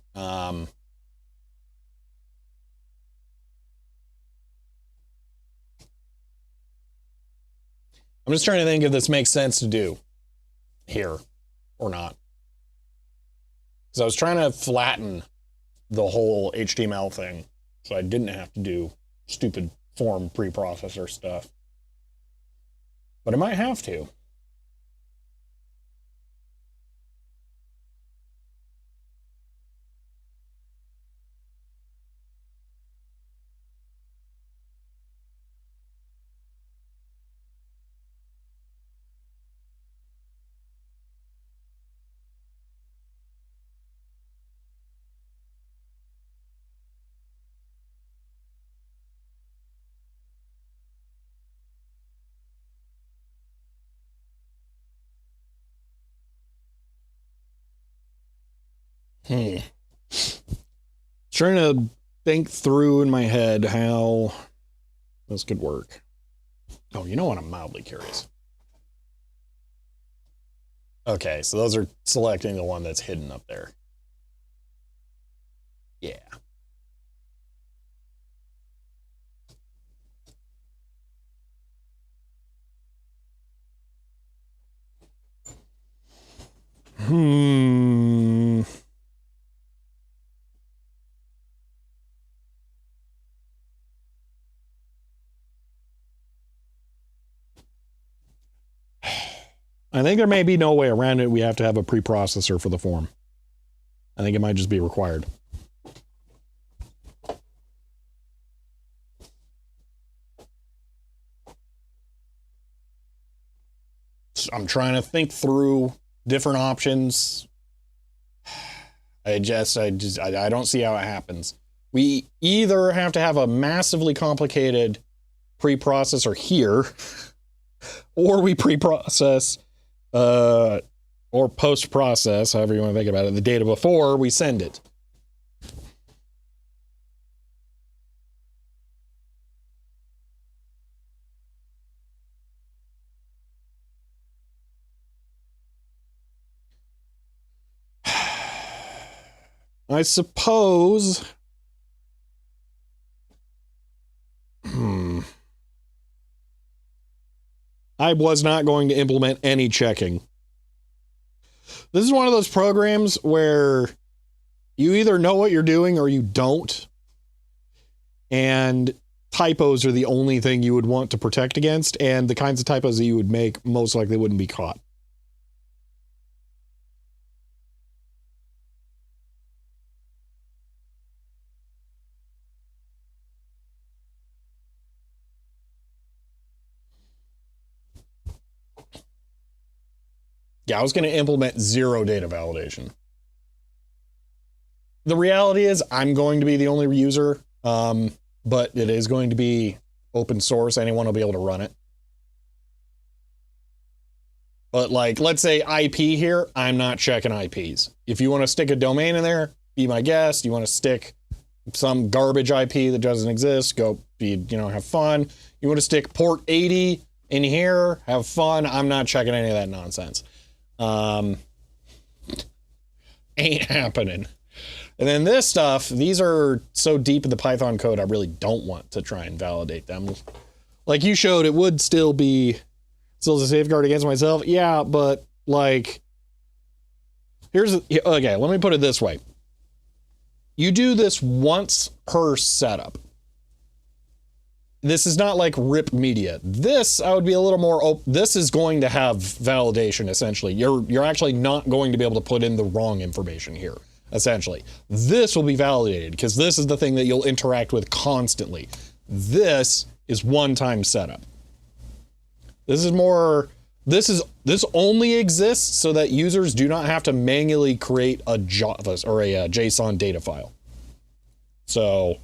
I'm just trying to think if this makes sense to do here or not. Because I was trying to flatten the whole HTML thing so I didn't have to do stupid form preprocessor stuff. But I might have to. Hmm. Trying to think through in my head how this could work. Oh, you know what? I'm mildly curious. Okay, so those are selecting the one that's hidden up there. Yeah. Hmm. I think there may be no way around it. We have to have a preprocessor for the form. I think it might just be required. So I'm trying to think through different options. I don't see how it happens. We either have to have a massively complicated preprocessor here, or we preprocess or post-process, however you want to think about it, the data before we send it. I suppose. I was not going to implement any checking. This is one of those programs where you either know what you're doing or you don't. And typos are the only thing you would want to protect against. And the kinds of typos that you would make most likely wouldn't be caught. Yeah, I was going to implement zero data validation. The reality is I'm going to be the only user, but it is going to be open source. Anyone will be able to run it. But like, let's say IP here, I'm not checking IPs. If you want to stick a domain in there, be my guest. You want to stick some garbage IP that doesn't exist, go be, have fun. You want to stick port 80 in here, have fun. I'm not checking any of that nonsense. Ain't happening. And then this stuff, these are so deep in the Python code, I really don't want to try and validate them. Like you showed, it would still a safeguard against myself. Yeah, but like, okay, let me put it this way. You do this once per setup. This is not like RIP media. This, I would be a little more this is going to have validation, essentially. You're actually not going to be able to put in the wrong information here. Essentially, this will be validated because this is the thing that you'll interact with constantly. This is one-time setup. This only exists so that users do not have to manually create a Java or a JSON data file. So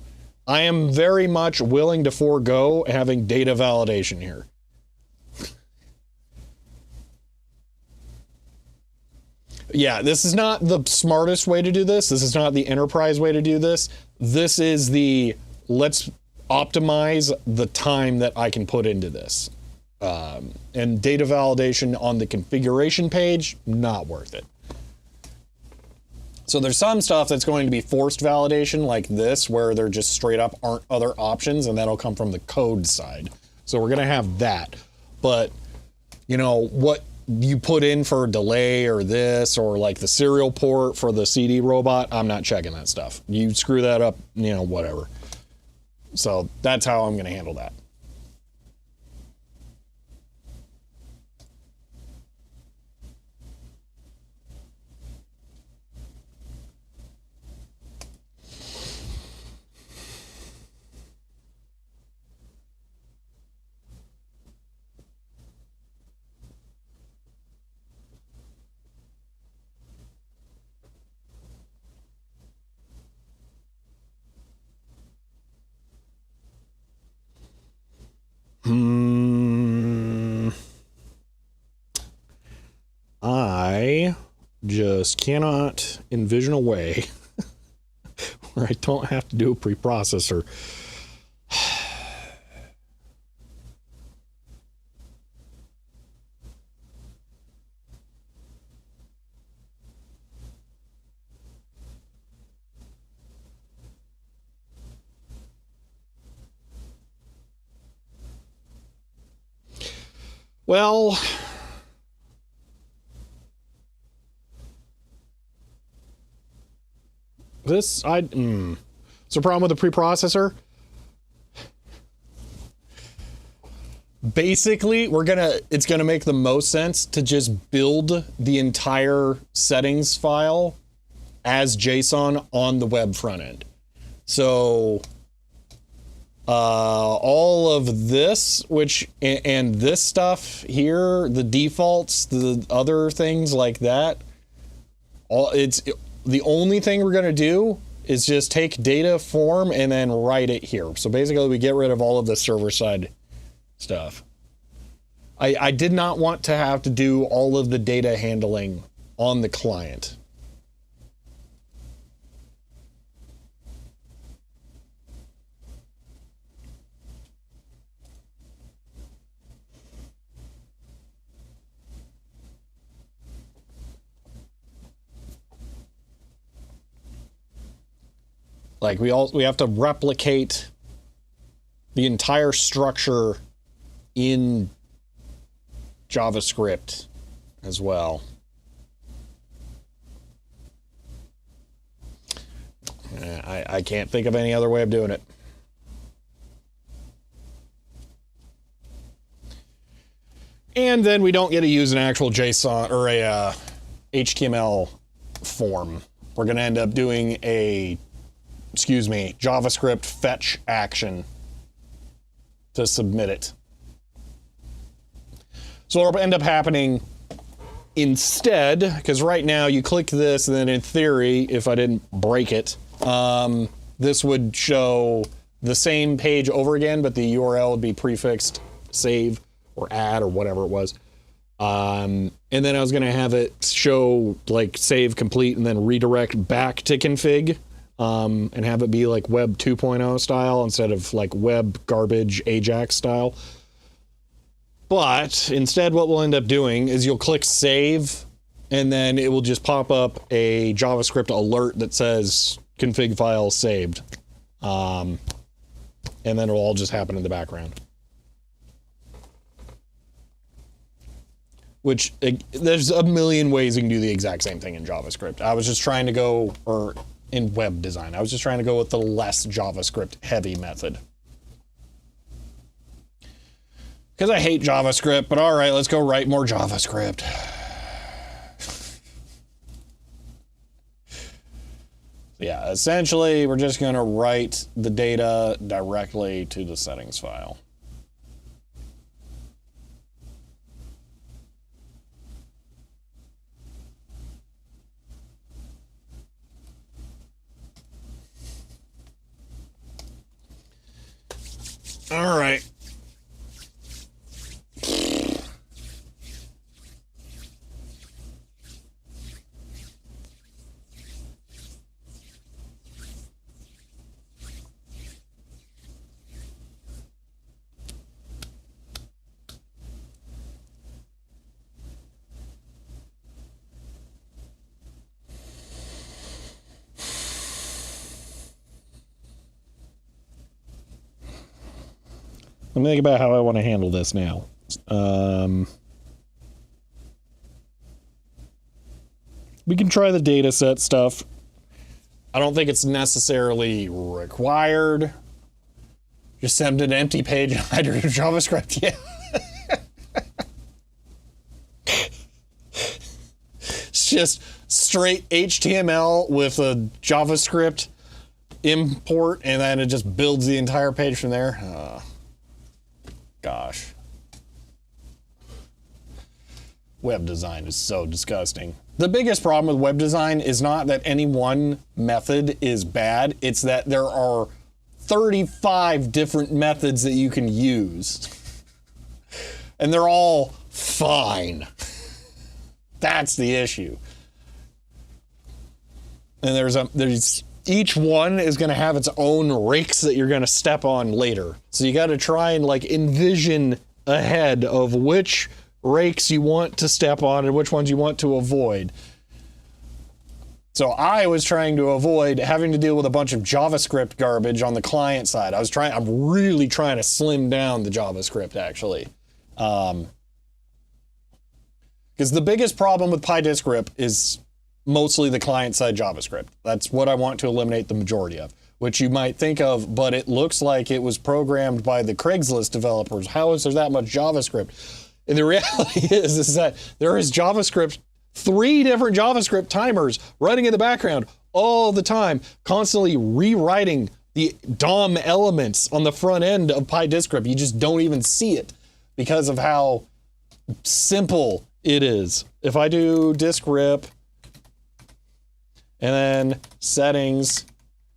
I am very much willing to forego having data validation here. Yeah, this is not the smartest way to do this. This is not the enterprise way to do this. This is let's optimize the time that I can put into this. And data validation on the configuration page, not worth it. So there's some stuff that's going to be forced validation like this, where there just straight up aren't other options, and that'll come from the code side. So we're going to have that. But, what you put in for delay or this, or like the serial port for the CD robot, I'm not checking that stuff. You screw that up, whatever. So that's how I'm going to handle that. just cannot envision a way where I don't have to do a preprocessor. Well, it's a problem with the preprocessor. Basically, it's gonna make the most sense to just build the entire settings file as JSON on the web front end. So all of this, and this stuff here, the defaults, the other things like that, the only thing we're gonna do is just take data form and then write it here. So basically we get rid of all of the server side stuff. I did not want to have to do all of the data handling on the client. Like we have to replicate the entire structure in JavaScript as well. I can't think of any other way of doing it. And then we don't get to use an actual JSON or a HTML form. We're going to end up doing a JavaScript fetch action to submit it. So what'll end up happening instead, because right now you click this and then in theory, if I didn't break it, this would show the same page over again, but the URL would be prefixed save or add or whatever it was. And then I was going to have it show like save complete and then redirect back to config. And have it be like web 2.0 style instead of like web garbage Ajax style. But instead what we'll end up doing is you'll click save and then it will just pop up a JavaScript alert that says config file saved. And then it'll all just happen in the background. Which, there's a million ways you can do the exact same thing in JavaScript. I was just trying to go, or in web design, I was just trying to go with the less JavaScript heavy method. Because I hate JavaScript, but all right, let's go write more JavaScript. Yeah, essentially, we're just going to write the data directly to the settings file. All right. Let me think about how I want to handle this now. We can try the data set stuff. I don't think it's necessarily required. Just send an empty page and iterative JavaScript. Yeah. It's just straight HTML with a JavaScript import, and then it just builds the entire page from there. Gosh. Web design is so disgusting. The biggest problem with web design is not that any one method is bad, it's that there are 35 different methods that you can use. And they're all fine. That's the issue. And there's each one is going to have its own rakes that you're going to step on later. So you got to try and like envision ahead of which rakes you want to step on and which ones you want to avoid. So I was trying to avoid having to deal with a bunch of JavaScript garbage on the client side. I'm really trying to slim down the JavaScript actually. Because the biggest problem with PyDiskRip is mostly the client-side JavaScript. That's what I want to eliminate the majority of, which you might think of, but it looks like it was programmed by the Craigslist developers. How is there that much JavaScript? And the reality is that there is JavaScript, 3 different JavaScript timers running in the background all the time, constantly rewriting the DOM elements on the front end of PyDiskRip. You just don't even see it because of how simple it is. If I do diskrip, and then settings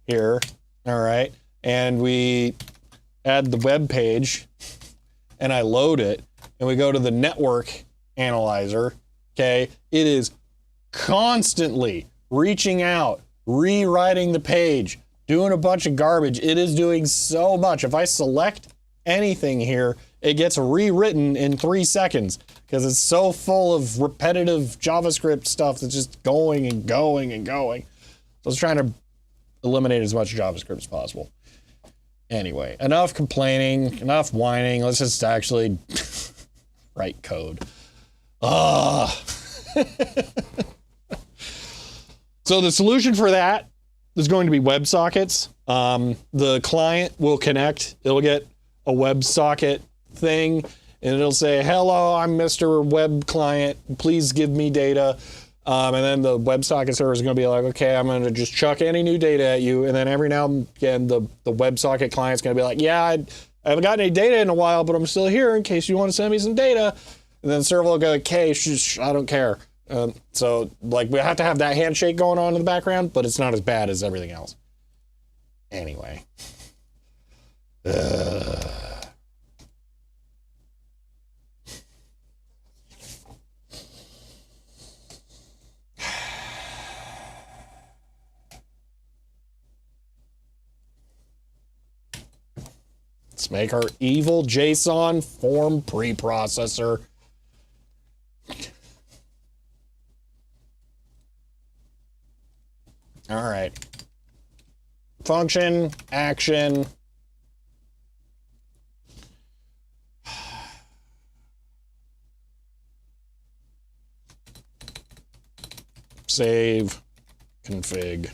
here, all right, and we add the web page, and I load it, and we go to the network analyzer, okay, it is constantly reaching out, rewriting the page, doing a bunch of garbage. It is doing so much. If I select anything here, it gets rewritten in 3 seconds because it's so full of repetitive JavaScript stuff that's just going and going and going. So I was trying to eliminate as much JavaScript as possible. Anyway, enough complaining, enough whining. Let's just actually write code. So the solution for that is going to be WebSockets. The client will connect. It'll get a WebSocket thing, and it'll say, hello, I'm Mr. Web Client, please give me data. And then the WebSocket server is going to be like, okay, I'm going to just chuck any new data at you. And then every now and again, the WebSocket client's going to be like, yeah, I haven't gotten any data in a while, but I'm still here in case you want to send me some data. And then the server will go, okay, I don't care. So like we have to have that handshake going on in the background, but it's not as bad as everything else. Anyway. Let's make our evil JSON form preprocessor. All right. Function, action. Save, config,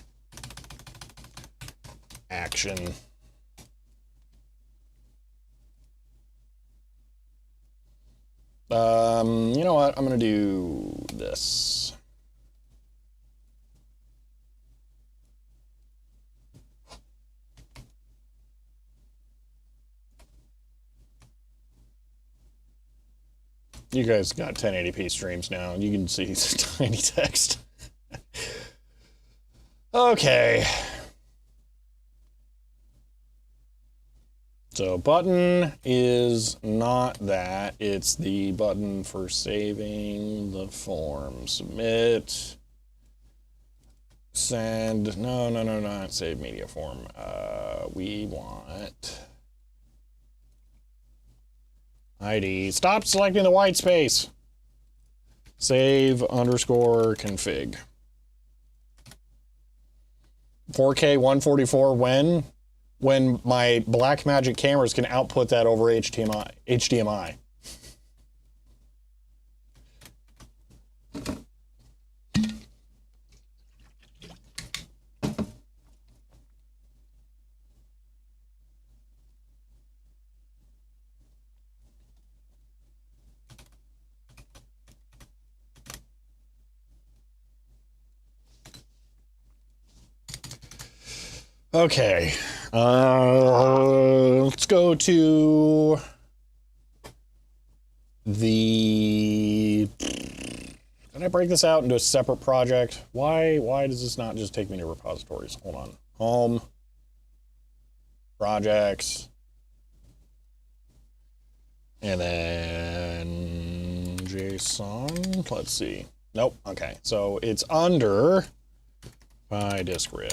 action. You know what? I'm gonna do this. You guys got 1080p streams now, and you can see tiny text. Okay. So button is not that. It's the button for saving the form. Submit. Send. No, not save media form. We want ID. Stop selecting the white space. Save underscore config. 4K 144 when my Blackmagic cameras can output that over HDMI. Okay, let's go to the, can I break this out into a separate project? Why does this not just take me to repositories? Hold on, home, projects, and then JSON, let's see. Nope, okay, so it's under Pi disk rip.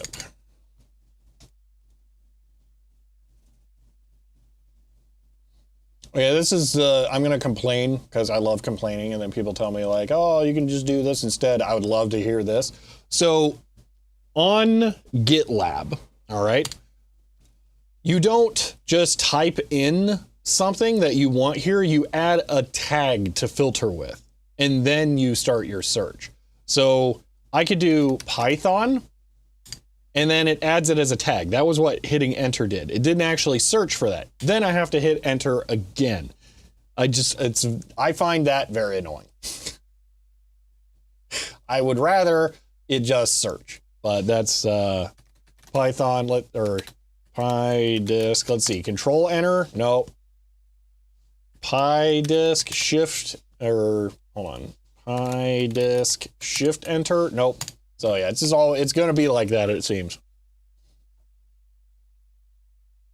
Okay, this is, I'm going to complain because I love complaining, and then people tell me like, oh, you can just do this instead. I would love to hear this. So on GitLab, all right, you don't just type in something that you want here, you add a tag to filter with, and then you start your search. So I could do Python, and then it adds it as a tag. That was what hitting enter did. It didn't actually search for that. Then I have to hit enter again. I find that very annoying. I would rather it just search, but that's Python, or PyDisk, let's see, control enter, no. PyDisk shift, or hold on, PyDisk shift enter, nope. So yeah, it's gonna be like that, it seems.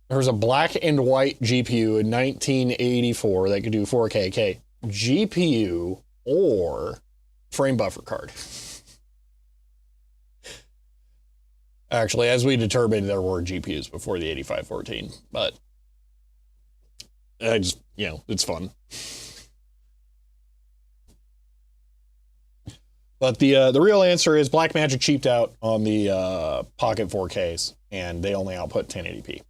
There's a black and white GPU in 1984 that could do 4K. Okay, GPU or frame buffer card. Actually, as we determined, there were GPUs before the 8514, but I just, it's fun. But the real answer is Blackmagic cheaped out on the Pocket 4Ks, and they only output 1080p.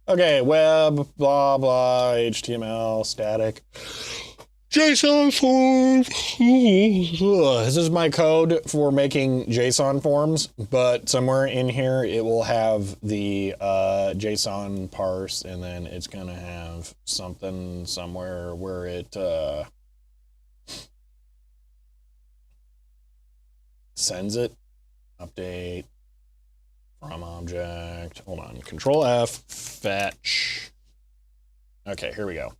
Okay, web, blah, blah, HTML, static, JSON form. This is my code for making JSON forms, but somewhere in here it will have the JSON parse, and then it's gonna have something somewhere where it sends it, update, from object, hold on, Control F, fetch. Okay, here we go.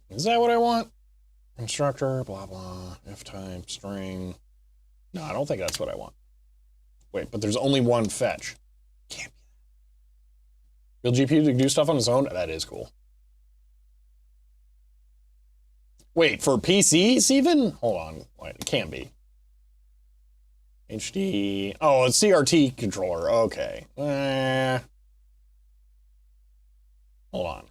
Is that what I want? Constructor, blah, blah, F-type, string. No, I don't think that's what I want. Wait, but there's only one fetch. Can't be that. Real GPU to do stuff on its own? That is cool. Wait, for PCs even? Hold on, wait, it can't be. HD, oh, it's CRT controller, okay. Hold on.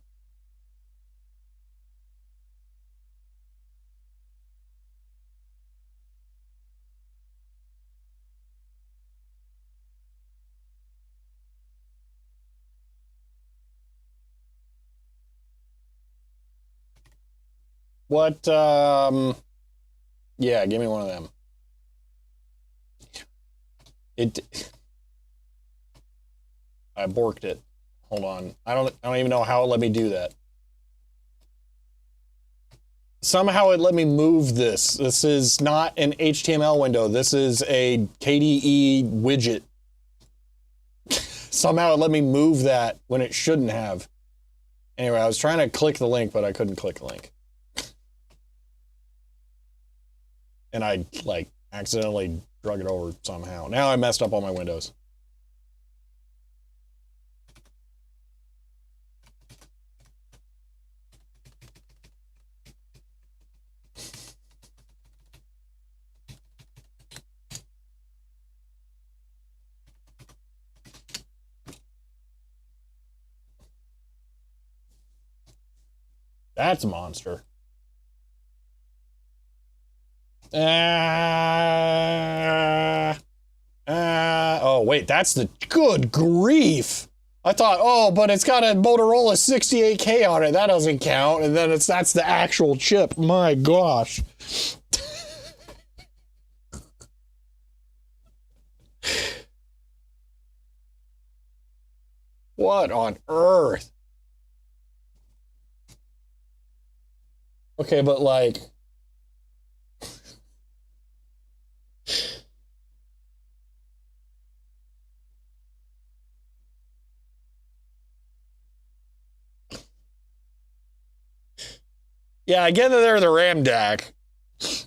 What, yeah, give me one of them. I borked it. Hold on. I don't even know how it let me do that. Somehow it let me move this. This is not an HTML window. This is a KDE widget. Somehow it let me move that when it shouldn't have. Anyway, I was trying to click the link, but I couldn't click the link. And I, like, accidentally drug it over somehow. Now I messed up all my windows. That's a monster. Oh, wait, that's the, good grief. I thought, oh, but it's got a Motorola 68K on it. That doesn't count. And then that's the actual chip. My gosh. What on earth? Okay, but like, yeah, I get that they're the RAM DAC,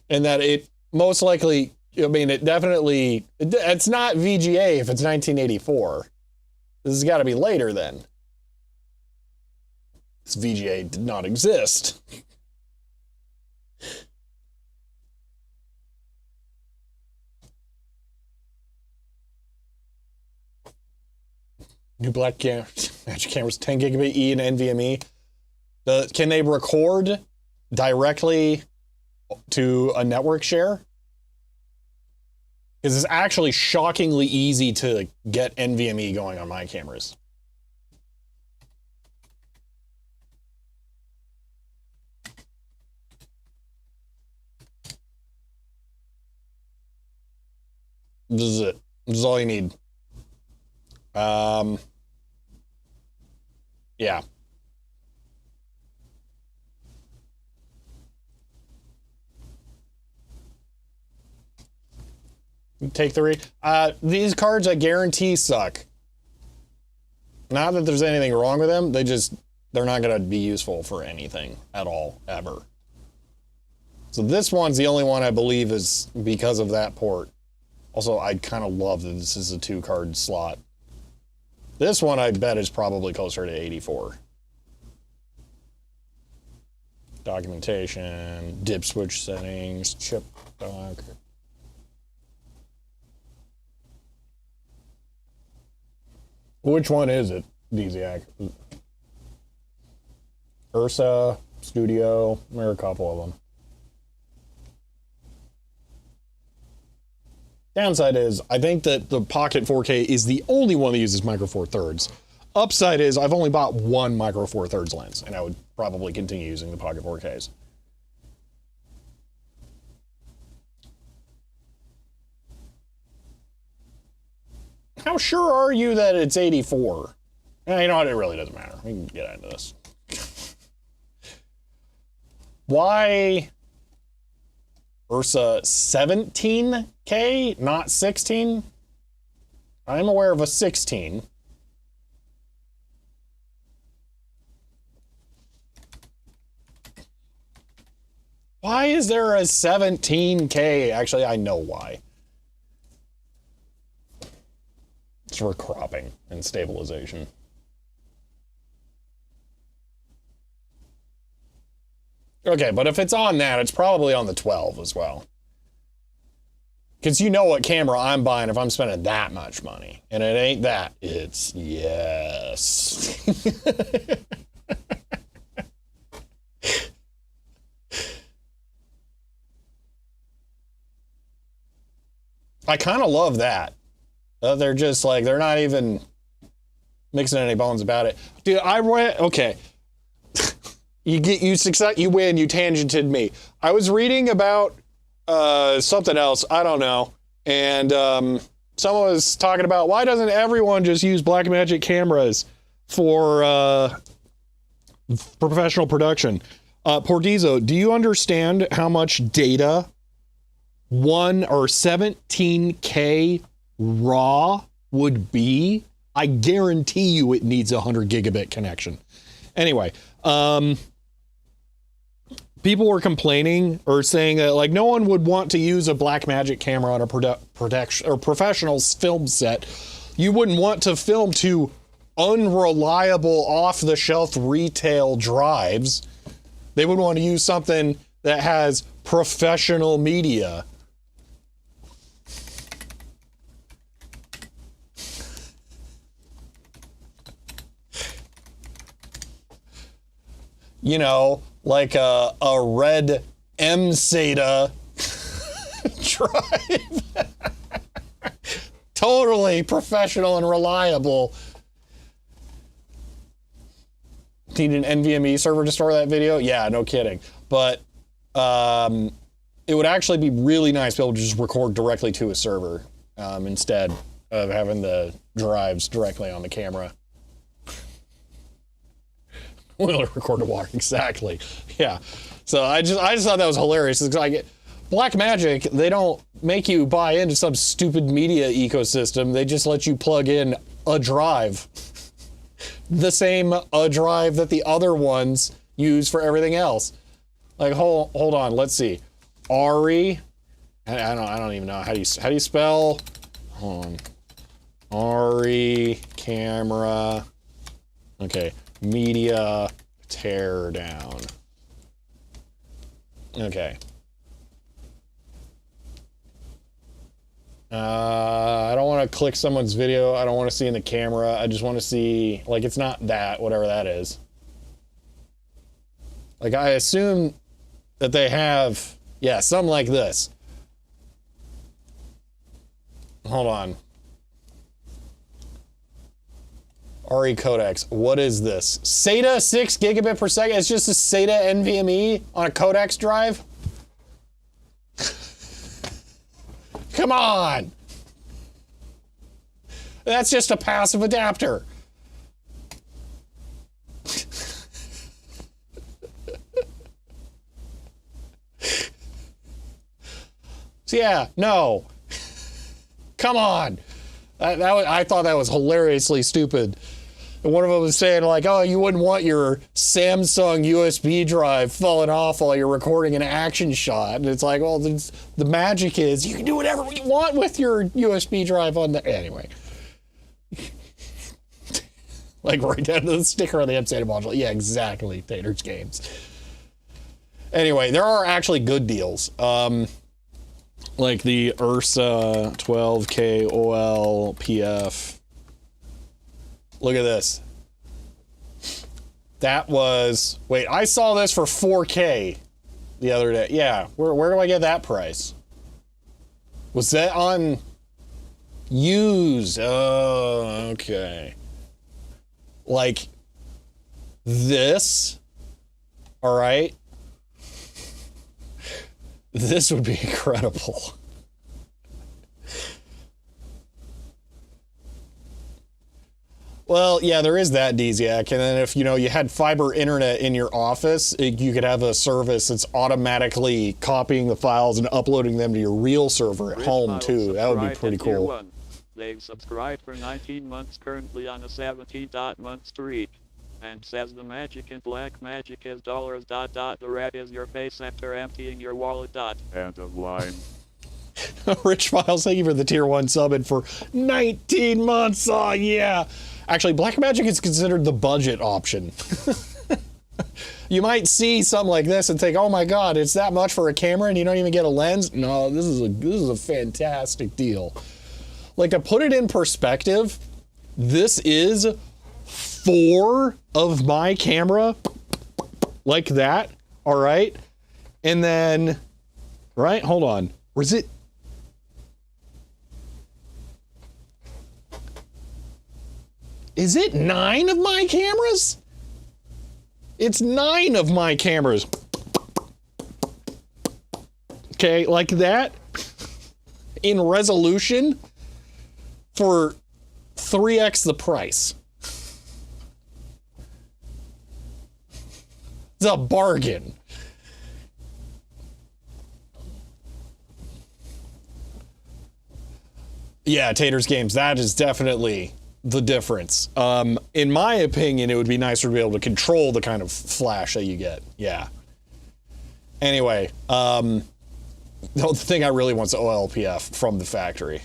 and that it most likely, I mean, it definitely, it's not VGA if it's 1984. This has got to be later then. This VGA did not exist. New black magic cameras, 10 gigabit E and NVMe. Can they record directly to a network share? Because it's actually shockingly easy to get NVMe going on my cameras. This is it. This is all you need. Yeah. Take the these cards I guarantee suck. Not that there's anything wrong with them, they're not gonna be useful for anything at all, ever. So this one's the only one I believe is because of that port. Also, I kind of love that this is a 2-card slot. This one I bet is probably closer to 84. Documentation, dip switch settings, chip dock. Which one is it, Dziak? Ursa, Studio, there are a couple of them. Downside is, I think that the Pocket 4K is the only one that uses Micro Four Thirds. Upside is, I've only bought one Micro Four Thirds lens, and I would probably continue using the Pocket 4Ks. How sure are you that it's 84? You know what, it really doesn't matter. We can get into this. Why Ursa 17K, not 16? I'm aware of a 16. Why is there a 17K? Actually, I know why. It's for cropping and stabilization. Okay, but if it's on that, it's probably on the 12 as well. Because you know what camera I'm buying if I'm spending that much money. And it ain't that. It's yes. I kind of love that. They're just like, they're not even mixing any bones about it. Dude, I read, okay. You win, you tangented me. I was reading about something else, I don't know. And someone was talking about, why doesn't everyone just use Blackmagic cameras for professional production? Portizo, do you understand how much data 17K raw would be? I guarantee you it needs a 100 gigabit connection. Anyway, people were complaining or saying that like no one would want to use a Blackmagic camera on a production or professional film set. You wouldn't want to film to unreliable off-the-shelf retail drives. They would want to use something that has professional media. You know, like a red M-SATA drive. Totally professional and reliable. Need an NVMe server to store that video? Yeah, no kidding. But it would actually be really nice to be able to just record directly to a server instead of having the drives directly on the camera. We'll record the water, exactly. Yeah. So I just thought that was hilarious. It's like Blackmagic, they don't make you buy into some stupid media ecosystem. They just let you plug in a drive. The same drive that the other ones use for everything else. Like hold on, let's see. Ari, I don't even know how do you spell? Hold on. Ari camera. Okay. Media tear down. Okay. I don't want to click someone's video. I don't want to see in the camera. I just want to see, like, it's not that, whatever that is. Like, I assume that they have, yeah, something like this. Hold on. RE codecs. What is this? SATA 6 gigabit per second? It's just a SATA NVMe on a codecs drive? Come on! That's just a passive adapter. So yeah, no. Come on. I thought that was hilariously stupid. And one of them was saying like, oh, you wouldn't want your Samsung USB drive falling off while you're recording an action shot. And it's like, well, the magic is you can do whatever you want with your USB drive on the... Anyway. Like right down to the sticker on the M-SATA module. Yeah, exactly. Tater's Games. Anyway, there are actually good deals. Like the Ursa 12K OL PF. Look at this. That was... Wait, I saw this for 4K the other day. Yeah, where do I get that price? Was that on used? Oh, okay. Like this? All right. This would be incredible. Well, yeah, there is that, Desiac. And then if, you had fiber internet in your office, you could have a service that's automatically copying the files and uploading them to your real server at home, too. That would be pretty cool. They've subscribed for 19 months, currently on a 17-month streak. And says the magic in black magic is dollars ... The red is your face after emptying your wallet ... End of line. Rich Files, thank you for the tier 1 sub and for 19 months. Oh, yeah. Actually, black magic is considered the budget option. You might see something like this and think, oh my God, it's that much for a camera and you don't even get a lens? No, this is a fantastic deal. Like, to put it in perspective, this is 4 of my camera like that, all right? And then, right, hold on. Was it? Is it 9 of my cameras? It's 9 of my cameras. Okay, like that, in resolution for 3x the price. It's a bargain. Yeah, Tater's Games, that is definitely the difference. In my opinion, it would be nicer to be able to control the kind of flash that you get. Yeah. Anyway, the thing I really want is OLPF from the factory.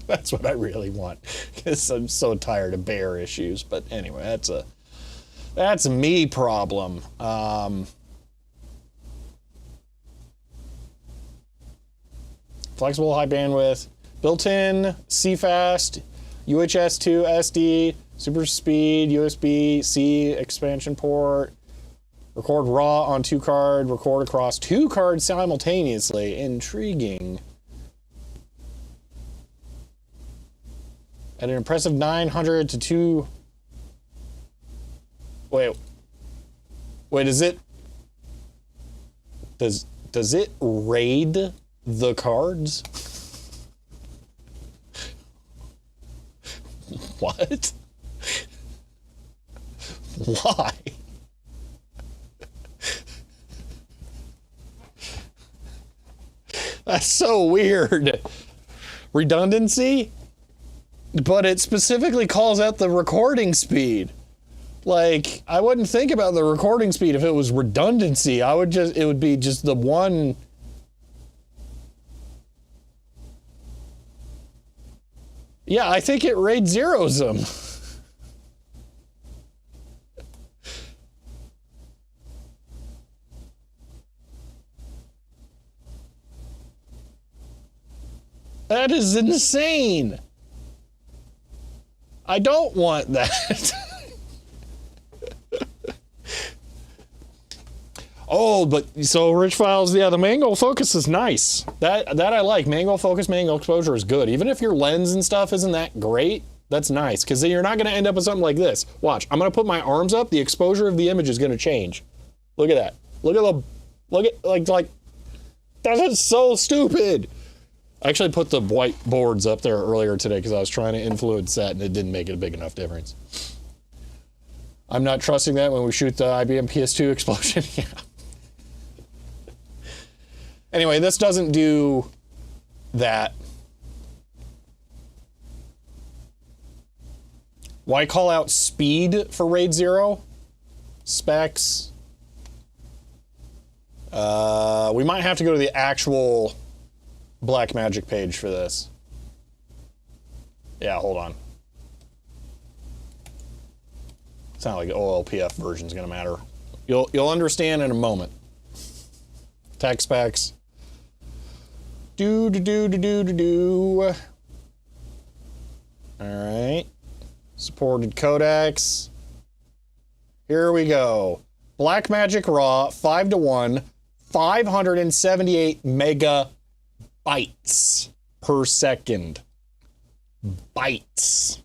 That's what I really want, because I'm so tired of bear issues. But anyway, that's a me problem. Flexible high bandwidth, built-in CFast, UHS-2 SD, super speed, USB-C expansion port, record RAW on 2 card, record across 2 cards simultaneously. Intriguing. At an impressive 900 to 2... Wait, is it... Does it raid the cards? What? Why? That's so weird. Redundancy? But it specifically calls out the recording speed. Like, I wouldn't think about the recording speed if it was redundancy. It would be just the one. Yeah, I think it RAID zeros them. That is insane. I don't want that. Oh, but so Rich Files, yeah, the manual focus is nice. That I like. Manual focus, manual exposure is good. Even if your lens and stuff isn't that great, that's nice. Because then you're not going to end up with something like this. Watch, I'm going to put my arms up. The exposure of the image is going to change. Look at that. Like, that is so stupid. I actually put the white boards up there earlier today because I was trying to influence that and it didn't make it a big enough difference. I'm not trusting that when we shoot the IBM PS2 explosion. Yeah. Anyway, this doesn't do that. Why call out speed for RAID 0? Specs. We might have to go to the actual Blackmagic page for this. Yeah, hold on. It's not like OLPF version's gonna matter. You'll understand in a moment. Tech specs. All right. Supported codecs. Here we go. Blackmagic RAW 5:1, 578 megabytes per second. Bytes.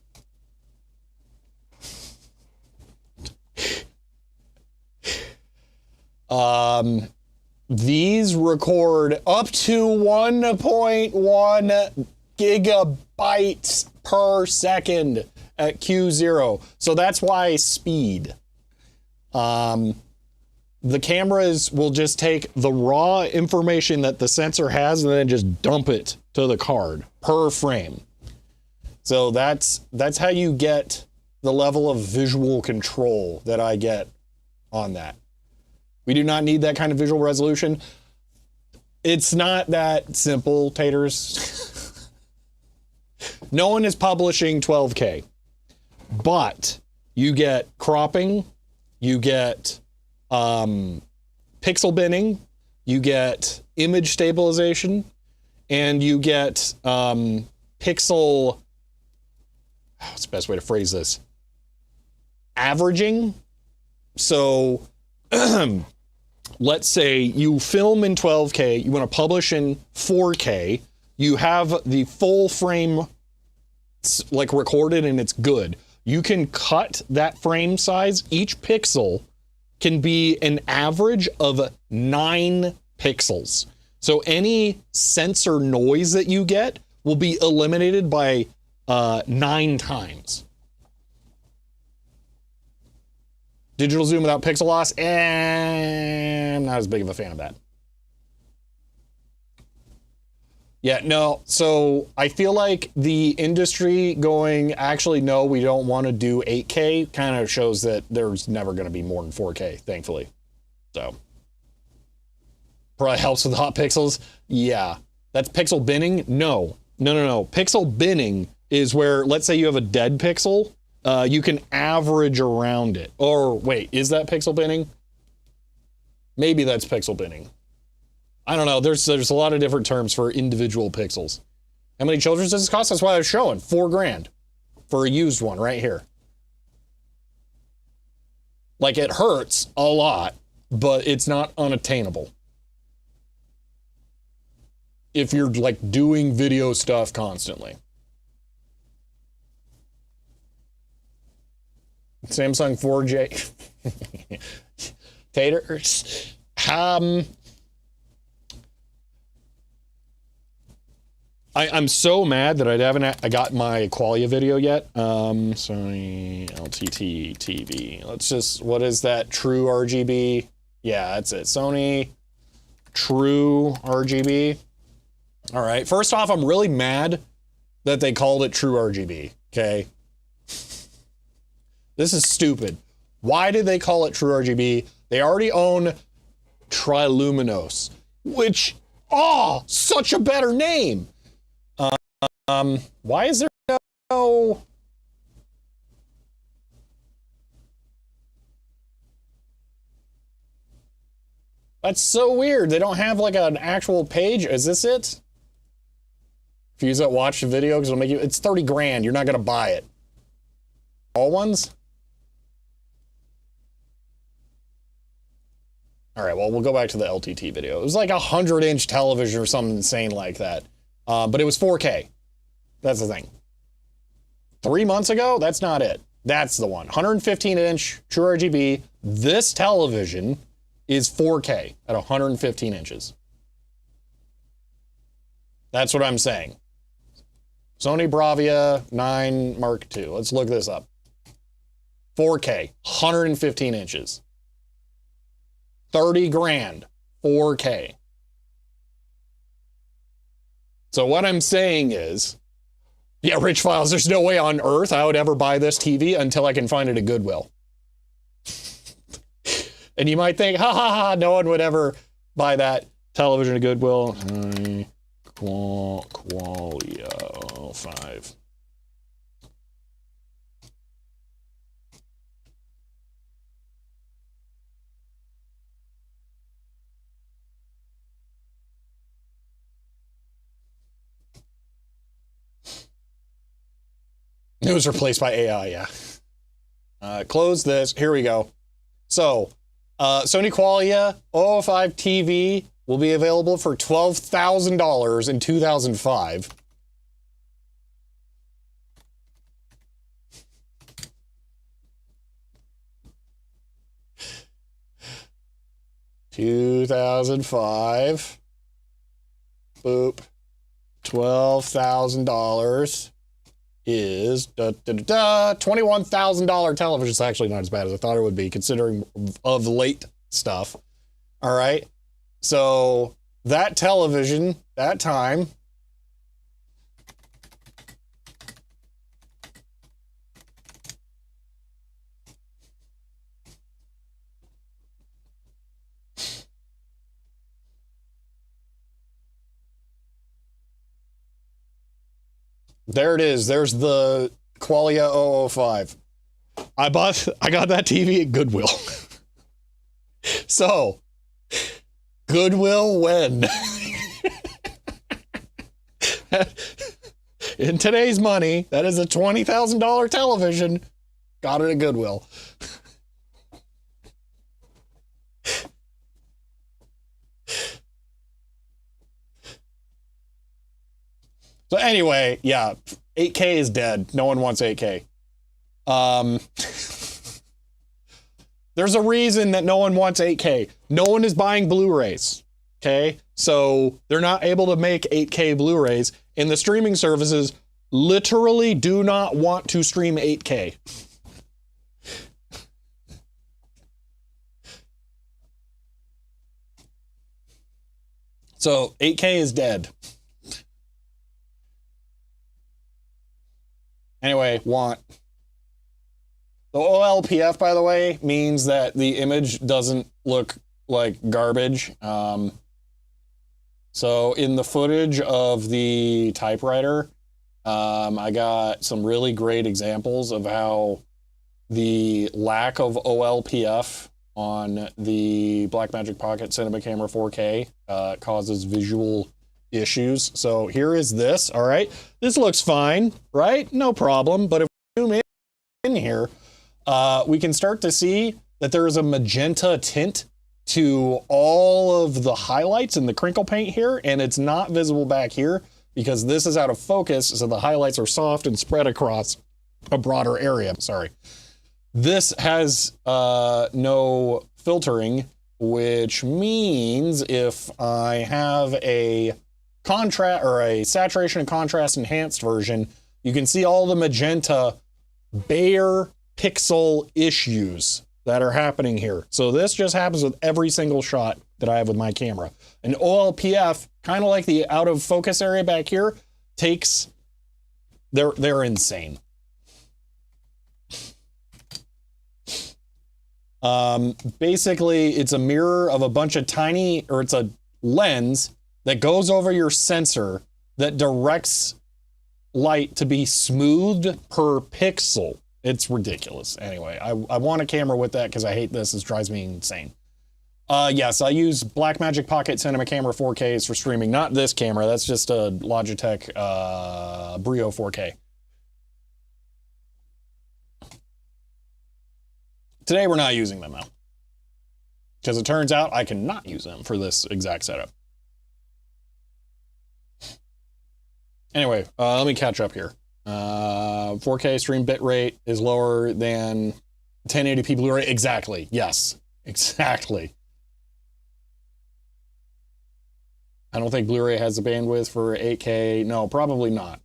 These record up to 1.1 gigabytes per second at Q0. So that's why speed. The cameras will just take the raw information that the sensor has and then just dump it to the card per frame. So that's how you get the level of visual control that I get on that. We do not need that kind of visual resolution. It's not that simple, taters. No one is publishing 12K, but you get cropping, you get pixel binning, you get image stabilization, and you get pixel, what's the best way to phrase this? Averaging. So let's say you film in 12K, you want to publish in 4K, you have the full frame like recorded and it's good. You can cut that frame size. Each pixel can be an average of 9 pixels. So any sensor noise that you get will be eliminated by 9 times. Digital zoom without pixel loss, and not as big of a fan of that. Yeah, no, so I feel like the industry going, actually, no, we don't want to do 8K kind of shows that there's never going to be more than 4K, thankfully. So, probably helps with hot pixels. Yeah. That's pixel binning? No. Pixel binning is where, let's say you have a dead pixel, you can average around it. Or wait, is that pixel binning? Maybe that's pixel binning. I don't know. There's a lot of different terms for individual pixels. How many children's does this cost? That's why I was showing $4,000 for a used one right here. Like, it hurts a lot, but it's not unattainable. If you're like doing video stuff constantly. Samsung 4J. Taters. I'm so mad that I got my Qualia video yet. Sony LTT TV. Let's just, what is that? True RGB? Yeah, that's it. Sony True RGB. All right. First off, I'm really mad that they called it True RGB. Okay. This is stupid. Why did they call it True RGB? They already own Triluminos, which, such a better name. Why is there no... That's so weird. They don't have like an actual page. Is this it? If you use that, watch the video, because it'll make you, it's 30 grand. You're not going to buy it. All ones? All right, well, we'll go back to the LTT video. It was like a 100-inch television or something insane like that. But it was 4K. That's the thing. 3 months ago, that's not it. That's the one. 115-inch True RGB. This television is 4K at 115 inches. That's what I'm saying. Sony Bravia 9 Mark II. Let's look this up. 4K, 115 inches. 30 grand, 4K. So what I'm saying is, yeah, Rich Files, there's no way on earth I would ever buy this TV until I can find it at Goodwill. And you might think, ha ha ha, no one would ever buy that television at Goodwill. Qualia 05. It was replaced by AI, yeah. Close this. Here we go. So, Sony Qualia 005 TV will be available for $12,000 in 2005. $2,005. Boop. $12,000 is $21,000 television. It's actually not as bad as I thought it would be, considering of late stuff. All right. So that television, that time, there it is. There's the Qualia 005. I got that TV at Goodwill. So, Goodwill when? In today's money, that is a $20,000 television. Got it at Goodwill. So anyway, yeah, 8K is dead. No one wants 8K. There's a reason that no one wants 8K. No one is buying Blu-rays, okay? So they're not able to make 8K Blu-rays, and the streaming services literally do not want to stream 8K. So 8K is dead. Anyway, want. The OLPF, by the way, means that the image doesn't look like garbage. So in the footage of the typewriter, I got some really great examples of how the lack of OLPF on the Blackmagic Pocket Cinema Camera 4K causes visual issues. So here is this, all right? This looks fine, right? No problem. But if we zoom in here, we can start to see that there is a magenta tint to all of the highlights in the crinkle paint here, and it's not visible back here because this is out of focus, so the highlights are soft and spread across a broader area. Sorry. This has no filtering, which means if I have a contrast or a saturation and contrast enhanced version, you can see all the magenta bare pixel issues that are happening here. So this just happens with every single shot that I have with my camera. And OLPF, kind of like the out of focus area back here, takes, they're insane. Basically, it's a mirror of a bunch of tiny, or it's a lens that goes over your sensor that directs light to be smoothed per pixel. It's ridiculous. Anyway, I want a camera with that because I hate this. This drives me insane. Yes, I use Blackmagic Pocket Cinema Camera 4Ks for streaming. Not this camera. That's just a Logitech Brio 4K. Today we're not using them though, because it turns out I cannot use them for this exact setup. Anyway, let me catch up here. 4K stream bitrate is lower than 1080p Blu-ray. Exactly. Yes, exactly. I don't think Blu-ray has the bandwidth for 8K. No, probably not.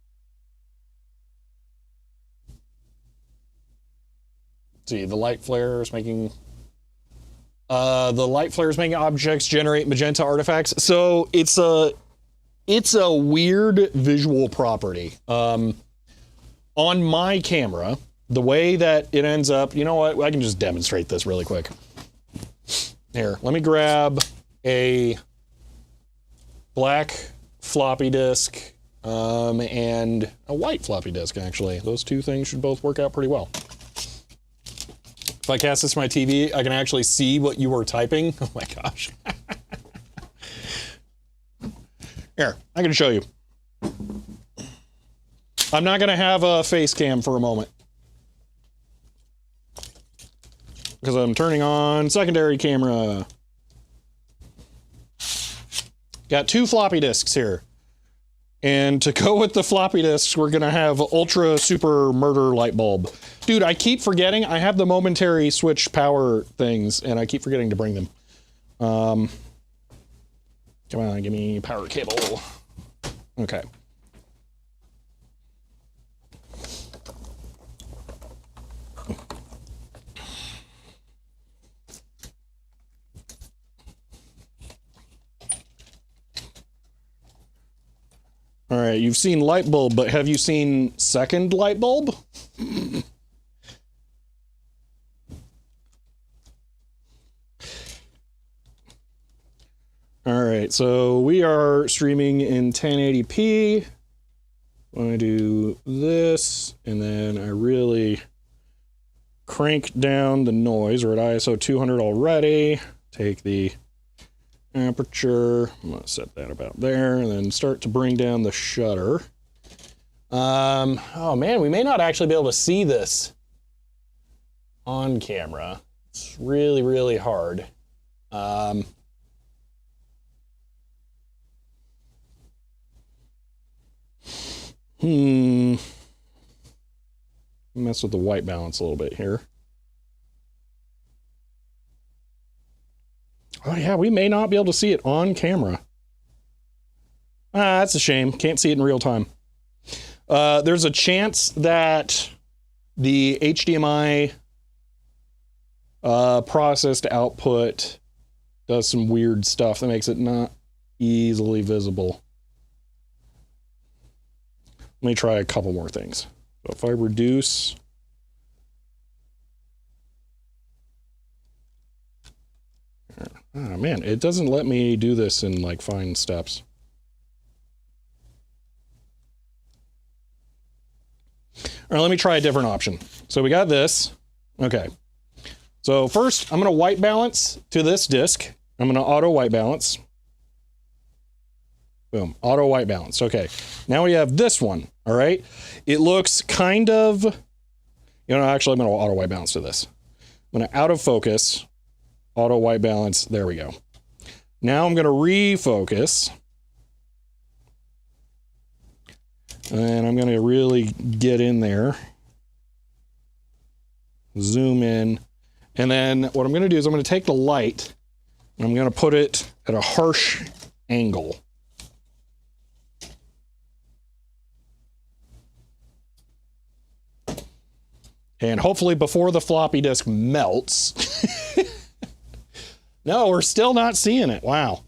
Let's see, the light flare is making objects generate magenta artifacts. So it's a weird visual property. On my camera, the way that it ends up, you know what? I can just demonstrate this really quick. Here, let me grab a black floppy disk and a white floppy disk, actually. Those two things should both work out pretty well. If I cast this to my TV, I can actually see what you were typing. Oh my gosh. Here, I can show you. I'm not going to have a face cam for a moment, because I'm turning on secondary camera. Got two floppy disks here. And to go with the floppy disks, we're going to have ultra super murder light bulb. Dude, I keep forgetting. I have the momentary switch power things, and I keep forgetting to bring them. Come on, give me power cable. Okay. All right, you've seen light bulb, but have you seen second light bulb? All right, so we are streaming in 1080p. I do this, and then I really crank down the noise. We're at ISO 200 already. Take the aperture, I'm gonna set that about there, and then start to bring down the shutter. Oh man, we may not actually be able to see this on camera. It's really, really hard. Mess with the white balance a little bit here. Oh yeah, we may not be able to see it on camera. That's a shame. Can't see it in real time. There's a chance that the HDMI processed output does some weird stuff that makes it not easily visible. Let me try a couple more things. So if I reduce... Oh man, it doesn't let me do this in like fine steps. All right, let me try a different option. So we got this. Okay. So first, I'm going to white balance to this disk. I'm going to auto white balance. Boom, auto white balance. Okay. Now we have this one. All right. It looks kind of, actually I'm going to auto white balance to this. I'm going to out of focus. Auto white balance, there we go. Now I'm gonna refocus. And I'm gonna really get in there. Zoom in. And then what I'm gonna do is I'm gonna take the light and I'm gonna put it at a harsh angle. And hopefully before the floppy disk melts. No, we're still not seeing it. Wow.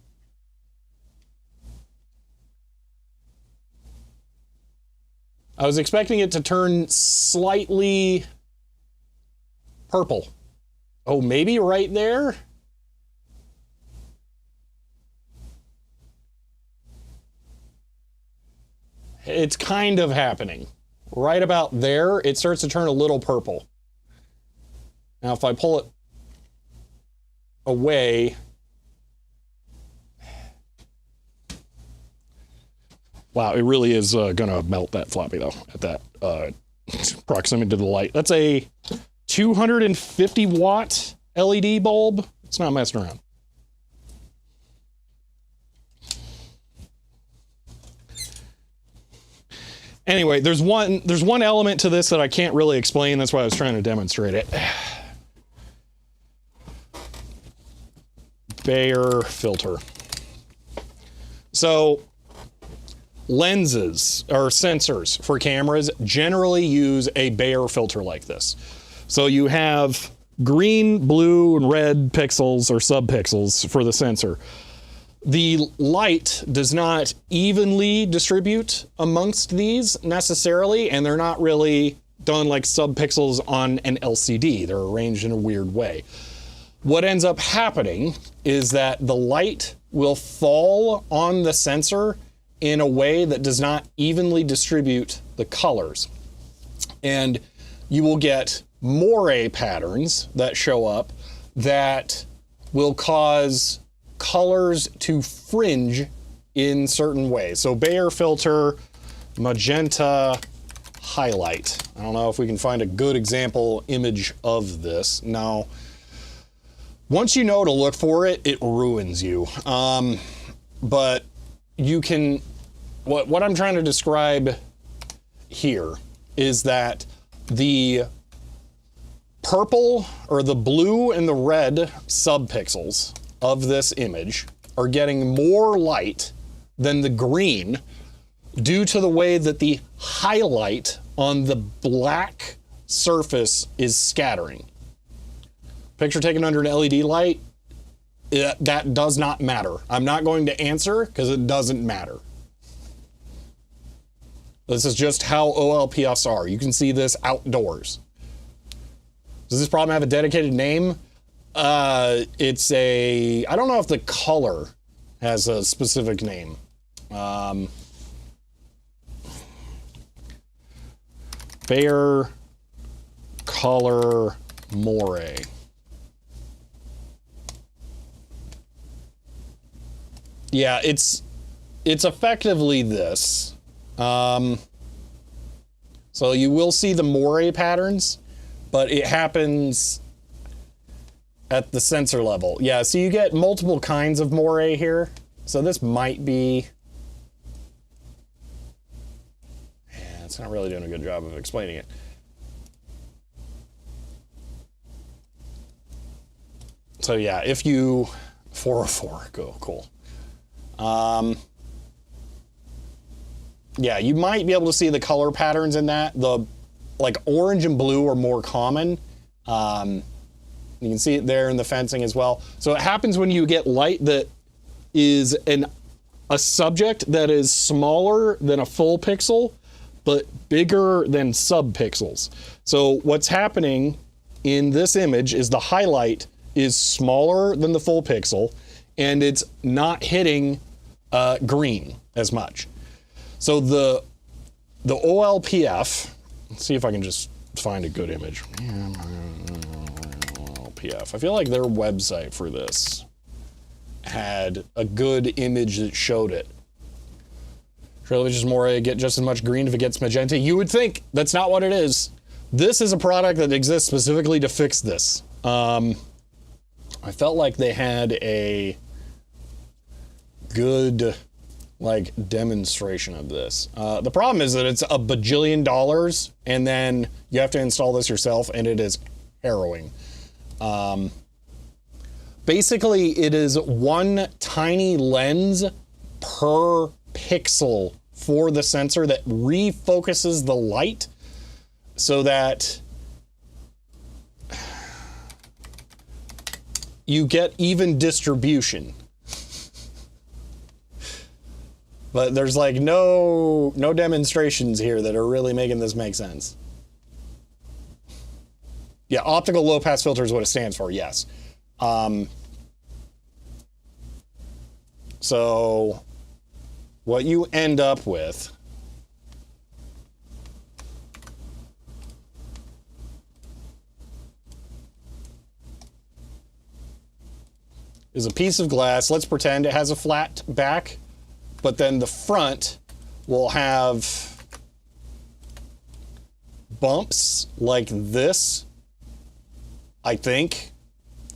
I was expecting it to turn slightly purple. Oh, maybe right there? It's kind of happening. Right about there, it starts to turn a little purple. Now, if I pull it away, Wow, it really is gonna melt that floppy though at that proximity to the light. That's a 250 watt LED bulb. It's not messing around. Anyway, there's one element to this that I can't really explain. That's why I was trying to demonstrate it. Bayer filter. So lenses or sensors for cameras generally use a Bayer filter like this. So you have green, blue, and red pixels or subpixels for the sensor. The light does not evenly distribute amongst these necessarily, and they're not really done like subpixels on an LCD. They're arranged in a weird way. What ends up happening is that the light will fall on the sensor in a way that does not evenly distribute the colors. And you will get moire patterns that show up that will cause colors to fringe in certain ways. So Bayer filter, magenta, highlight. I don't know if we can find a good example image of this. Now, once you know to look for it, it ruins you. But you can, what I'm trying to describe here is that the purple or the blue and the red subpixels of this image are getting more light than the green due to the way that the highlight on the black surface is scattering. Picture taken under an LED light, that does not matter. I'm not going to answer because it doesn't matter. This is just how OLPFs are. You can see this outdoors. Does this problem have a dedicated name? It's a, I don't know if the color has a specific name. Bayer color moire. Yeah, it's effectively this. So you will see the moire patterns, but it happens at the sensor level. Yeah, so you get multiple kinds of moire here. So this might be... Yeah, it's not really doing a good job of explaining it. So yeah, if you... 404, go, cool. Yeah, you might be able to see the color patterns in that. The like orange and blue are more common. You can see it there in the fencing as well. So it happens when you get light that is a subject that is smaller than a full pixel, but bigger than subpixels. So what's happening in this image is the highlight is smaller than the full pixel, and it's not hitting green as much. So the OLPF, let's see if I can just find a good image. OLPF. I feel like their website for this had a good image that showed it. Privilege is more, get just as much green if it gets magenta. You would think that's not what it is. This is a product that exists specifically to fix this. I felt like they had a good like demonstration of this. The problem is that it's $1 bajillion and then you have to install this yourself and it is harrowing. Basically it is one tiny lens per pixel for the sensor that refocuses the light so that you get even distribution. But there's like no demonstrations here that are really making this make sense. Yeah, optical low pass filter is what it stands for, yes. So what you end up with is a piece of glass. Let's pretend it has a flat back, but then the front will have bumps like this, I think,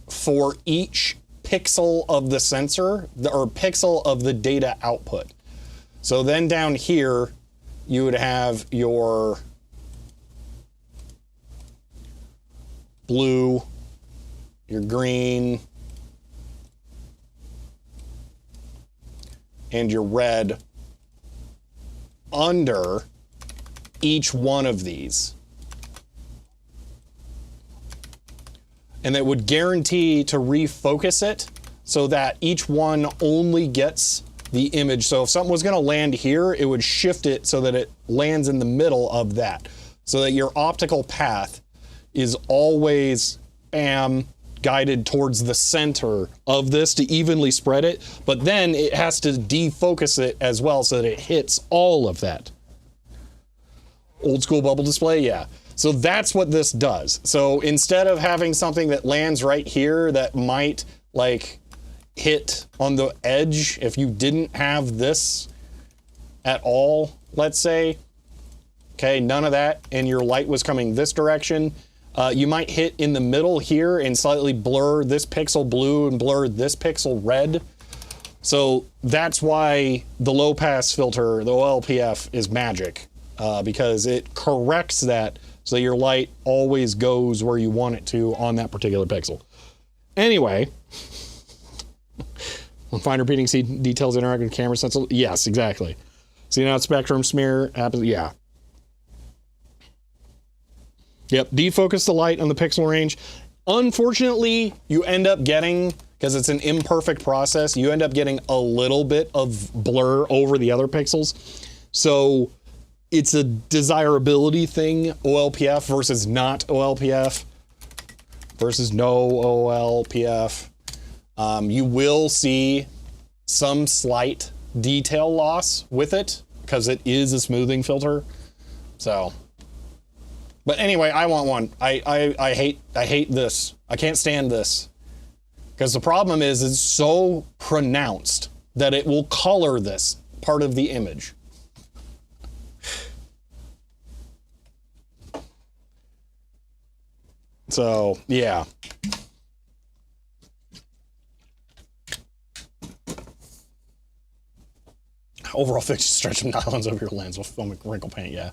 for each pixel of the sensor or pixel of the data output. So then down here, you would have your blue, your green, and your red under each one of these. And that would guarantee to refocus it so that each one only gets the image. So if something was going to land here, it would shift it so that it lands in the middle of that, so that your optical path is always guided towards the center of this to evenly spread it, but then it has to defocus it as well so that it hits all of that. Old school bubble display, yeah. So that's what this does. So instead of having something that lands right here that might like hit on the edge, if you didn't have this at all, let's say, okay, none of that, and your light was coming this direction, you might hit in the middle here and slightly blur this pixel blue and blur this pixel red. So that's why the low pass filter, the OLPF, is magic, because it corrects that so your light always goes where you want it to on that particular pixel. Anyway, when fine repeating see details interact with camera sensor, yes, exactly. See now spectrum smear, yeah. Yep, defocus the light on the pixel range. Unfortunately, you end up getting, because it's an imperfect process, you end up getting a little bit of blur over the other pixels. So it's a desirability thing, OLPF versus not OLPF versus no OLPF. You will see some slight detail loss with it because it is a smoothing filter. So, but anyway, I want one. I hate this. I can't stand this because the problem is it's so pronounced that it will color this part of the image. So, yeah. Overall fix, stretch some nylons over your lens with filmic wrinkle paint, yeah.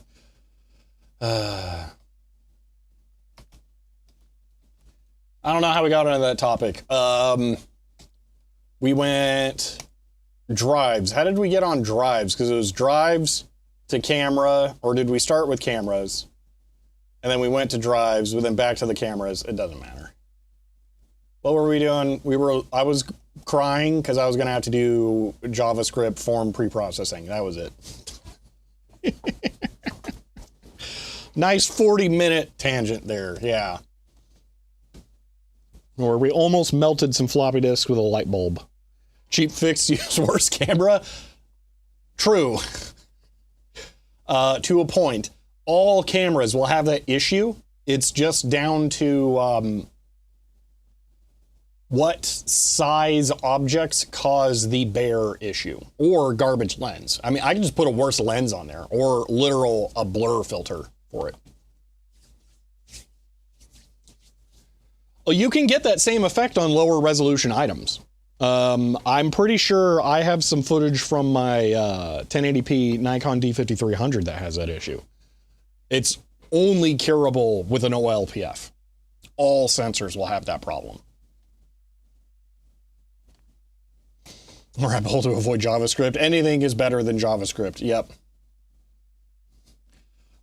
I don't know how we got into that topic. We went drives. How did we get on drives? Because it was drives to camera, or did we start with cameras? And then we went to drives, but then back to the cameras. It doesn't matter. What were we doing? I was crying because I was going to have to do JavaScript form preprocessing. That was it. Nice 40-minute tangent there, yeah. Where we almost melted some floppy disks with a light bulb. Cheap fix, use worse camera. True. To a point. All cameras will have that issue. It's just down to what size objects cause the bare issue, or garbage lens. I mean, I can just put a worse lens on there, or a blur filter for it. Well, you can get that same effect on lower resolution items. I'm pretty sure I have some footage from my 1080p Nikon D5300 that has that issue. It's only curable with an OLPF. All sensors will have that problem. Rabbit hole to avoid JavaScript. Anything is better than JavaScript. Yep.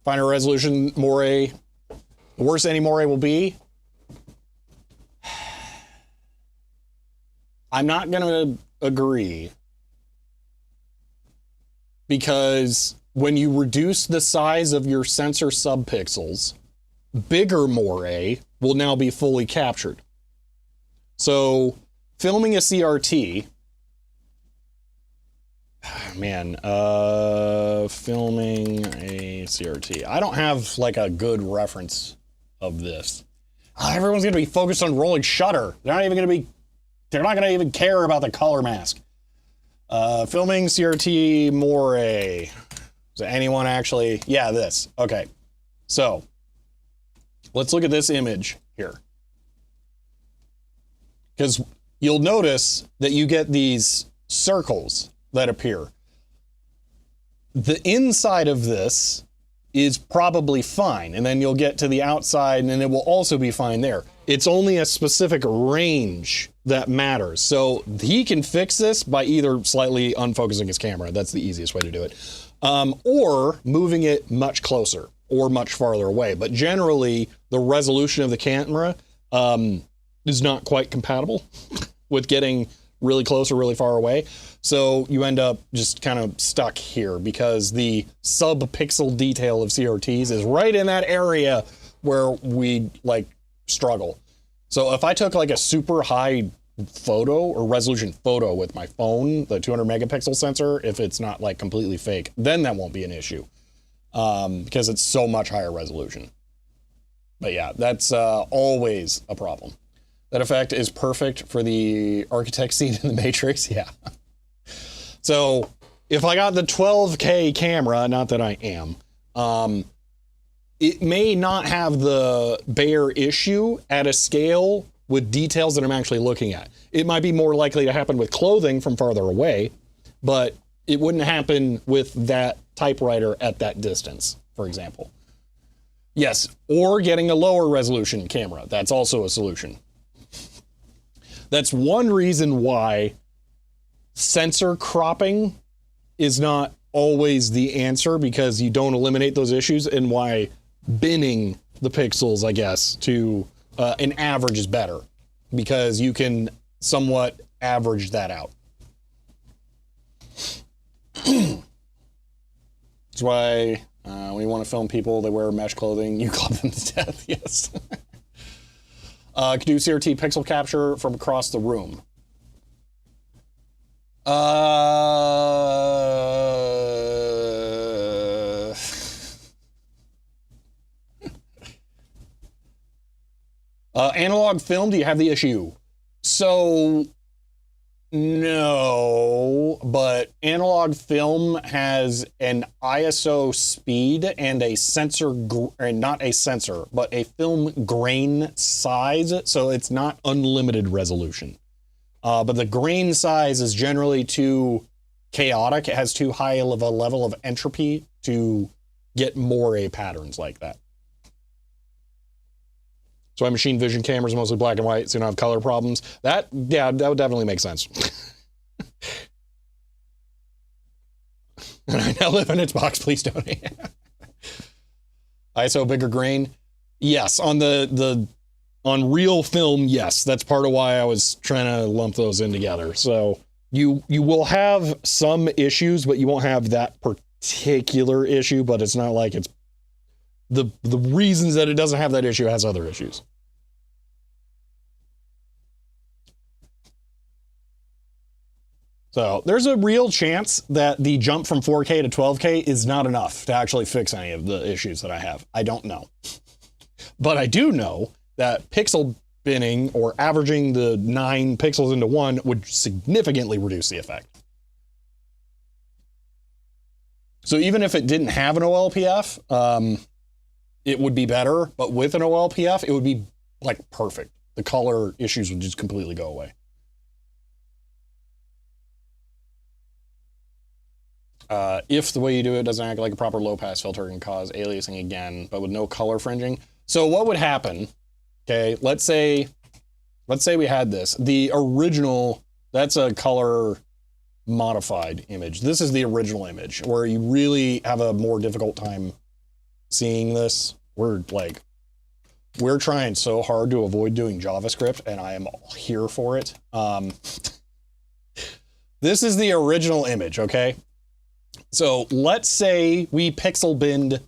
Finer resolution moire. The worse any moire will be. I'm not going to agree. Because when you reduce the size of your sensor subpixels, bigger moire will now be fully captured. So filming a CRT, filming a CRT. I don't have like a good reference of this. Everyone's going to be focused on rolling shutter. They're not going to even care about the color mask. Filming CRT moire. So anyone actually, yeah, this. Okay. So let's look at this image here. Because you'll notice that you get these circles that appear. The inside of this is probably fine, and then you'll get to the outside and it will also be fine there. It's only a specific range that matters. So he can fix this by either slightly unfocusing his camera. That's the easiest way to do it. Or moving it much closer or much farther away. But generally, the resolution of the camera is not quite compatible with getting really close or really far away. So you end up just kind of stuck here because the sub-pixel detail of CRTs is right in that area where we like struggle. So if I took like a super high photo or resolution photo with my phone, the 200 megapixel sensor, if it's not like completely fake, then that won't be an issue because it's so much higher resolution. But yeah, that's always a problem. That effect is perfect for the architect scene in The Matrix, yeah. So if I got the 12K camera, not that I am, it may not have the bare issue at a scale with details that I'm actually looking at. It might be more likely to happen with clothing from farther away, but it wouldn't happen with that typewriter at that distance, for example. Yes, or getting a lower resolution camera. That's also a solution. That's one reason why sensor cropping is not always the answer, because you don't eliminate those issues, and why binning the pixels, I guess, to an average is better, because you can somewhat average that out. That's why when you want to film people that wear mesh clothing, you club them to death, yes. Could do CRT pixel capture from across the room. Analog film, do you have the issue? So, no, but analog film has an ISO speed and a sensor, not a sensor, but a film grain size. So it's not unlimited resolution. But the grain size is generally too chaotic. It has too high of a level of entropy to get moire patterns like that. So my machine vision camera is mostly black and white, so you don't have color problems. That, yeah, that would definitely make sense. And I now live in its box, please donate. ISO bigger grain. Yes, on on real film, yes. That's part of why I was trying to lump those in together. So you will have some issues, but you won't have that particular issue, but it's not like it's the reasons that it doesn't have that issue has other issues. So there's a real chance that the jump from 4K to 12K is not enough to actually fix any of the issues that I have. I don't know. But I do know that pixel binning or averaging the 9 pixels into 1 would significantly reduce the effect. So even if it didn't have an OLPF, it would be better, but with an OLPF, it would be like perfect. The color issues would just completely go away. If the way you do it doesn't act like a proper low pass filter, can cause aliasing again, but with no color fringing. So what would happen? Okay, let's say we had this. The original, that's a color modified image. This is the original image where you really have a more difficult time seeing this. We're trying so hard to avoid doing JavaScript, and I am here for it. This is the original image, okay? So let's say we pixel binned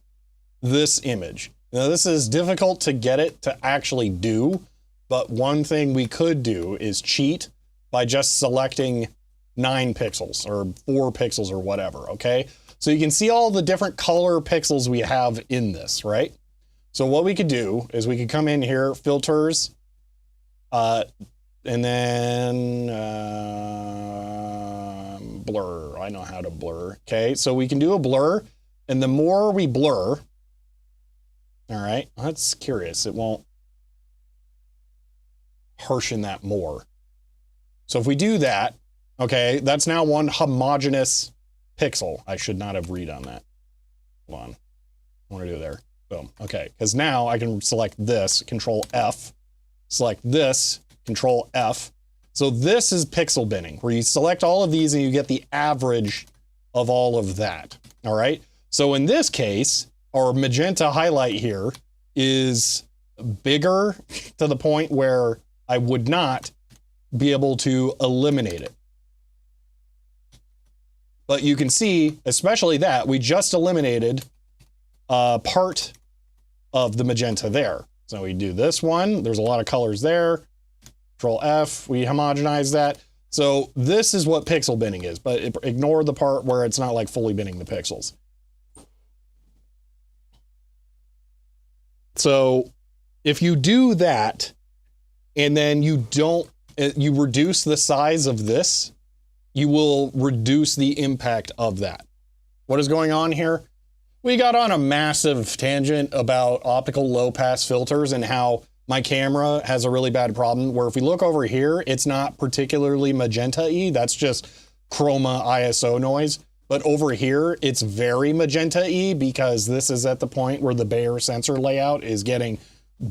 this image. Now this is difficult to get it to actually do, but one thing we could do is cheat by just selecting 9 pixels or 4 pixels or whatever, okay? So you can see all the different color pixels we have in this, right? So what we could do is we could come in here, filters, and then blur. I know how to blur. Okay, so we can do a blur, And the more we blur, all right, that's curious. It won't harshen that more. So if we do that, okay, that's now one homogeneous pixel. I should not have redone that. Hold on. I want to do there. Boom. Okay, because now I can select this, Control F, select this, Control F. So this is pixel binning, where you select all of these and you get the average of all of that. All right. So in this case, our magenta highlight here is bigger to the point where I would not be able to eliminate it. But you can see, especially that, we just eliminated part of the magenta there. So we do this one. There's a lot of colors there. Control F, we homogenize that. So this is what pixel binning is, but ignore the part where it's not like fully binning the pixels. So if you do that, and then you reduce the size of this, you will reduce the impact of that. What is going on here? We got on a massive tangent about optical low pass filters and how my camera has a really bad problem where if we look over here, it's not particularly magenta-y, that's just chroma ISO noise. But over here, it's very magenta-y because this is at the point where the Bayer sensor layout is getting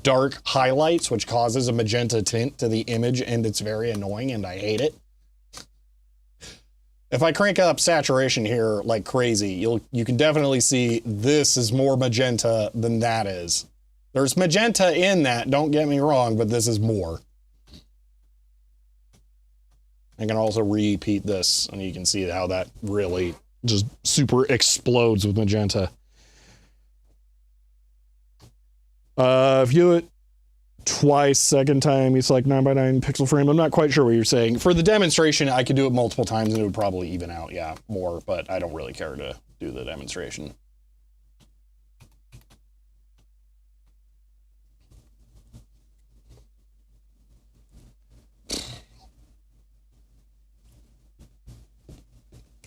dark highlights, which causes a magenta tint to the image, and it's very annoying and I hate it. If I crank up saturation here like crazy, you can definitely see this is more magenta than that is. There's magenta in that, don't get me wrong, but this is more. I can also repeat this and you can see how that really just super explodes with magenta. If you do it twice, second time, it's like 9x9 pixel frame. I'm not quite sure what you're saying. For the demonstration, I could do it multiple times and it would probably even out, yeah, more, but I don't really care to do the demonstration.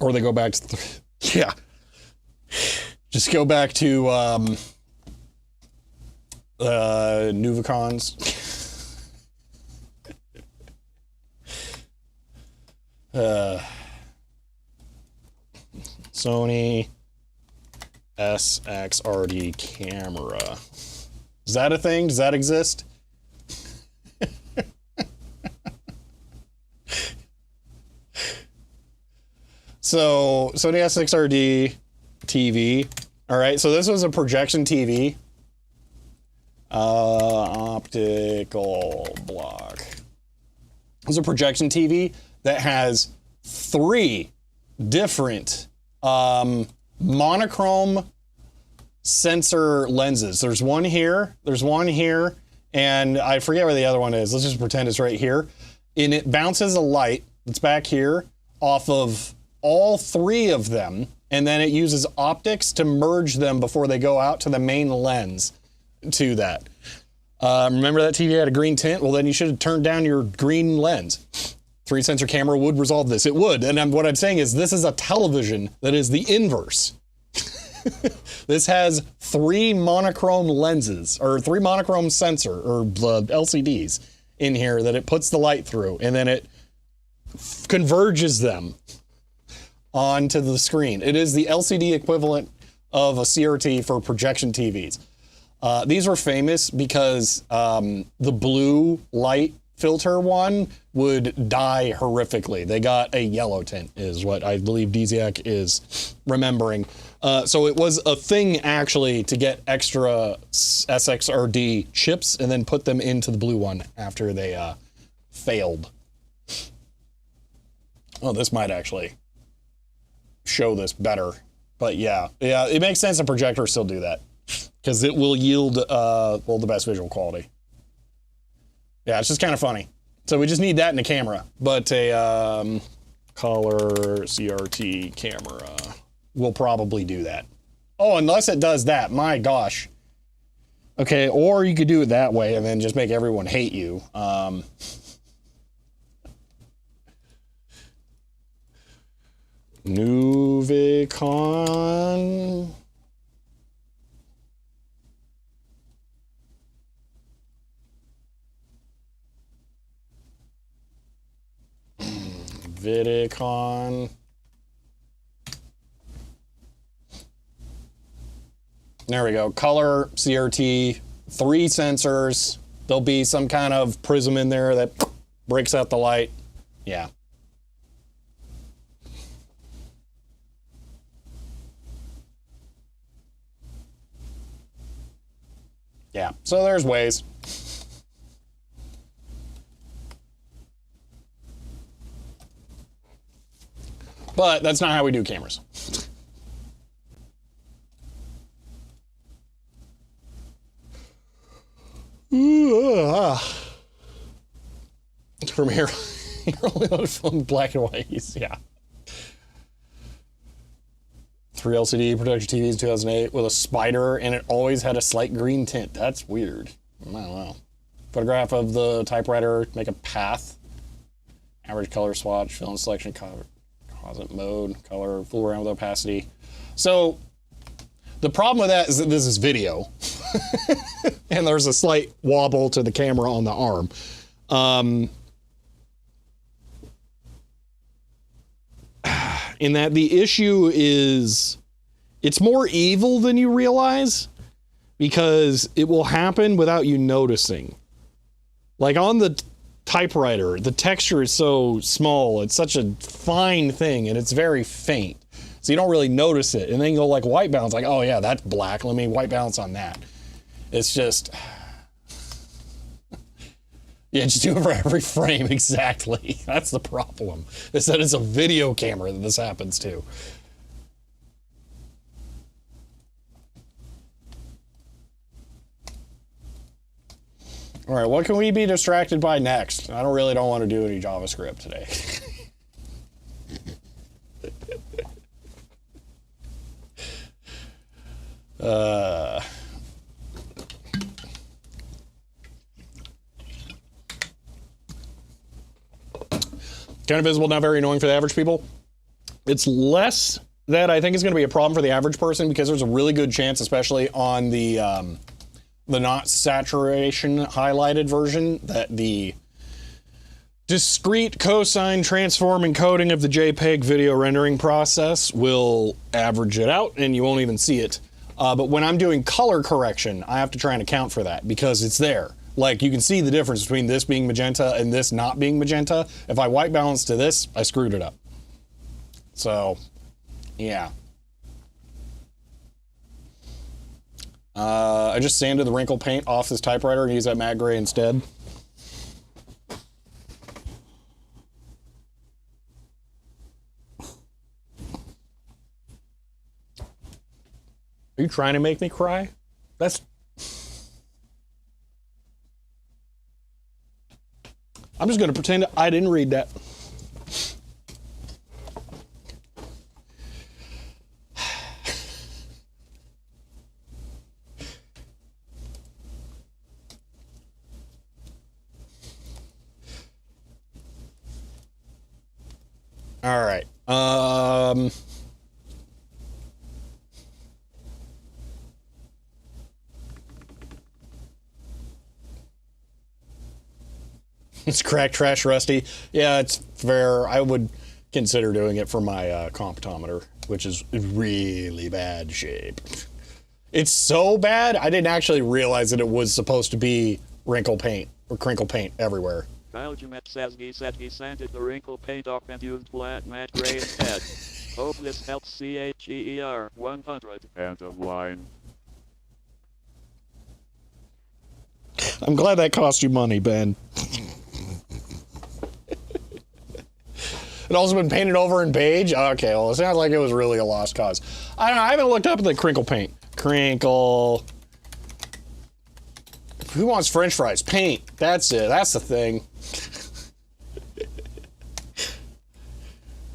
Or they go back to, yeah. Just go back to Nuvicons. Sony SXRD camera. Is that a thing? Does that exist? So Sony SXRD TV. All right, so this was a projection TV. Optical block. It was a projection TV that has 3 different monochrome sensor lenses. There's one here, and I forget where the other one is. Let's just pretend it's right here. And it bounces a light that's back here off of all 3 of them, and then it uses optics to merge them before they go out to the main lens to that. Remember that TV had a green tint? Well, then you should have turned down your green lens. 3 sensor camera would resolve this. It would. And what I'm saying is this is a television that is the inverse. This has 3 monochrome lenses, or 3 monochrome sensor, or LCDs in here that it puts the light through, and then it converges them onto the screen. It is the LCD equivalent of a CRT for projection TVs. These were famous because the blue light filter one would die horrifically. They got a yellow tint is what I believe Dziak is remembering. So it was a thing actually to get extra SXRD chips and then put them into the blue one after they failed. Oh, this might actually show this better. But yeah, it makes sense a projector still do that because it will yield, well, the best visual quality. Yeah, it's just kind of funny. So we just need that in a camera, but a color CRT camera will probably do that. Oh, unless it does that, my gosh. Okay, or you could do it that way and then just make everyone hate you. Nuvicon Vidicon. There we go. Color, CRT, 3 sensors. There'll be some kind of prism in there that breaks out the light. Yeah. Yeah, so there's ways. But that's not how we do cameras. From here, you're only on film black and white. Yeah. 3 LCD projection TVs 2008 with a spider, and it always had a slight green tint. That's weird. I don't know. Photograph of the typewriter, make a path. Average color swatch, film selection, composite mode, color, fool around with opacity. So the problem with that is that this is video. And there's a slight wobble to the camera on the arm. In that the issue is it's more evil than you realize because it will happen without you noticing. Like on the typewriter, the texture is so small, it's such a fine thing, and it's very faint. So you don't really notice it. And then you go like white balance, like, oh yeah, that's black, let me white balance on that. It's just, yeah, just do it for every frame, exactly. That's the problem. Is that it's a video camera that this happens to. All right, what can we be distracted by next? I don't want to do any JavaScript today. Kind of visible, not very annoying for the average people. It's less that I think is going to be a problem for the average person because there's a really good chance, especially on the not saturation highlighted version, that the discrete cosine transform encoding of the JPEG video rendering process will average it out and you won't even see it. But when I'm doing color correction, I have to try and account for that because it's there. Like, you can see the difference between this being magenta and this not being magenta. If I white balance to this, I screwed it up. So, yeah. I just sanded the wrinkle paint off this typewriter and used that matte gray instead. Are you trying to make me cry? That's... I'm just going to pretend I didn't read that. All right. It's cracked, trash, rusty. Yeah, it's fair. I would consider doing it for my comptometer, which is really bad shape. It's so bad, I didn't actually realize that it was supposed to be wrinkle paint or crinkle paint everywhere. Belgiumet says he said he sanded the wrinkle paint off and used flat matte gray instead. Hope this helps. CHER 100. End of line. I'm glad that cost you money, Ben. It also been painted over in beige? Okay, well, it sounds like it was really a lost cause. I don't know, I haven't looked up the crinkle paint. Crinkle. Who wants french fries? Paint. That's it. That's the thing.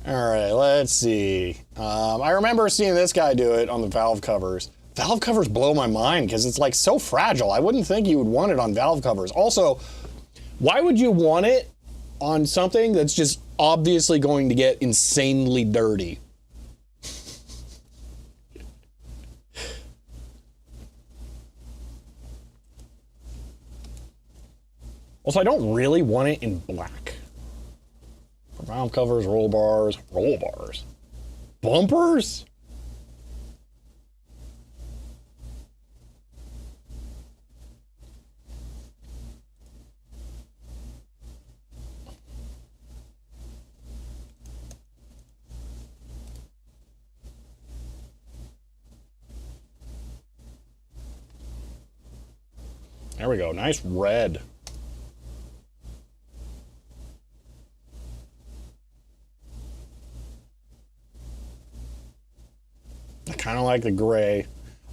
All right, let's see. I remember seeing this guy do it on the valve covers. Valve covers blow my mind because it's like so fragile. I wouldn't think you would want it on valve covers. Also, why would you want it on something that's just obviously going to get insanely dirty? Also, I don't really want it in black. Valve covers, roll bars, bumpers. There we go. Nice red. I kind of like the gray.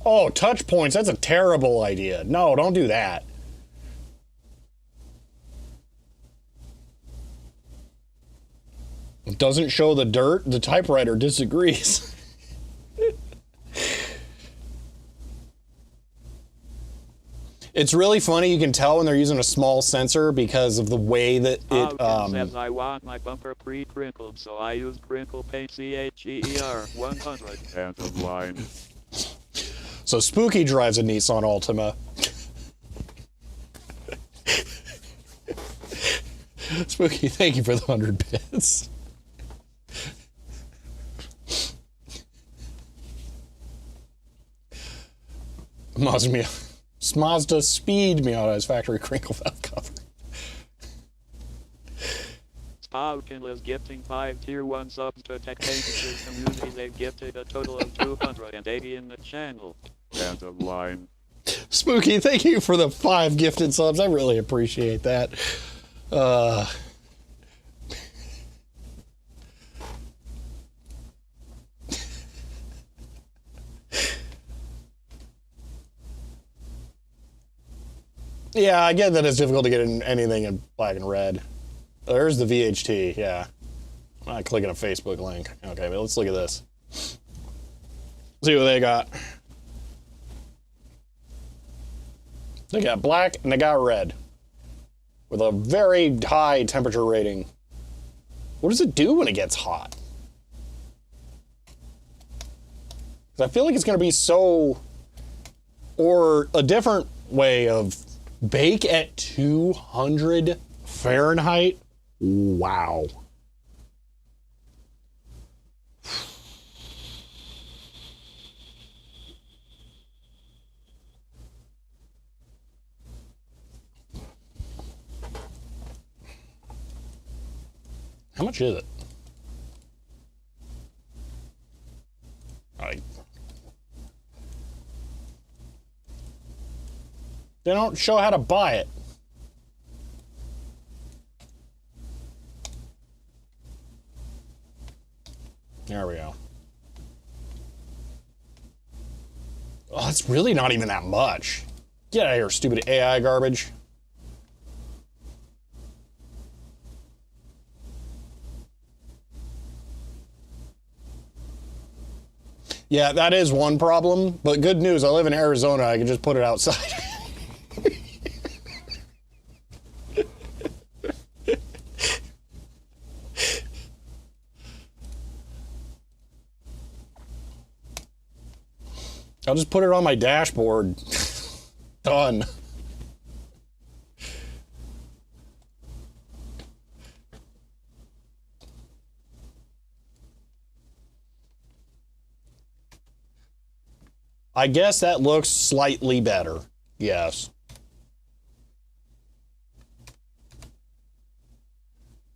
Oh, touch points. That's a terrible idea. No, don't do that. It doesn't show the dirt. The typewriter disagrees. It's really funny. You can tell when they're using a small sensor because of the way that it. Says I want my bumper pre-crinkled, so I use crinkle paint CHER 100. End of line. So Spooky drives a Nissan Altima. Spooky, thank you for the 100 bits. Mazda Speed Miata is factory crinkle valve cover. Spaukin is gifting 5 tier 1 subs to Tech Painter's community. They've gifted a total of 280 in the channel. End of line. Spooky, thank you for the 5 gifted subs. I really appreciate that. Yeah, I get that it's difficult to get in anything in black and red. There's the VHT, yeah. I'm not clicking a Facebook link. Okay, but let's look at this. See what they got. They got black and they got red. With a very high temperature rating. What does it do when it gets hot? 'Cause I feel like it's going to be so... Or a different way of... Bake at 200 Fahrenheit? Wow. How much is it? They don't show how to buy it. There we go. Oh, it's really not even that much. Get out of here, stupid AI garbage. Yeah, that is one problem, but good news, I live in Arizona, I can just put it outside. I'll just put it on my dashboard. Done. I guess that looks slightly better. Yes.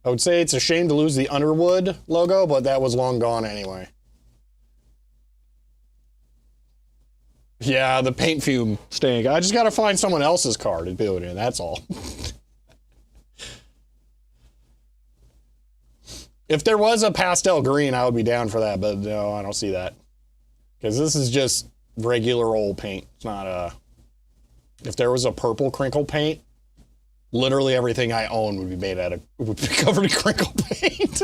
I would say it's a shame to lose the Underwood logo, but that was long gone anyway. Yeah, the paint fume stink. I just gotta find someone else's car to do it in, that's all. If there was a pastel green, I would be down for that, but no, I don't see that. Because this is just regular old paint. It's not if there was a purple crinkle paint, literally everything I own would be made out of, would be covered in crinkle paint.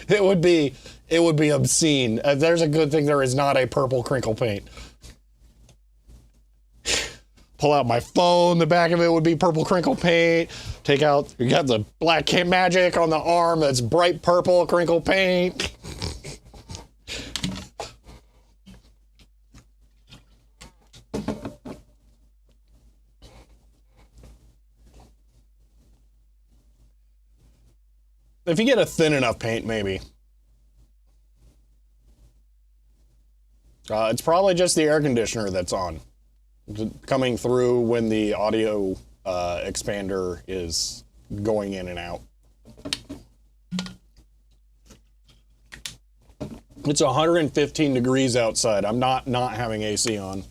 It would be obscene. There's a good thing there is not a purple crinkle paint. Pull out my phone, the back of it would be purple crinkle paint. Take out, you got the black magic on the arm, that's bright purple crinkle paint. If you get a thin enough paint, maybe. It's probably just the air conditioner that's on. Coming through when the audio expander is going in and out. It's 115 degrees outside. I'm not having AC on.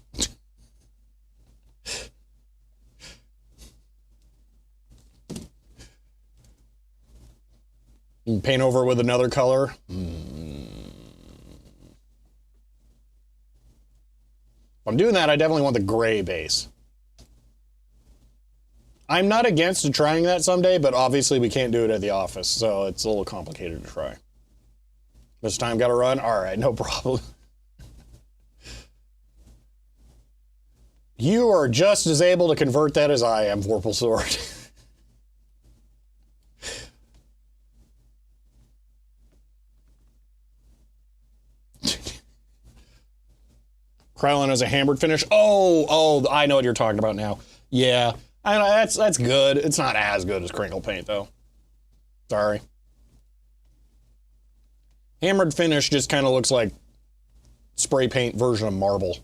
Paint over with another color. If I'm doing that, I definitely want the gray base. I'm not against trying that someday, but obviously we can't do it at the office, so it's a little complicated to try. This time gotta run? All right, no problem. You are just as able to convert that as I am, Vorpal Sword. Krylon has a hammered finish. Oh, I know what you're talking about now. Yeah, I know, that's good. It's not as good as crinkle paint, though. Sorry. Hammered finish just kind of looks like spray paint version of marble.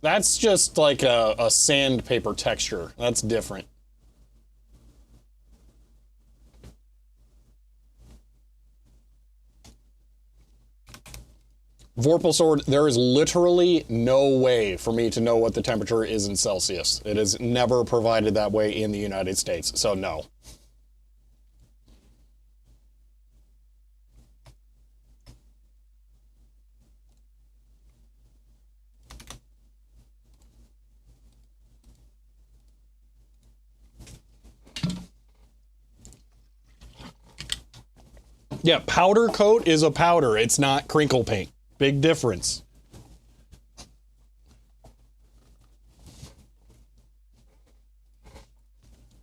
That's just like a sandpaper texture. That's different. Vorpal Sword, there is literally no way for me to know what the temperature is in Celsius. It is never provided that way in the United States, so no. Yeah, powder coat is a powder. It's not crinkle paint. Big difference.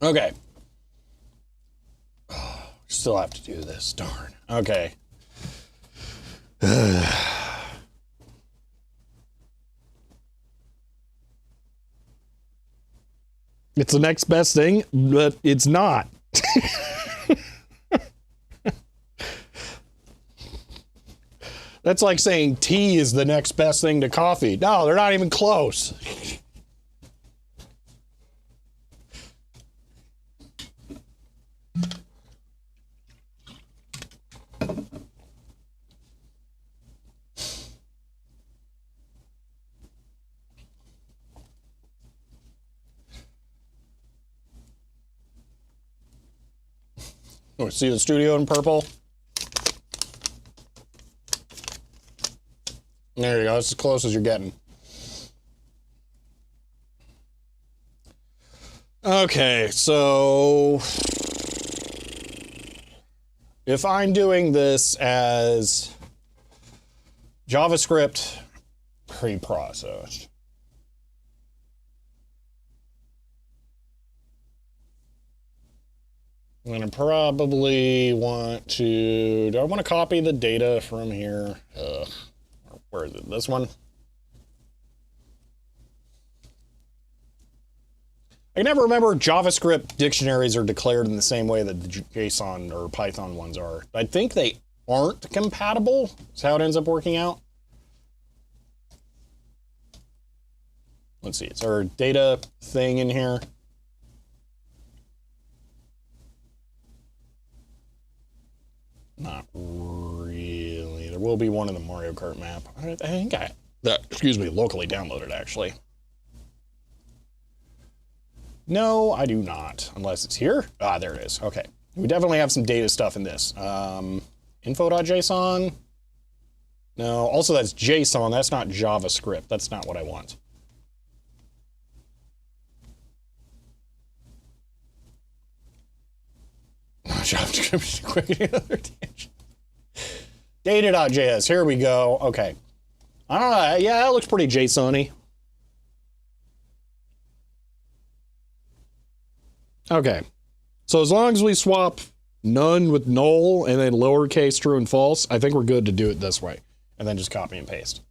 Okay. Still have to do this, darn. Okay. It's the next best thing, but it's not. That's like saying tea is the next best thing to coffee. No, they're not even close. Oh, see the studio in purple? There you go. That's as close as you're getting. Okay, so if I'm doing this as JavaScript preprocessed, I'm going to probably want to... Do I want to copy the data from here? Where is it? This one? I can never remember JavaScript dictionaries are declared in the same way that the JSON or Python ones are. I think they aren't compatible. That's how it ends up working out. Let's see. Is there a data thing in here? Not really. There will be one in the Mario Kart map. I think locally downloaded, actually. No, I do not, unless it's here. Ah, there it is. Okay. We definitely have some data stuff in this. Info.json. No, also that's JSON. That's not JavaScript. That's not what I want. JavaScript. Quick, another tangent. Data.js. Here we go. Okay. I don't know. Yeah, that looks pretty JSON-y. Okay. So as long as we swap none with null, and then lowercase true and false, I think we're good to do it this way. And then just copy and paste.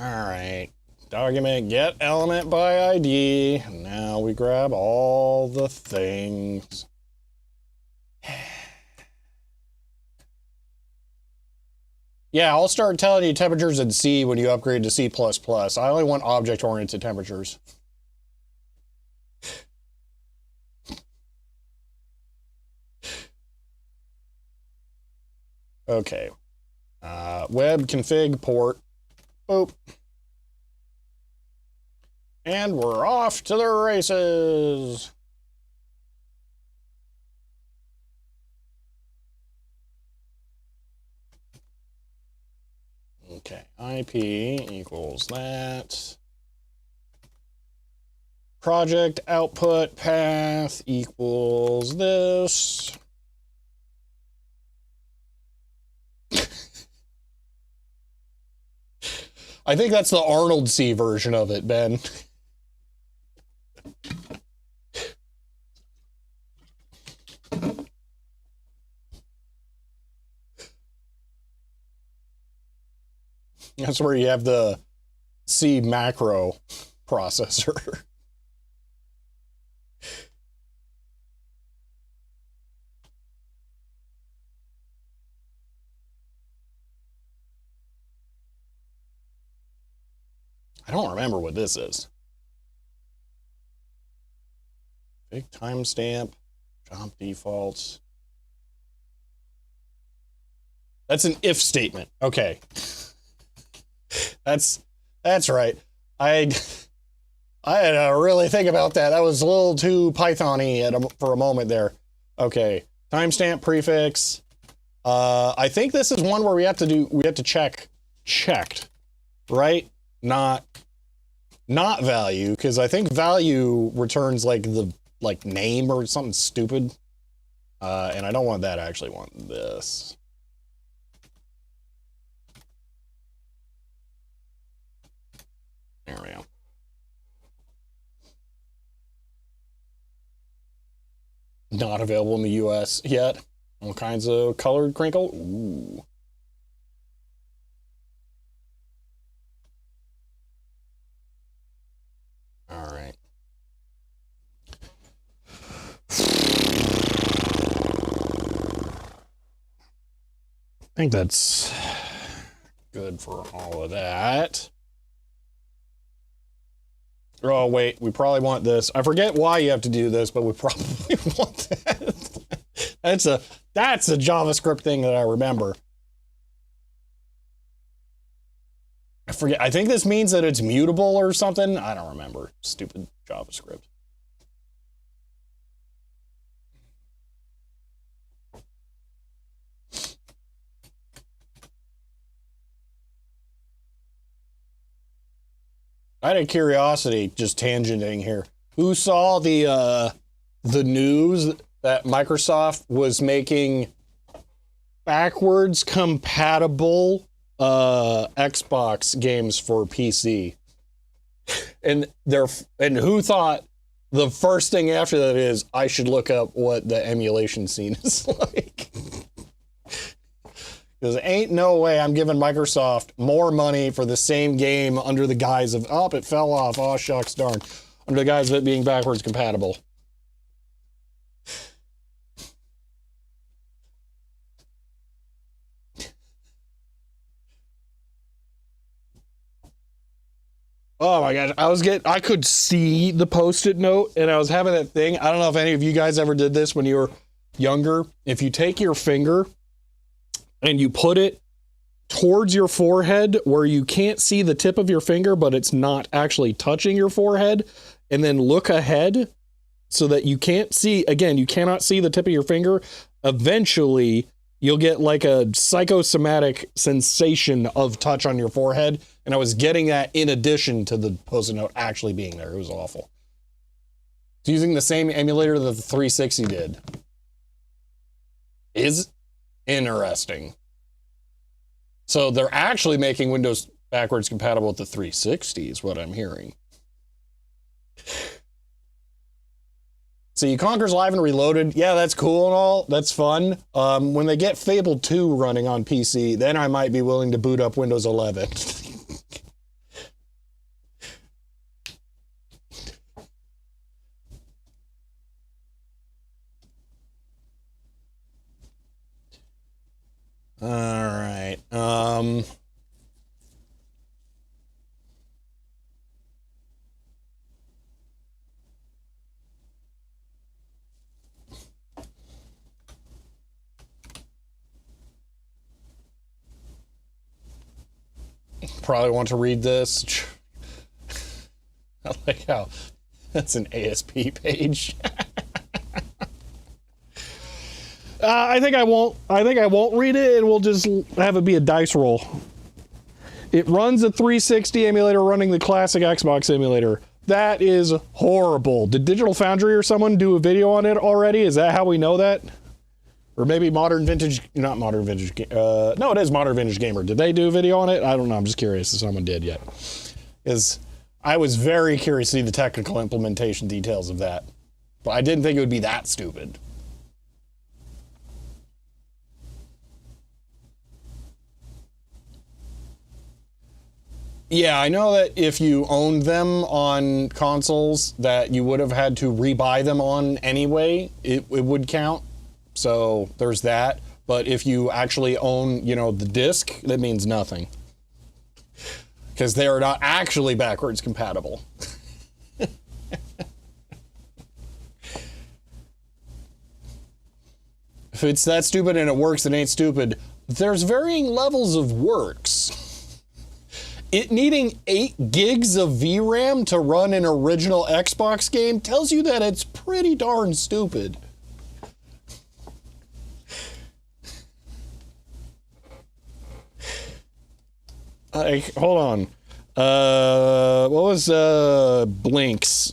All right, document get element by ID. Now we grab all the things. Yeah, I'll start telling you temperatures in C when you upgrade to C++. I only want object-oriented temperatures. Okay. Web config port. Boop. And we're off to the races. Okay, IP equals that. Project output path equals this. I think that's the Arnold C version of it, Ben. That's where you have the C macro processor. I don't remember what this is. Big timestamp, job defaults. That's an if statement. Okay. That's right. I had to really think about that. That was a little too Python-y for a moment there. Okay. Timestamp prefix. I think this is one where we have to check checked, right? Not value, because I think value returns like the name or something stupid. And I don't want that. I actually want this. There we go. Not available in the US yet. All kinds of colored crinkle. Ooh. All right. I think that's good for all of that. Oh, wait, we probably want this. I forget why you have to do this, but we probably want that. That's a JavaScript thing that I remember. I forget. I think this means that it's mutable or something. I don't remember. Stupid JavaScript. Out of curiosity, just tangenting here, who saw the news that Microsoft was making backwards compatible Xbox games for PC? And who thought the first thing after that is I should look up what the emulation scene is like? Because ain't no way I'm giving Microsoft more money for the same game under the guise of, oh, it fell off, oh, shucks, darn, under the guise of it being backwards compatible. Oh my gosh, I could see the Post-it note, and I was having that thing. I don't know if any of you guys ever did this when you were younger. If you take your finger and you put it towards your forehead where you can't see the tip of your finger, but it's not actually touching your forehead, and then look ahead, so that you can't see, again, you cannot see the tip of your finger. Eventually, you'll get like a psychosomatic sensation of touch on your forehead. And I was getting that in addition to the Post-it note actually being there. It was awful. It's using the same emulator that the 360 did. Is interesting. So they're actually making Windows backwards compatible with the 360 is what I'm hearing. See, Conker's Live and Reloaded, yeah, that's cool and all. That's fun. When they get Fable 2 running on PC, then I might be willing to boot up Windows 11. All right. Probably want to read this. I like how that's an ASP page. I think I won't read it, and we'll just have it be a dice roll. It runs a 360 emulator running the classic Xbox emulator. That is horrible. Did Digital Foundry or someone do a video on it already? Is that how we know that? Or maybe Modern Vintage, not Modern Vintage, no, it is Modern Vintage Gamer. Did they do a video on it? I don't know, I'm just curious if someone did yet. I was very curious to see the technical implementation details of that. But I didn't think it would be that stupid. Yeah, I know that if you owned them on consoles that you would have had to rebuy them on anyway, it would count. So there's that. But if you actually own, you know, the disc, that means nothing. Because they are not actually backwards compatible. If it's that stupid and it works, it ain't stupid. There's varying levels of works. It needing 8 gigs of VRAM to run an original Xbox game tells you that it's pretty darn stupid. Hold on. What was Blink's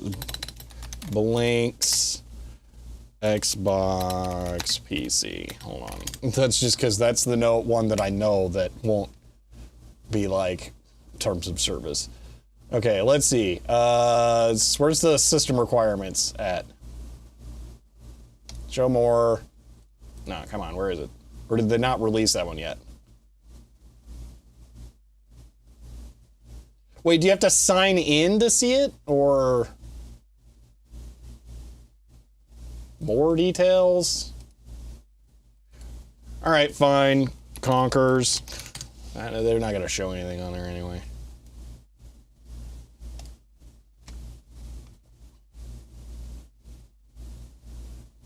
Xbox PC? Hold on. That's just because that's the one that I know that won't be like terms of service. Okay, let's see. Where's the system requirements at? Show more. No, come on, where is it? Or did they not release that one yet? Wait, do you have to sign in to see it? Or more details? All right, fine. Conkers. They're not going to show anything on there anyway.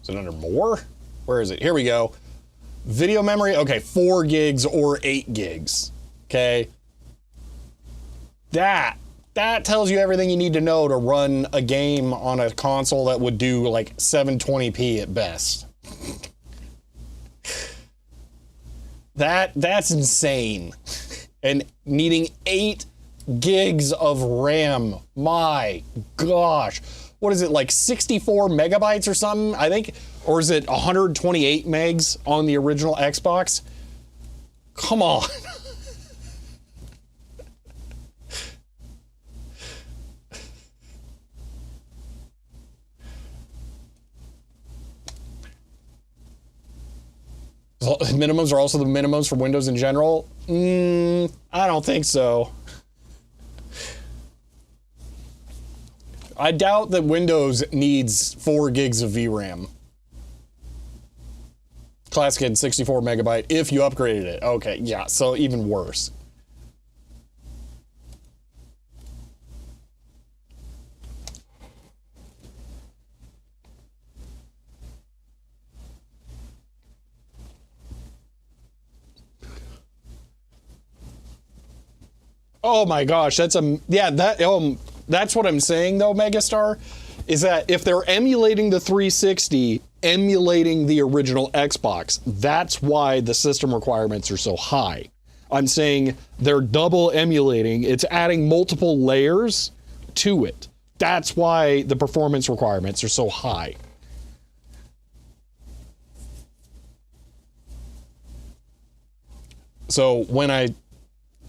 Is it under more? Where is it? Here we go. Video memory. Okay, 4 gigs or 8 gigs. Okay. That tells you everything you need to know to run a game on a console that would do like 720p at best. That's insane. And needing 8 gigs of RAM. My gosh. What is it, like 64 megabytes or something? I think, or is it 128 megs on the original Xbox? Come on. Minimums are also the minimums for Windows in general? I don't think so. I doubt that Windows needs 4 gigs of VRAM. Classic had 64 megabyte if you upgraded it. Okay, yeah, so even worse. Oh my gosh, that's what I'm saying though, Megastar, is that if they're emulating the 360, emulating the original Xbox, that's why the system requirements are so high. I'm saying they're double emulating. It's adding multiple layers to it. That's why the performance requirements are so high. So when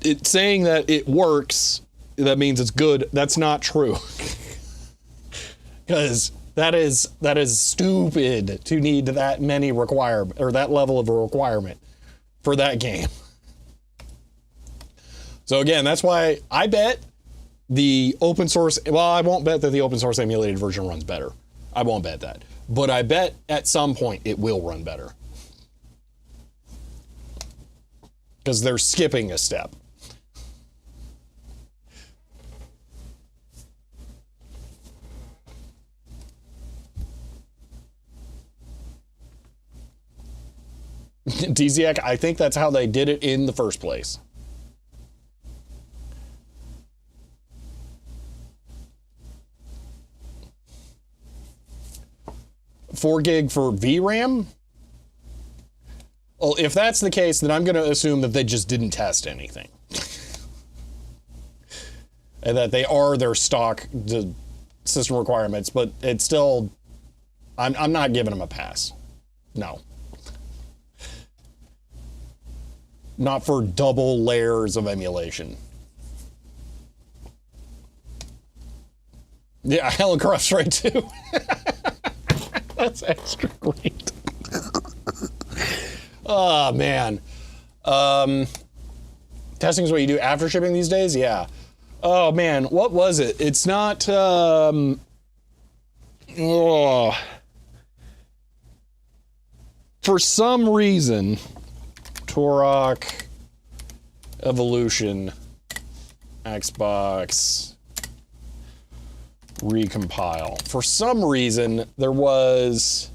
it's saying that it works, that means it's good. That's not true. Because that is stupid to need that many requirement or that level of a requirement for that game. So again, that's why I bet the open source, well, I won't bet that the open source emulated version runs better. I won't bet that. But I bet at some point it will run better. Because they're skipping a step. DZX, I think that's how they did it in the first place. $4 gig for VRAM? Well, if that's the case, then I'm going to assume that they just didn't test anything. And that they are their stock system requirements, but it's still, I'm not giving them a pass. No. Not for double layers of emulation. Yeah, Helen Cruft's right too. That's extra great. Oh, man. Testing is what you do after shipping these days? Yeah. Oh, man. What was it? It's not... For some reason, Turok, Evolution, Xbox, recompile. For some reason, there was...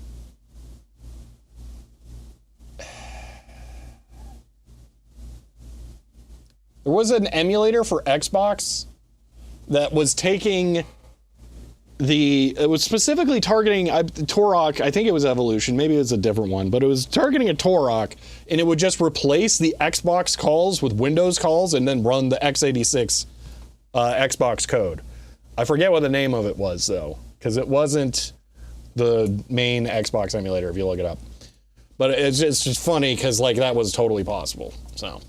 There was an emulator for Xbox that was taking it was specifically targeting Turok. I think it was Evolution. Maybe it was a different one, but it was targeting a Turok, and it would just replace the Xbox calls with Windows calls and then run the x86 Xbox code. I forget what the name of it was, though, because it wasn't the main Xbox emulator, if you look it up. But it's just funny, because, like, that was totally possible, so...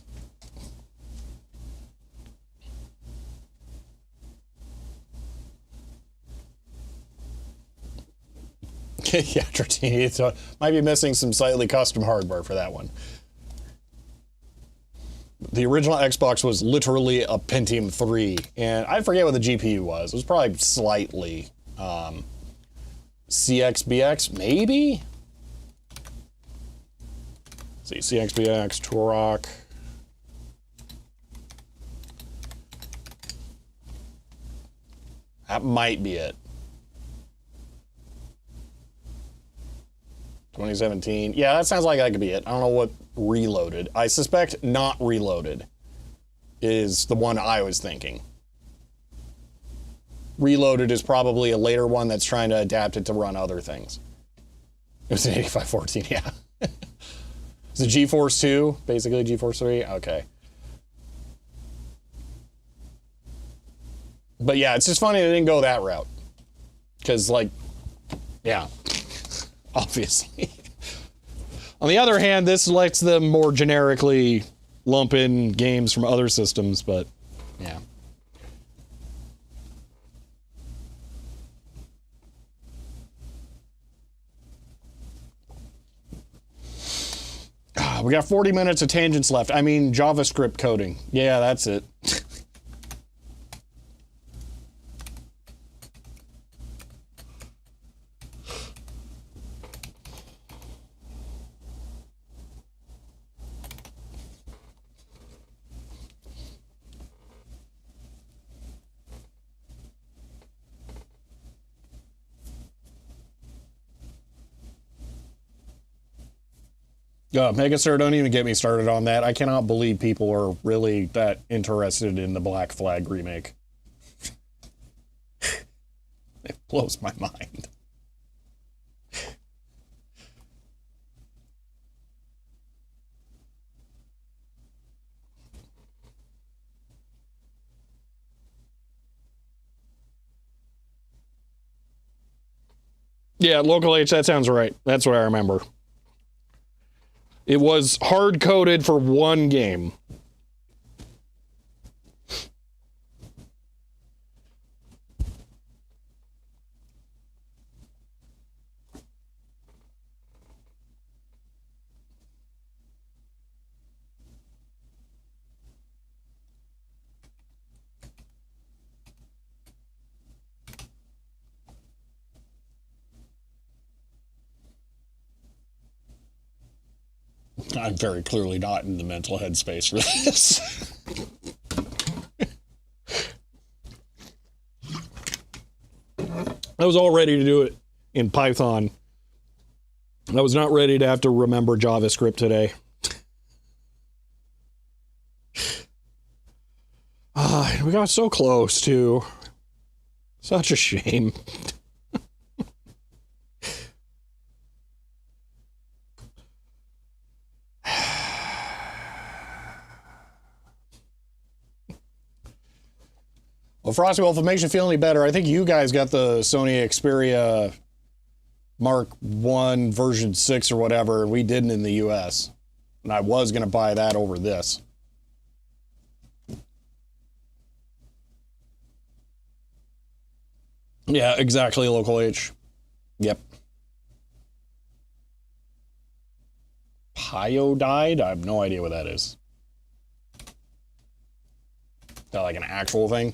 Yeah, Tratini, might be missing some slightly custom hardware for that one. The original Xbox was literally a Pentium 3, and I forget what the GPU was. It was probably slightly CXBX, maybe? Let's see, CXBX, Turok. That might be it. 2017. Yeah, that sounds like that could be it. I don't know what Reloaded. I suspect not Reloaded is the one I was thinking. Reloaded is probably a later one that's trying to adapt it to run other things. It was an 8514, yeah. Is it GeForce 2? Basically GeForce 3? Okay. But yeah, it's just funny they didn't go that route. Because, like, yeah. Obviously. On the other hand, this lets them more generically lump in games from other systems, but yeah. We got 40 minutes of tangents left. I mean, JavaScript coding. Yeah, that's it. Megastar, don't even get me started on that. I cannot believe people are really that interested in the Black Flag remake. It blows my mind. Yeah, local H, that sounds right. That's what I remember. It was hard-coded for one game. I'm very clearly not in the mental headspace for this. I was all ready to do it in Python. I was not ready to have to remember JavaScript today. We got so close, too. Such a shame. Well, Frosty Wolf, if it makes you feel any better, I think you guys got the Sony Xperia Mark 1 version 6 or whatever. We didn't in the US. And I was going to buy that over this. Yeah, exactly, local H. Yep. Pyodide? I have no idea what that is. Is that like an actual thing?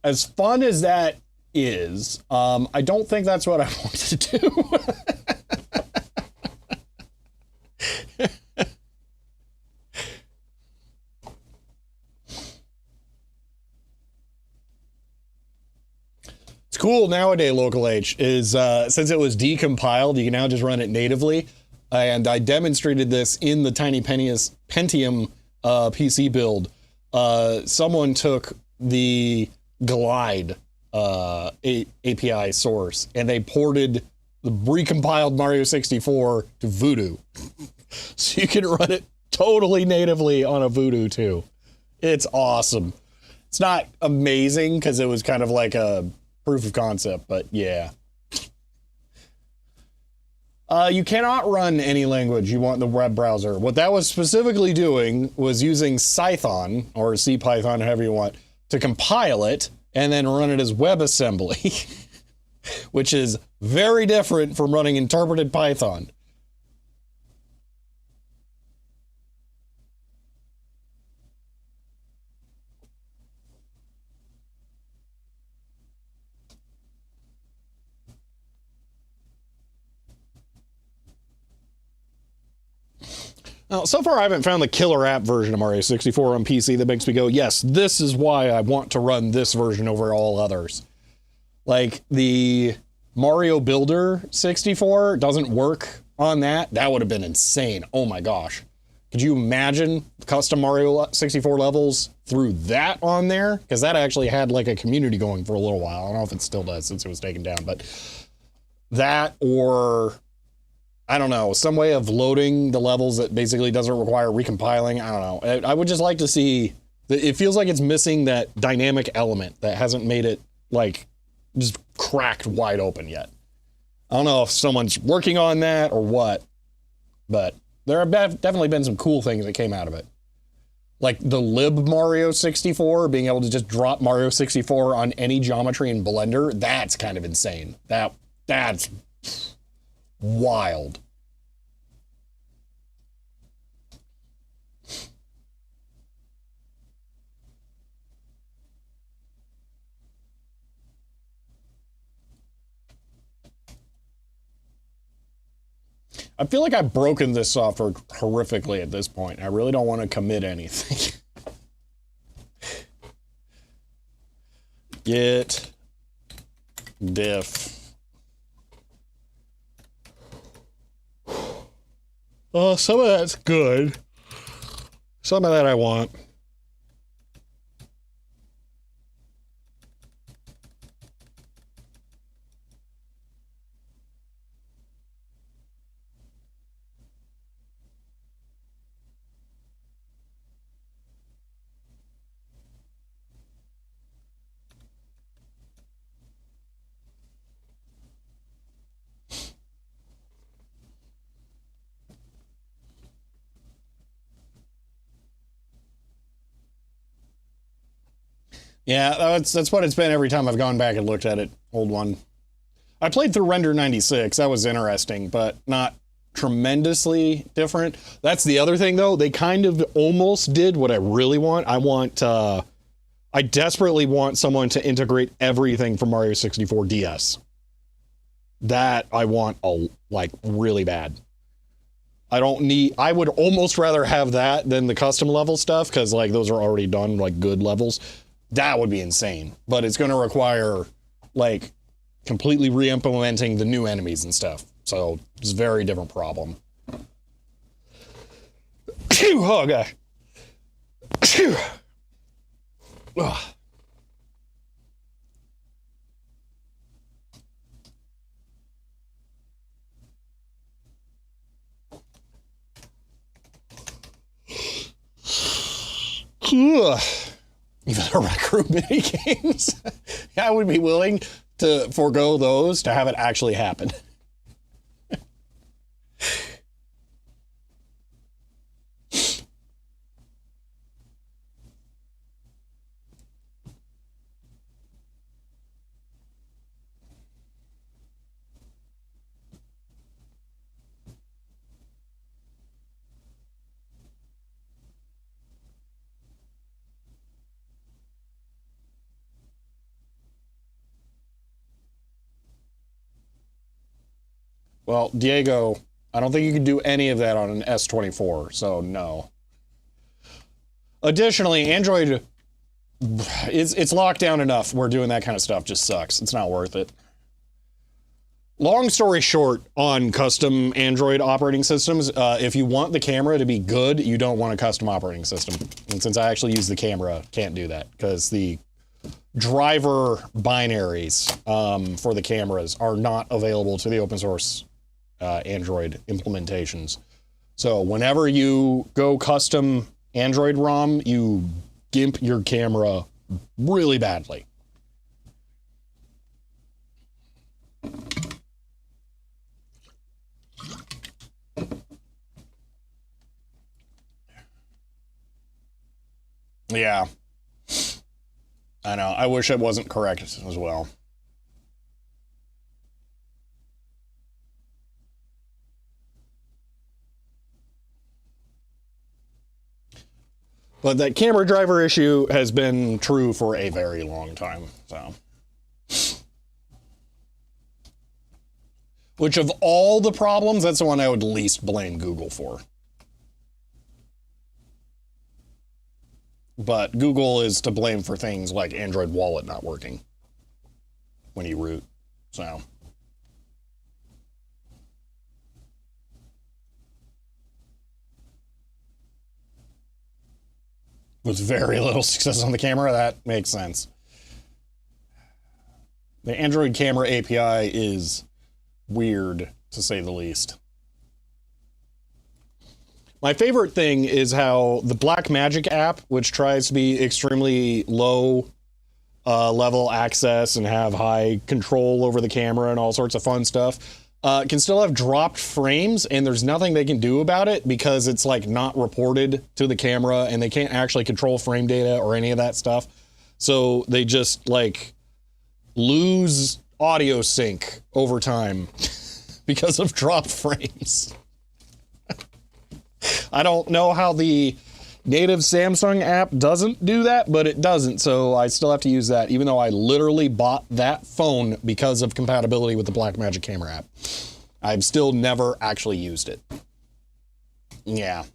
As fun as that is, I don't think that's what I want to do. It's cool nowadays, local H, is since it was decompiled, you can now just run it natively. And I demonstrated this in the Tiny Pentium PC build. Someone took the Glide API source and they ported the recompiled Mario 64 to Voodoo. So you can run it totally natively on a Voodoo too. It's awesome. It's not amazing because it was kind of like a proof of concept, but yeah. You cannot run any language you want in the web browser. What that was specifically doing was using Cython, or CPython, however you want, to compile it and then run it as WebAssembly, which is very different from running interpreted Python. Now, so far I haven't found the killer app version of Mario 64 on PC that makes me go, yes, this is why I want to run this version over all others. Like the Mario Builder 64 doesn't work on that. That would have been insane. Oh my gosh. Could you imagine custom Mario 64 levels through that on there? Because that actually had like a community going for a little while. I don't know if it still does since it was taken down, but that, or I don't know, some way of loading the levels that basically doesn't require recompiling. I don't know. I would just like to see, it feels like it's missing that dynamic element that hasn't made it like just cracked wide open yet. I don't know if someone's working on that or what, but there have definitely been some cool things that came out of it. Like the lib Mario 64, being able to just drop Mario 64 on any geometry in Blender, that's kind of insane. That's wild. I feel like I've broken this software horrifically at this point. I really don't want to commit anything. Git diff Some of that's good. Some of that I want. Yeah, that's what it's been every time I've gone back and looked at it. Old one. I played through Render 96. That was interesting, but not tremendously different. That's the other thing, though. They kind of almost did what I really want. I desperately want someone to integrate everything from Mario 64 DS. That I want, really bad. I would almost rather have that than the custom level stuff, because, those are already done, good levels. That would be insane. But it's going to require, completely re-implementing the new enemies and stuff. So it's a very different problem. Phew, oh, God. Phew. Ugh. Ugh. Even the Rec Room mini games. I would be willing to forego those to have it actually happen. Well, Diego, I don't think you can do any of that on an S24, so no. Additionally, Android, it's locked down enough where doing that kind of stuff just sucks. It's not worth it. Long story short, on custom Android operating systems, if you want the camera to be good, you don't want a custom operating system. And since I actually use the camera, can't do that, because the driver binaries for the cameras are not available to the open source Android implementations. So whenever you go custom Android ROM, you gimp your camera really badly. Yeah. I know. I wish it wasn't correct as well. But that camera driver issue has been true for a very long time, so. Which of all the problems, that's the one I would least blame Google for. But Google is to blame for things like Android Wallet not working when you root, so. With very little success on the camera, that makes sense. The Android camera API is weird, to say the least. My favorite thing is how the Blackmagic app, which tries to be extremely low level access and have high control over the camera and all sorts of fun stuff, can still have dropped frames, and there's nothing they can do about it because it's not reported to the camera, and they can't actually control frame data or any of that stuff. So they just lose audio sync over time because of dropped frames. I don't know how the native Samsung app doesn't do that, but it doesn't, so I still have to use that, even though I literally bought that phone because of compatibility with the Blackmagic camera app. I've still never actually used it. Yeah.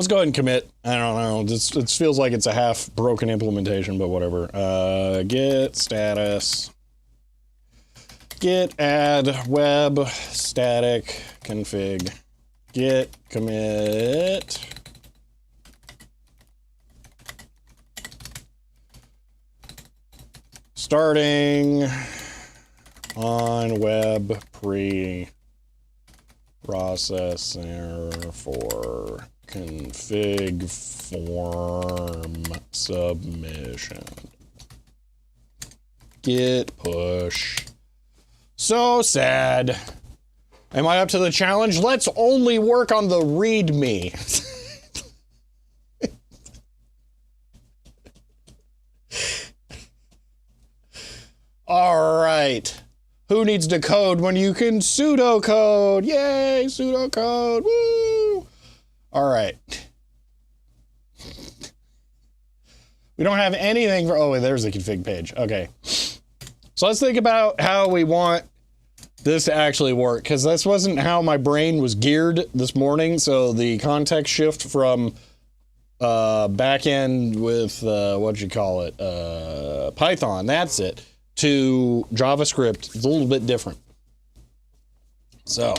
Let's go ahead and commit. I don't know. It feels like it's a half broken implementation, but whatever. Git status. Git add web static config. Git commit. Starting on web processor for config form submission. Git push. So sad. Am I up to the challenge? Let's only work on the README. All right. Who needs to code when you can pseudocode? Yay, pseudocode. Woo! All right. We don't have anything for, oh, wait, there's the config page. Okay. So let's think about how we want this to actually work, because this wasn't how my brain was geared this morning. So the context shift from back end with, what'd you call it? Python, that's it, to JavaScript, it's a little bit different. So.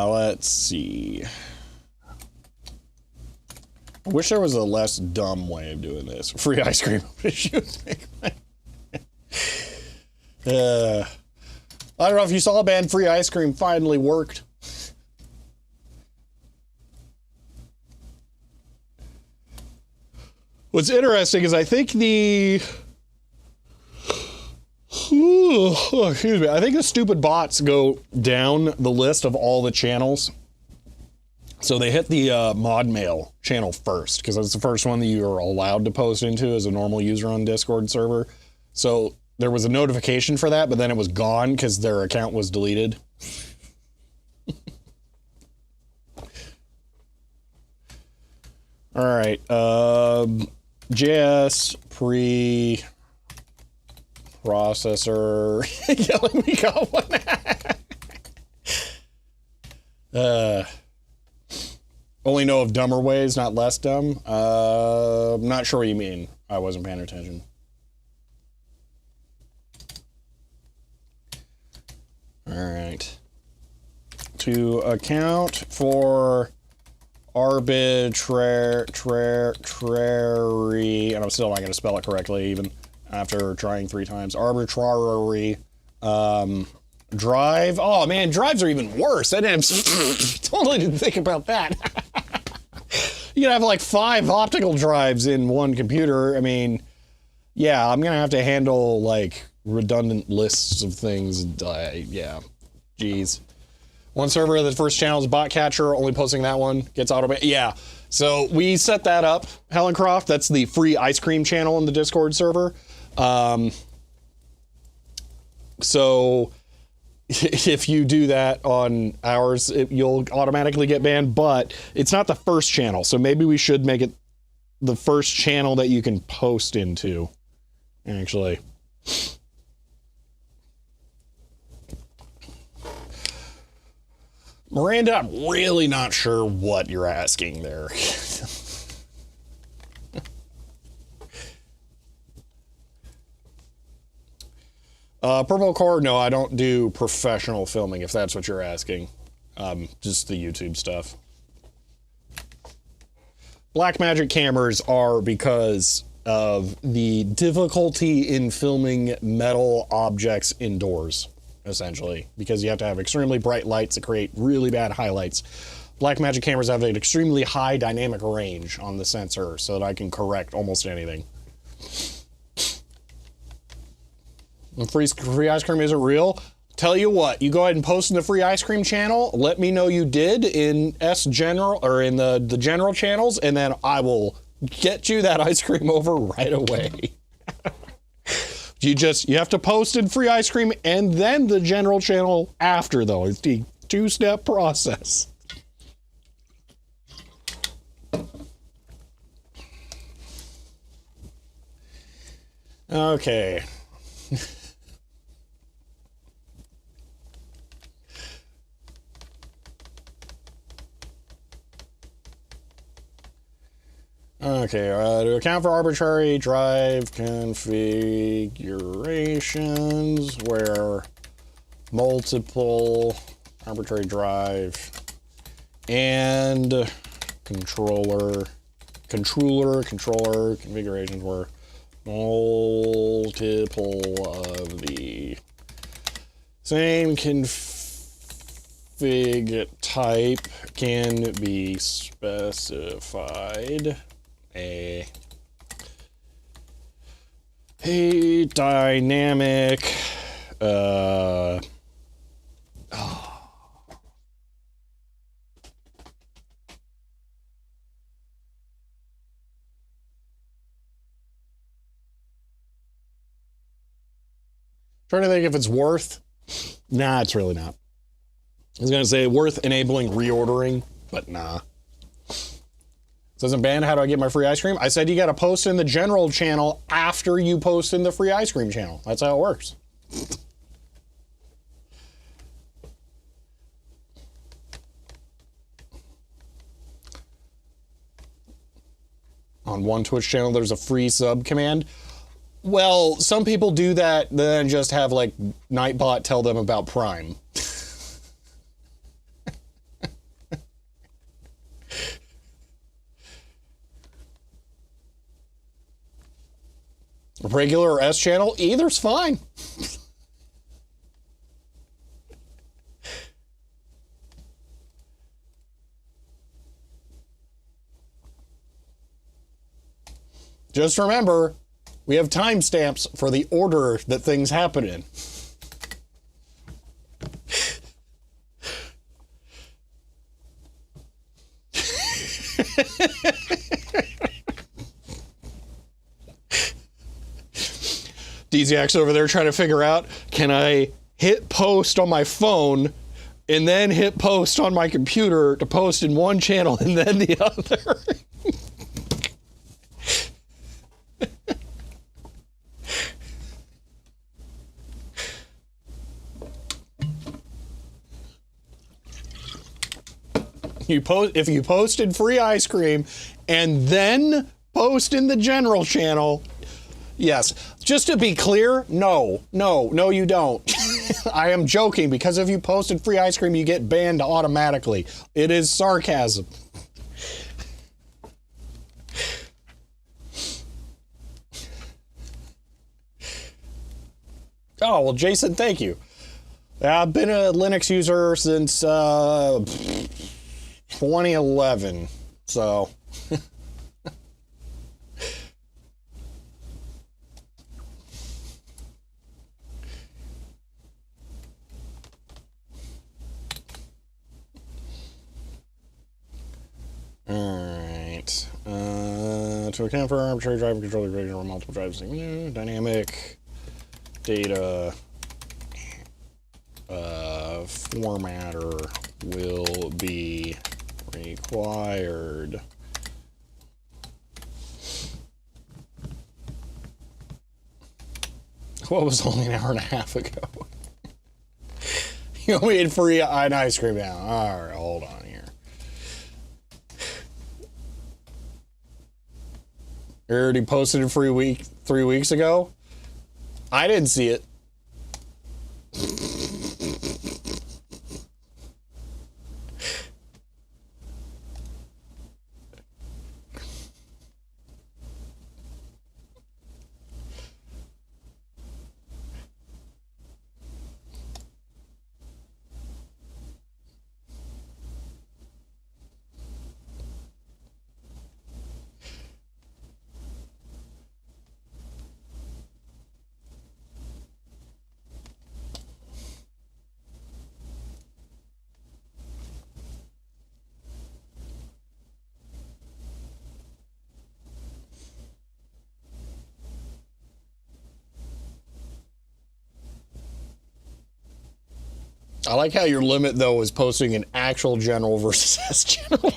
Let's see. I wish there was a less dumb way of doing this. Free ice cream. I don't know if you saw, band free ice cream finally worked. What's interesting is I think excuse me. I think the stupid bots go down the list of all the channels. So they hit the mod mail channel first, because that's the first one that you're allowed to post into as a normal user on Discord server. So there was a notification for that, but then it was gone because their account was deleted. All right. JS processor. Yeah, we got one. Only know of dumber ways, not less dumb. I'm not sure what you mean. I wasn't paying attention. All right. To account for arbitrary, and I'm still not going to spell it correctly even after trying 3 times, arbitrary drive. Oh man, drives are even worse. I totally didn't think about that. You can have like 5 optical drives in one computer. I mean, yeah, I'm going to have to handle like redundant lists of things. Yeah, geez. One server, the first channel is bot catcher, only posting that one, gets automated. Yeah, so we set that up, Helen Croft. That's the free ice cream channel in the Discord server. So if you do that on ours, you'll automatically get banned, but it's not the first channel. So maybe we should make it the first channel that you can post into, actually. Miranda, I'm really not sure what you're asking there. Purple Core, no, I don't do professional filming, if that's what you're asking. Just the YouTube stuff. Blackmagic cameras are because of the difficulty in filming metal objects indoors, essentially, because you have to have extremely bright lights that create really bad highlights. Blackmagic cameras have an extremely high dynamic range on the sensor so that I can correct almost anything. And free ice cream isn't real. Tell you what, you go ahead and post in the free ice cream channel. Let me know you did in general or in the general channels, and then I will get you that ice cream over right away. You have to post in free ice cream and then the general channel after, though. It's the 2-step process. Okay. Okay, to account for arbitrary drive configurations where multiple arbitrary drive and controller configurations where multiple of the same config type can be specified. A dynamic trying to think if it's worth. Nah, it's really not. I was gonna say worth enabling reordering, but nah. Says in band, how do I get my free ice cream? I said you gotta post in the general channel after you post in the free ice cream channel. That's how it works. On one Twitch channel, there's a free sub command. Well, some people do that, then just have like Nightbot tell them about Prime. Regular or S channel, either's fine. Just remember, we have timestamps for the order that things happen in. DZX over there trying to figure out, can I hit post on my phone and then hit post on my computer to post in one channel and then the other? If you posted free ice cream and then post in the general channel, yes. Just to be clear, no, you don't. I am joking, because if you posted free ice cream, you get banned automatically. It is sarcasm. Oh, well, Jason, thank you. I've been a Linux user since 2011, so... Alright. To account for arbitrary drive controller equation or multiple drives, dynamic data formatter will be required. What was only an hour and a half ago? You made free ice cream now. Alright, hold on here. You already posted it 3 weeks ago? I didn't see it. I like how your limit, though, is posting an actual general versus S general.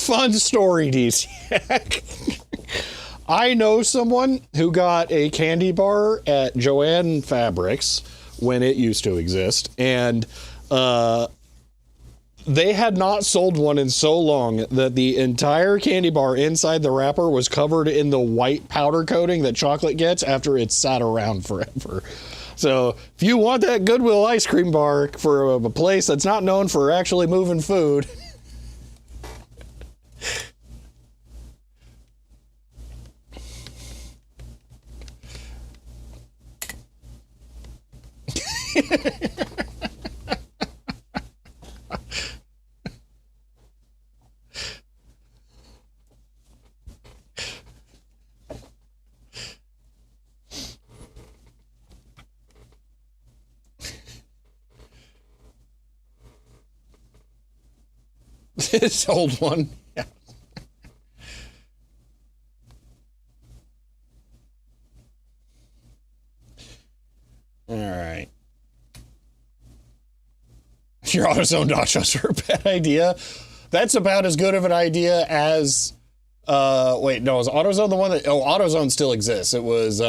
Fun story, DC. I know someone who got a candy bar at Joann Fabrics when it used to exist, and they had not sold one in so long that the entire candy bar inside the wrapper was covered in the white powder coating that chocolate gets after it's sat around forever. So if you want that Goodwill ice cream bar for a place that's not known for actually moving food, this old one. Yeah. All right. Your AutoZone nachos are a bad idea. That's about as good of an idea as wait, no, is AutoZone the one that AutoZone still exists. It was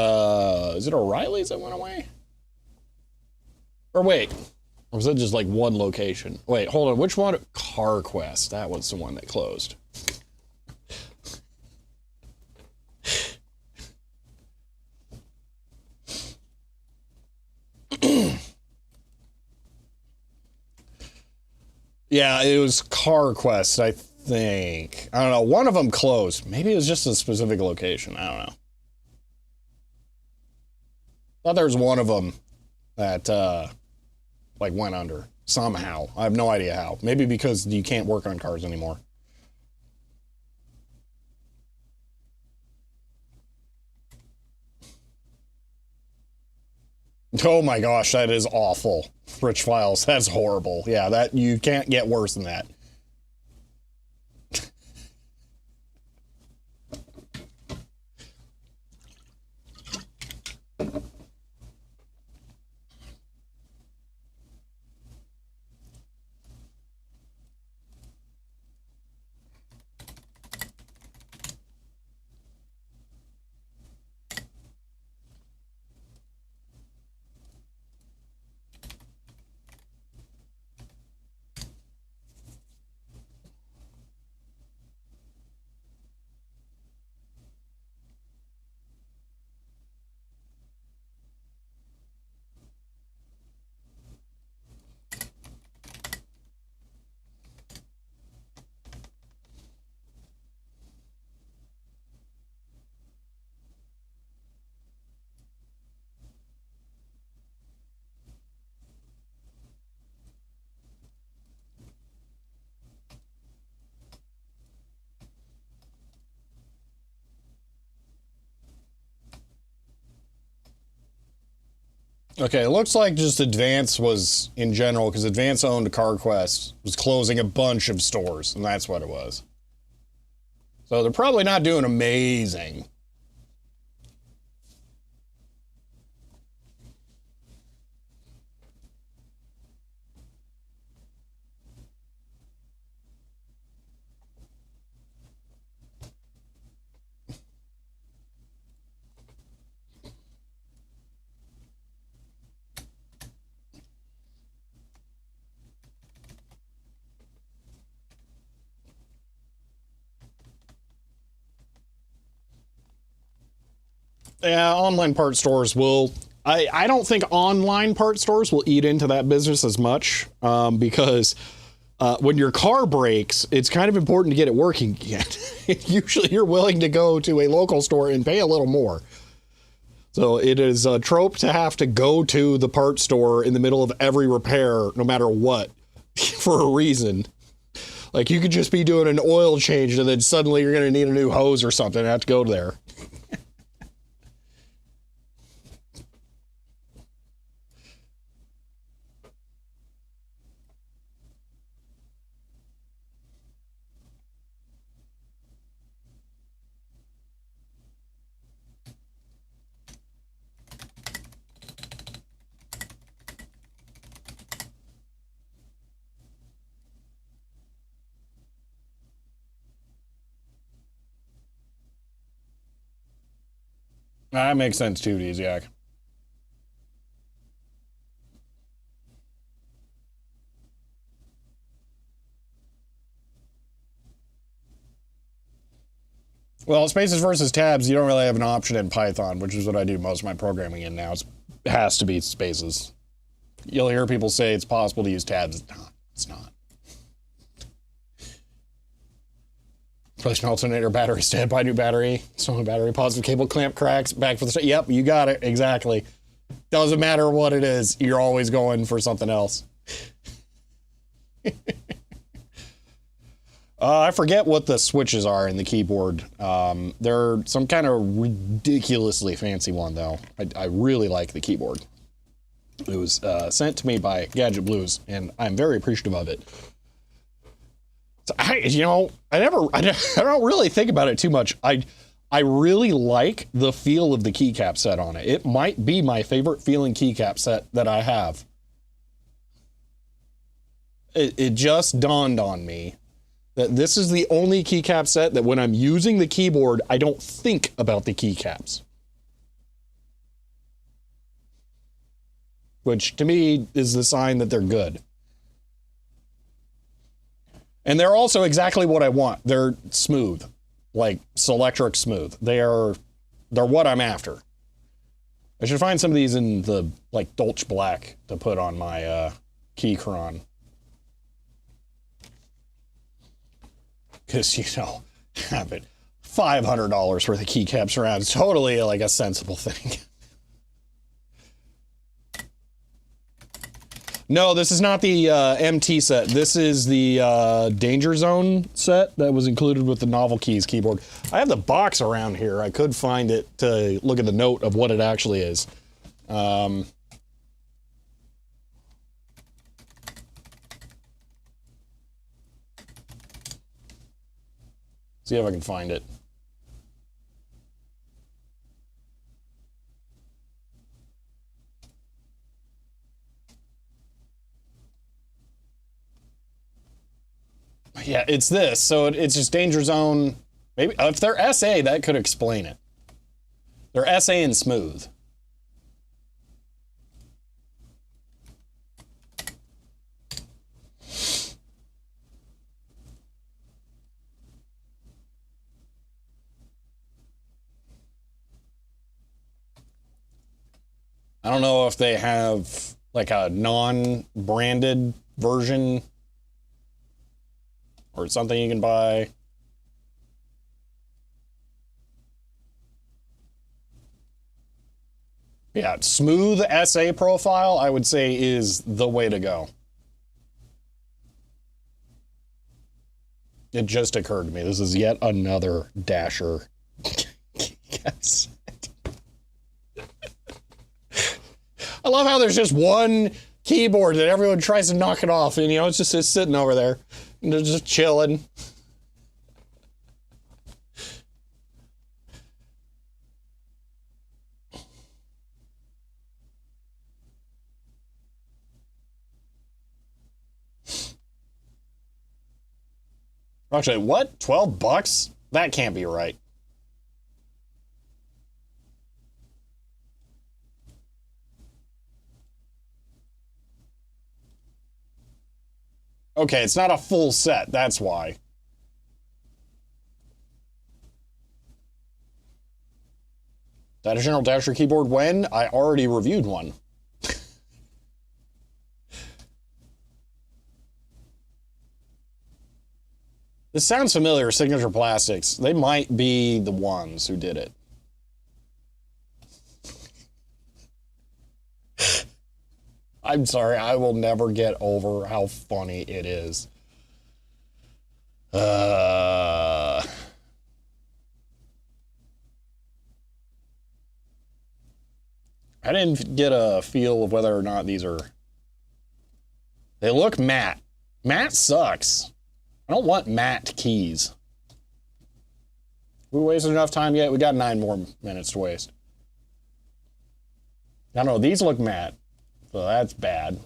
is it O'Reilly's that went away? Or wait, or was it just like one location? Wait, hold on, which one? CarQuest, that was the one that closed. Yeah, it was CarQuest, I think. I don't know. One of them closed. Maybe it was just a specific location. I don't know. Thought there was one of them that like went under somehow. I have no idea how. Maybe because you can't work on cars anymore. Oh my gosh, that is awful. Rich files, that's horrible. Yeah, that you can't get worse than that. Okay, it looks like just Advance was in general, because Advance owned CarQuest, was closing a bunch of stores, and that's what it was. So they're probably not doing amazing. Yeah, online part stores will. I don't think online part stores will eat into that business as much because when your car breaks, it's kind of important to get it working again. Usually you're willing to go to a local store and pay a little more. So it is a trope to have to go to the part store in the middle of every repair, no matter what, for a reason. Like you could just be doing an oil change and then suddenly you're going to need a new hose or something and have to go there. That makes sense too, Desiak. Well, spaces versus tabs, you don't really have an option in Python, which is what I do most of my programming in now. It has to be spaces. You'll hear people say it's possible to use tabs. It's not. It's not. Replace an alternator battery, stand by new battery, stolen battery, positive cable, clamp cracks, back for the... Yep, you got it. Exactly. Doesn't matter what it is. You're always going for something else. I forget what the switches are in the keyboard. They're some kind of ridiculously fancy one, though. I really like the keyboard. It was sent to me by Gadget Blues, and I'm very appreciative of it. So I don't really think about it too much. I really like the feel of the keycap set on it. It might be my favorite feeling keycap set that I have. It just dawned on me that this is the only keycap set that when I'm using the keyboard, I don't think about the keycaps. Which to me is the sign that they're good. And they're also exactly what I want. They're smooth, like Selectric smooth. They're what I'm after. I should find some of these in the like Dolce Black to put on my Keychron. Because, having $500 worth of keycaps around is totally like a sensible thing. No, this is not the MT set. This is the Danger Zone set that was included with the Novel Keys keyboard. I have the box around here. I could find it to look at the note of what it actually is. See if I can find it. Yeah, it's this. So it's just Danger Zone. Maybe if they're SA, that could explain it. They're SA and smooth. I don't know if they have like a non-branded version or something you can buy. Yeah, smooth SA profile, I would say, is the way to go. It just occurred to me. This is yet another Dasher. Yes. I love how there's just one keyboard that everyone tries to knock it off, and it's just sitting over there, and they're just chilling. Actually, what? $12? That can't be right. Okay, it's not a full set, that's why. That a General Dasher keyboard when? I already reviewed one. This sounds familiar, Signature Plastics. They might be the ones who did it. I'm sorry, I will never get over how funny it is. I didn't get a feel of whether or not these are... They look matte. Matte sucks. I don't want matte keys. We wasted enough time yet? We got 9 more minutes to waste. I don't know, these look matte. So that's bad.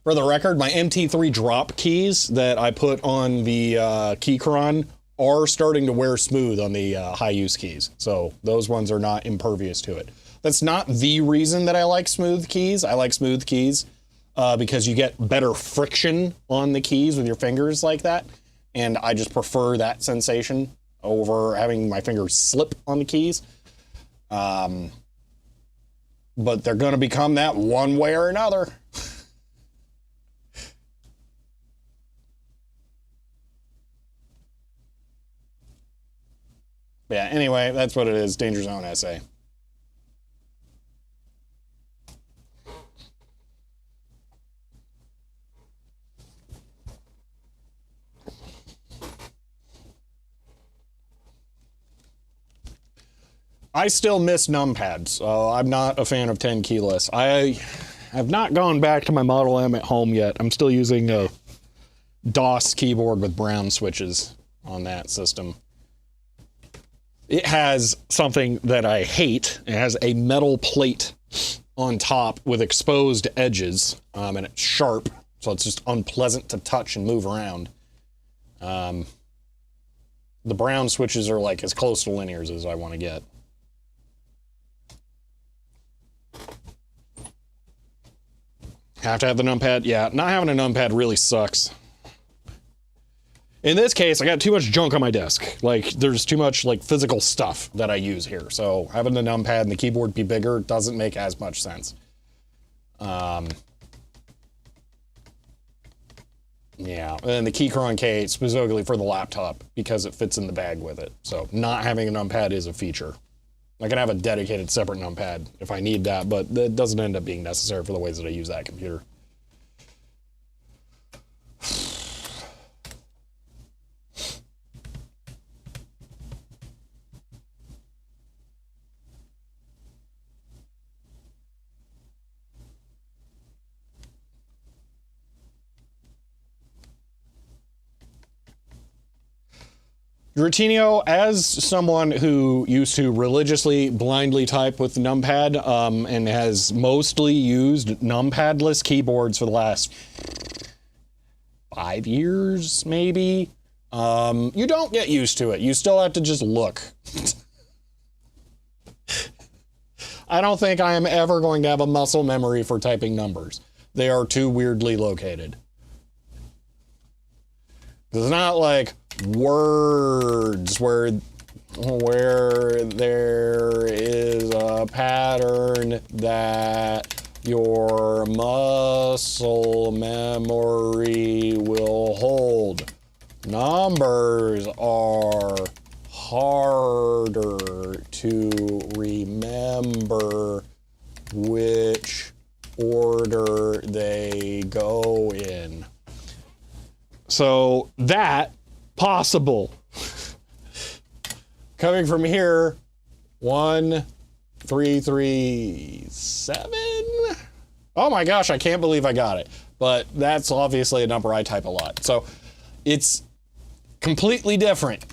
For the record, my MT3 drop keys that I put on the Keychron are starting to wear smooth on the high use keys. So those ones are not impervious to it. That's not the reason that I like smooth keys. I like smooth keys because you get better friction on the keys with your fingers like that. And I just prefer that sensation over having my fingers slip on the keys. But they're going to become that one way or another. Yeah, anyway, that's what it is. Danger Zone essay. I still miss numpads. I'm not a fan of 10 keyless. I have not gone back to my Model M at home yet. I'm still using a DOS keyboard with brown switches on that system. It has something that I hate. It has a metal plate on top with exposed edges, and it's sharp, so it's just unpleasant to touch and move around. The brown switches are like as close to linears as I want to get. Have to have the numpad? Yeah, not having a numpad really sucks. In this case, I got too much junk on my desk. Like, there's too much, like, physical stuff that I use here. So having the numpad and the keyboard be bigger doesn't make as much sense. Yeah, and the Keychron K specifically for the laptop because it fits in the bag with it. So not having a numpad is a feature. I can have a dedicated separate numpad if I need that, but that doesn't end up being necessary for the ways that I use that computer. Routinio, as someone who used to religiously blindly type with the numpad and has mostly used numpadless keyboards for the last 5 years, maybe, you don't get used to it. You still have to just look. I don't think I am ever going to have a muscle memory for typing numbers. They are too weirdly located. It's not like words where there is a pattern that your muscle memory will hold. Numbers are harder to remember which order they go in. So that possible. Coming from here, 1, 3, 3, 7. Oh my gosh, I can't believe I got it. But that's obviously a number I type a lot. So it's completely different.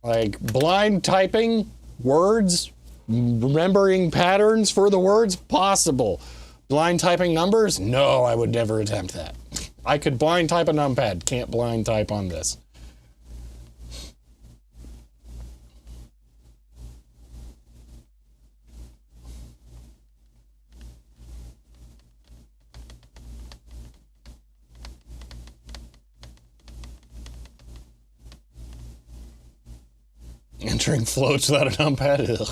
Like blind typing words, remembering patterns for the words, possible. Blind typing numbers? No, I would never attempt that. I could blind type a numpad, can't blind type on this. Entering floats without a numpad? Ugh.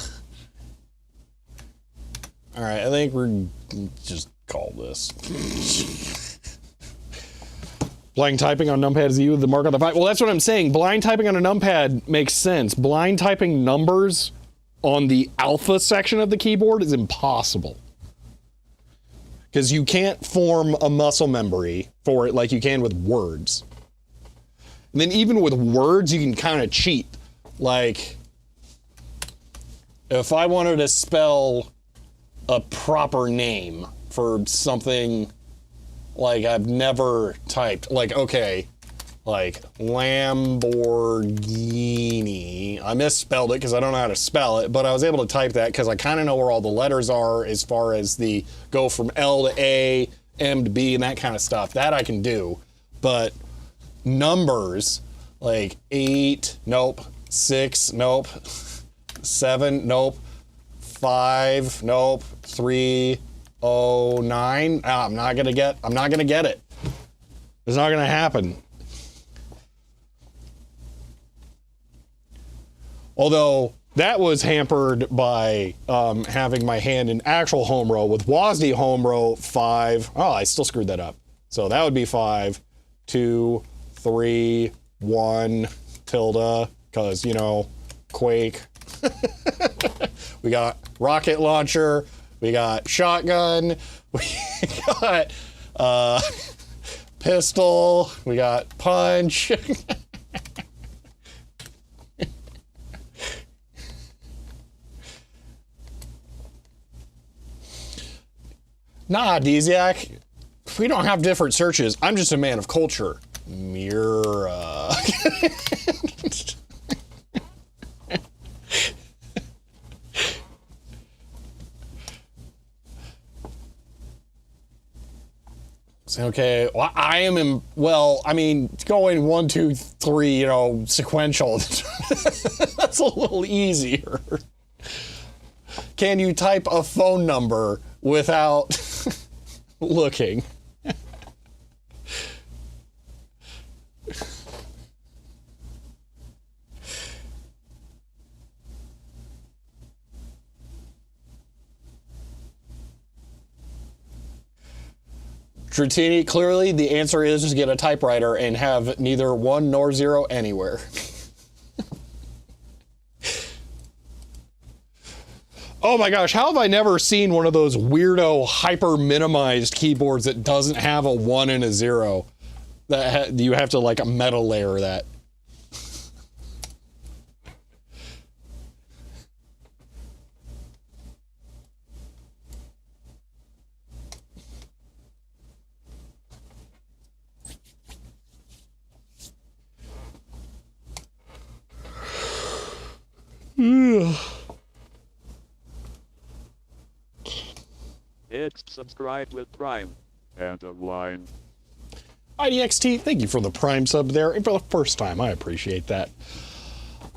All right, I think we're just call this. Blind typing on numpad is you the mark on the 5. Well, that's what I'm saying. Blind typing on a numpad makes sense. Blind typing numbers on the alpha section of the keyboard is impossible. Because you can't form a muscle memory for it like you can with words. And then even with words, you can kind of cheat. Like, if I wanted to spell a proper name for something like I've never typed, like, okay, like Lamborghini. I misspelled it because I don't know how to spell it, but I was able to type that because I kind of know where all the letters are as far as the go from L to A M to B and that kind of stuff, that I can do. But numbers like 8, nope. 6, nope. 7, nope. 5, nope. 3, 9. I'm not gonna get it. It's not gonna happen. Although that was hampered by having my hand in actual home row. With WASD home row 5. Oh, I still screwed that up. So that would be 5, 2, 3, 1, tilde, because, you know, Quake. We got rocket launcher. We got shotgun. We got pistol. We got punch. Nah, Desiac, we don't have different searches. I'm just a man of culture. Mira. Okay, well, I am in, well, I mean, going 1, 2, 3, you know, sequential. That's a little easier. Can you type a phone number without looking? Dratini, clearly the answer is just get a typewriter and have neither 1 nor 0 anywhere. Oh my gosh, how have I never seen one of those weirdo hyper minimized keyboards that doesn't have a 1 and a 0? That you have to like a meta layer that. It's subscribed with Prime. End of line. IDXT, thank you for the Prime sub there, and for the first time, I appreciate that.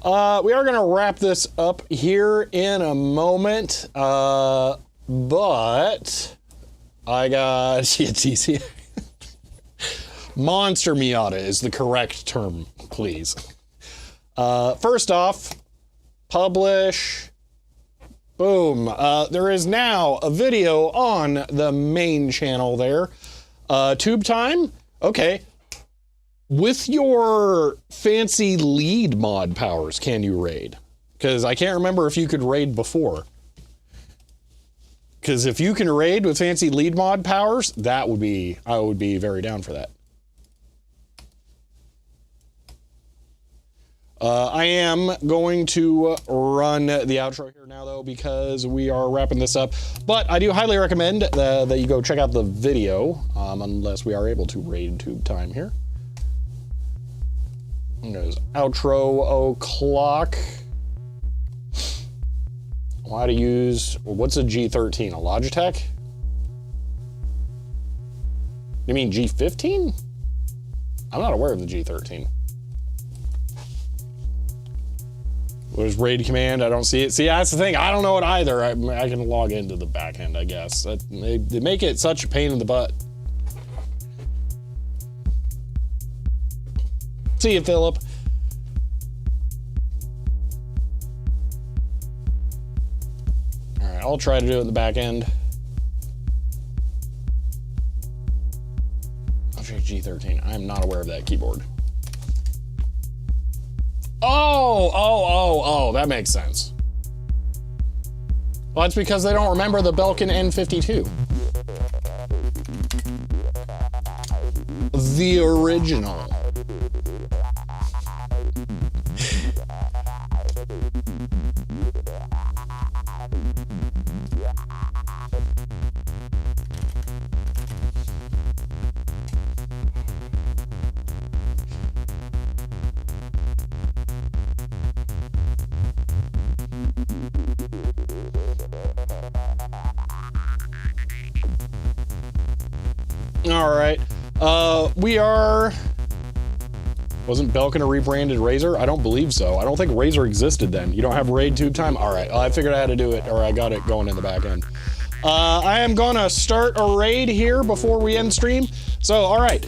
We are going to wrap this up here in a moment, but I got TC. Monster Miata is the correct term, please. First off, publish. Boom. There is now a video on the main channel there. Tube time? Okay. With your fancy lead mod powers, can you raid? Because I can't remember if you could raid before. Because if you can raid with fancy lead mod powers, I would be very down for that. I am going to run the outro here now, though, because we are wrapping this up. But I do highly recommend that you go check out the video, unless we are able to raid tube time here. There's outro o'clock. How to use, what's a G13? A Logitech? You mean G15? I'm not aware of the G13. Where's raid command? I don't see it. See, that's the thing. I don't know it either. I can log into the back end, I guess. They make it such a pain in the butt. See you, Philip. All right, I'll try to do it in the back end. I'll check G13. I'm not aware of that keyboard. Oh, that makes sense. Well, that's because they don't remember the Belkin N52. The original. All right. We are... Wasn't Belkin a rebranded Razor? I don't believe so. I don't think Razor existed then. You don't have raid tube time? All right. I figured I had to do it, or I got it going in the back end. I am gonna start a raid here before we end stream. So, all right.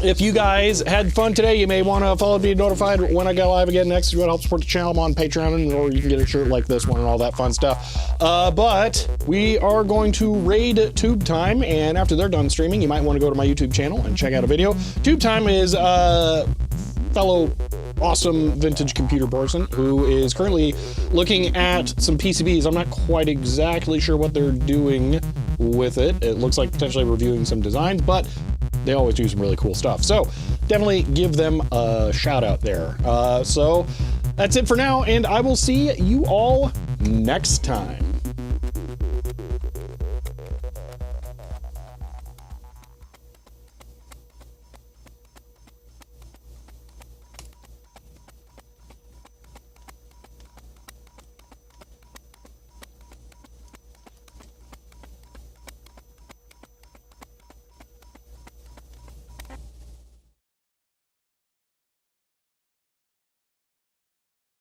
If you guys had fun today, you may want to follow to be notified when I go live again next. If you want to help support the channel, I'm on Patreon, or you can get a shirt like this one and all that fun stuff. But we are going to raid Tube Time, and after they're done streaming, you might want to go to my YouTube channel and check out a video. Tube Time is fellow awesome vintage computer person who is currently looking at some PCBs. I'm not quite exactly sure what they're doing with it. It looks like potentially reviewing some designs, but they always do some really cool stuff. So definitely give them a shout out there. So that's it for now, and I will see you all next time.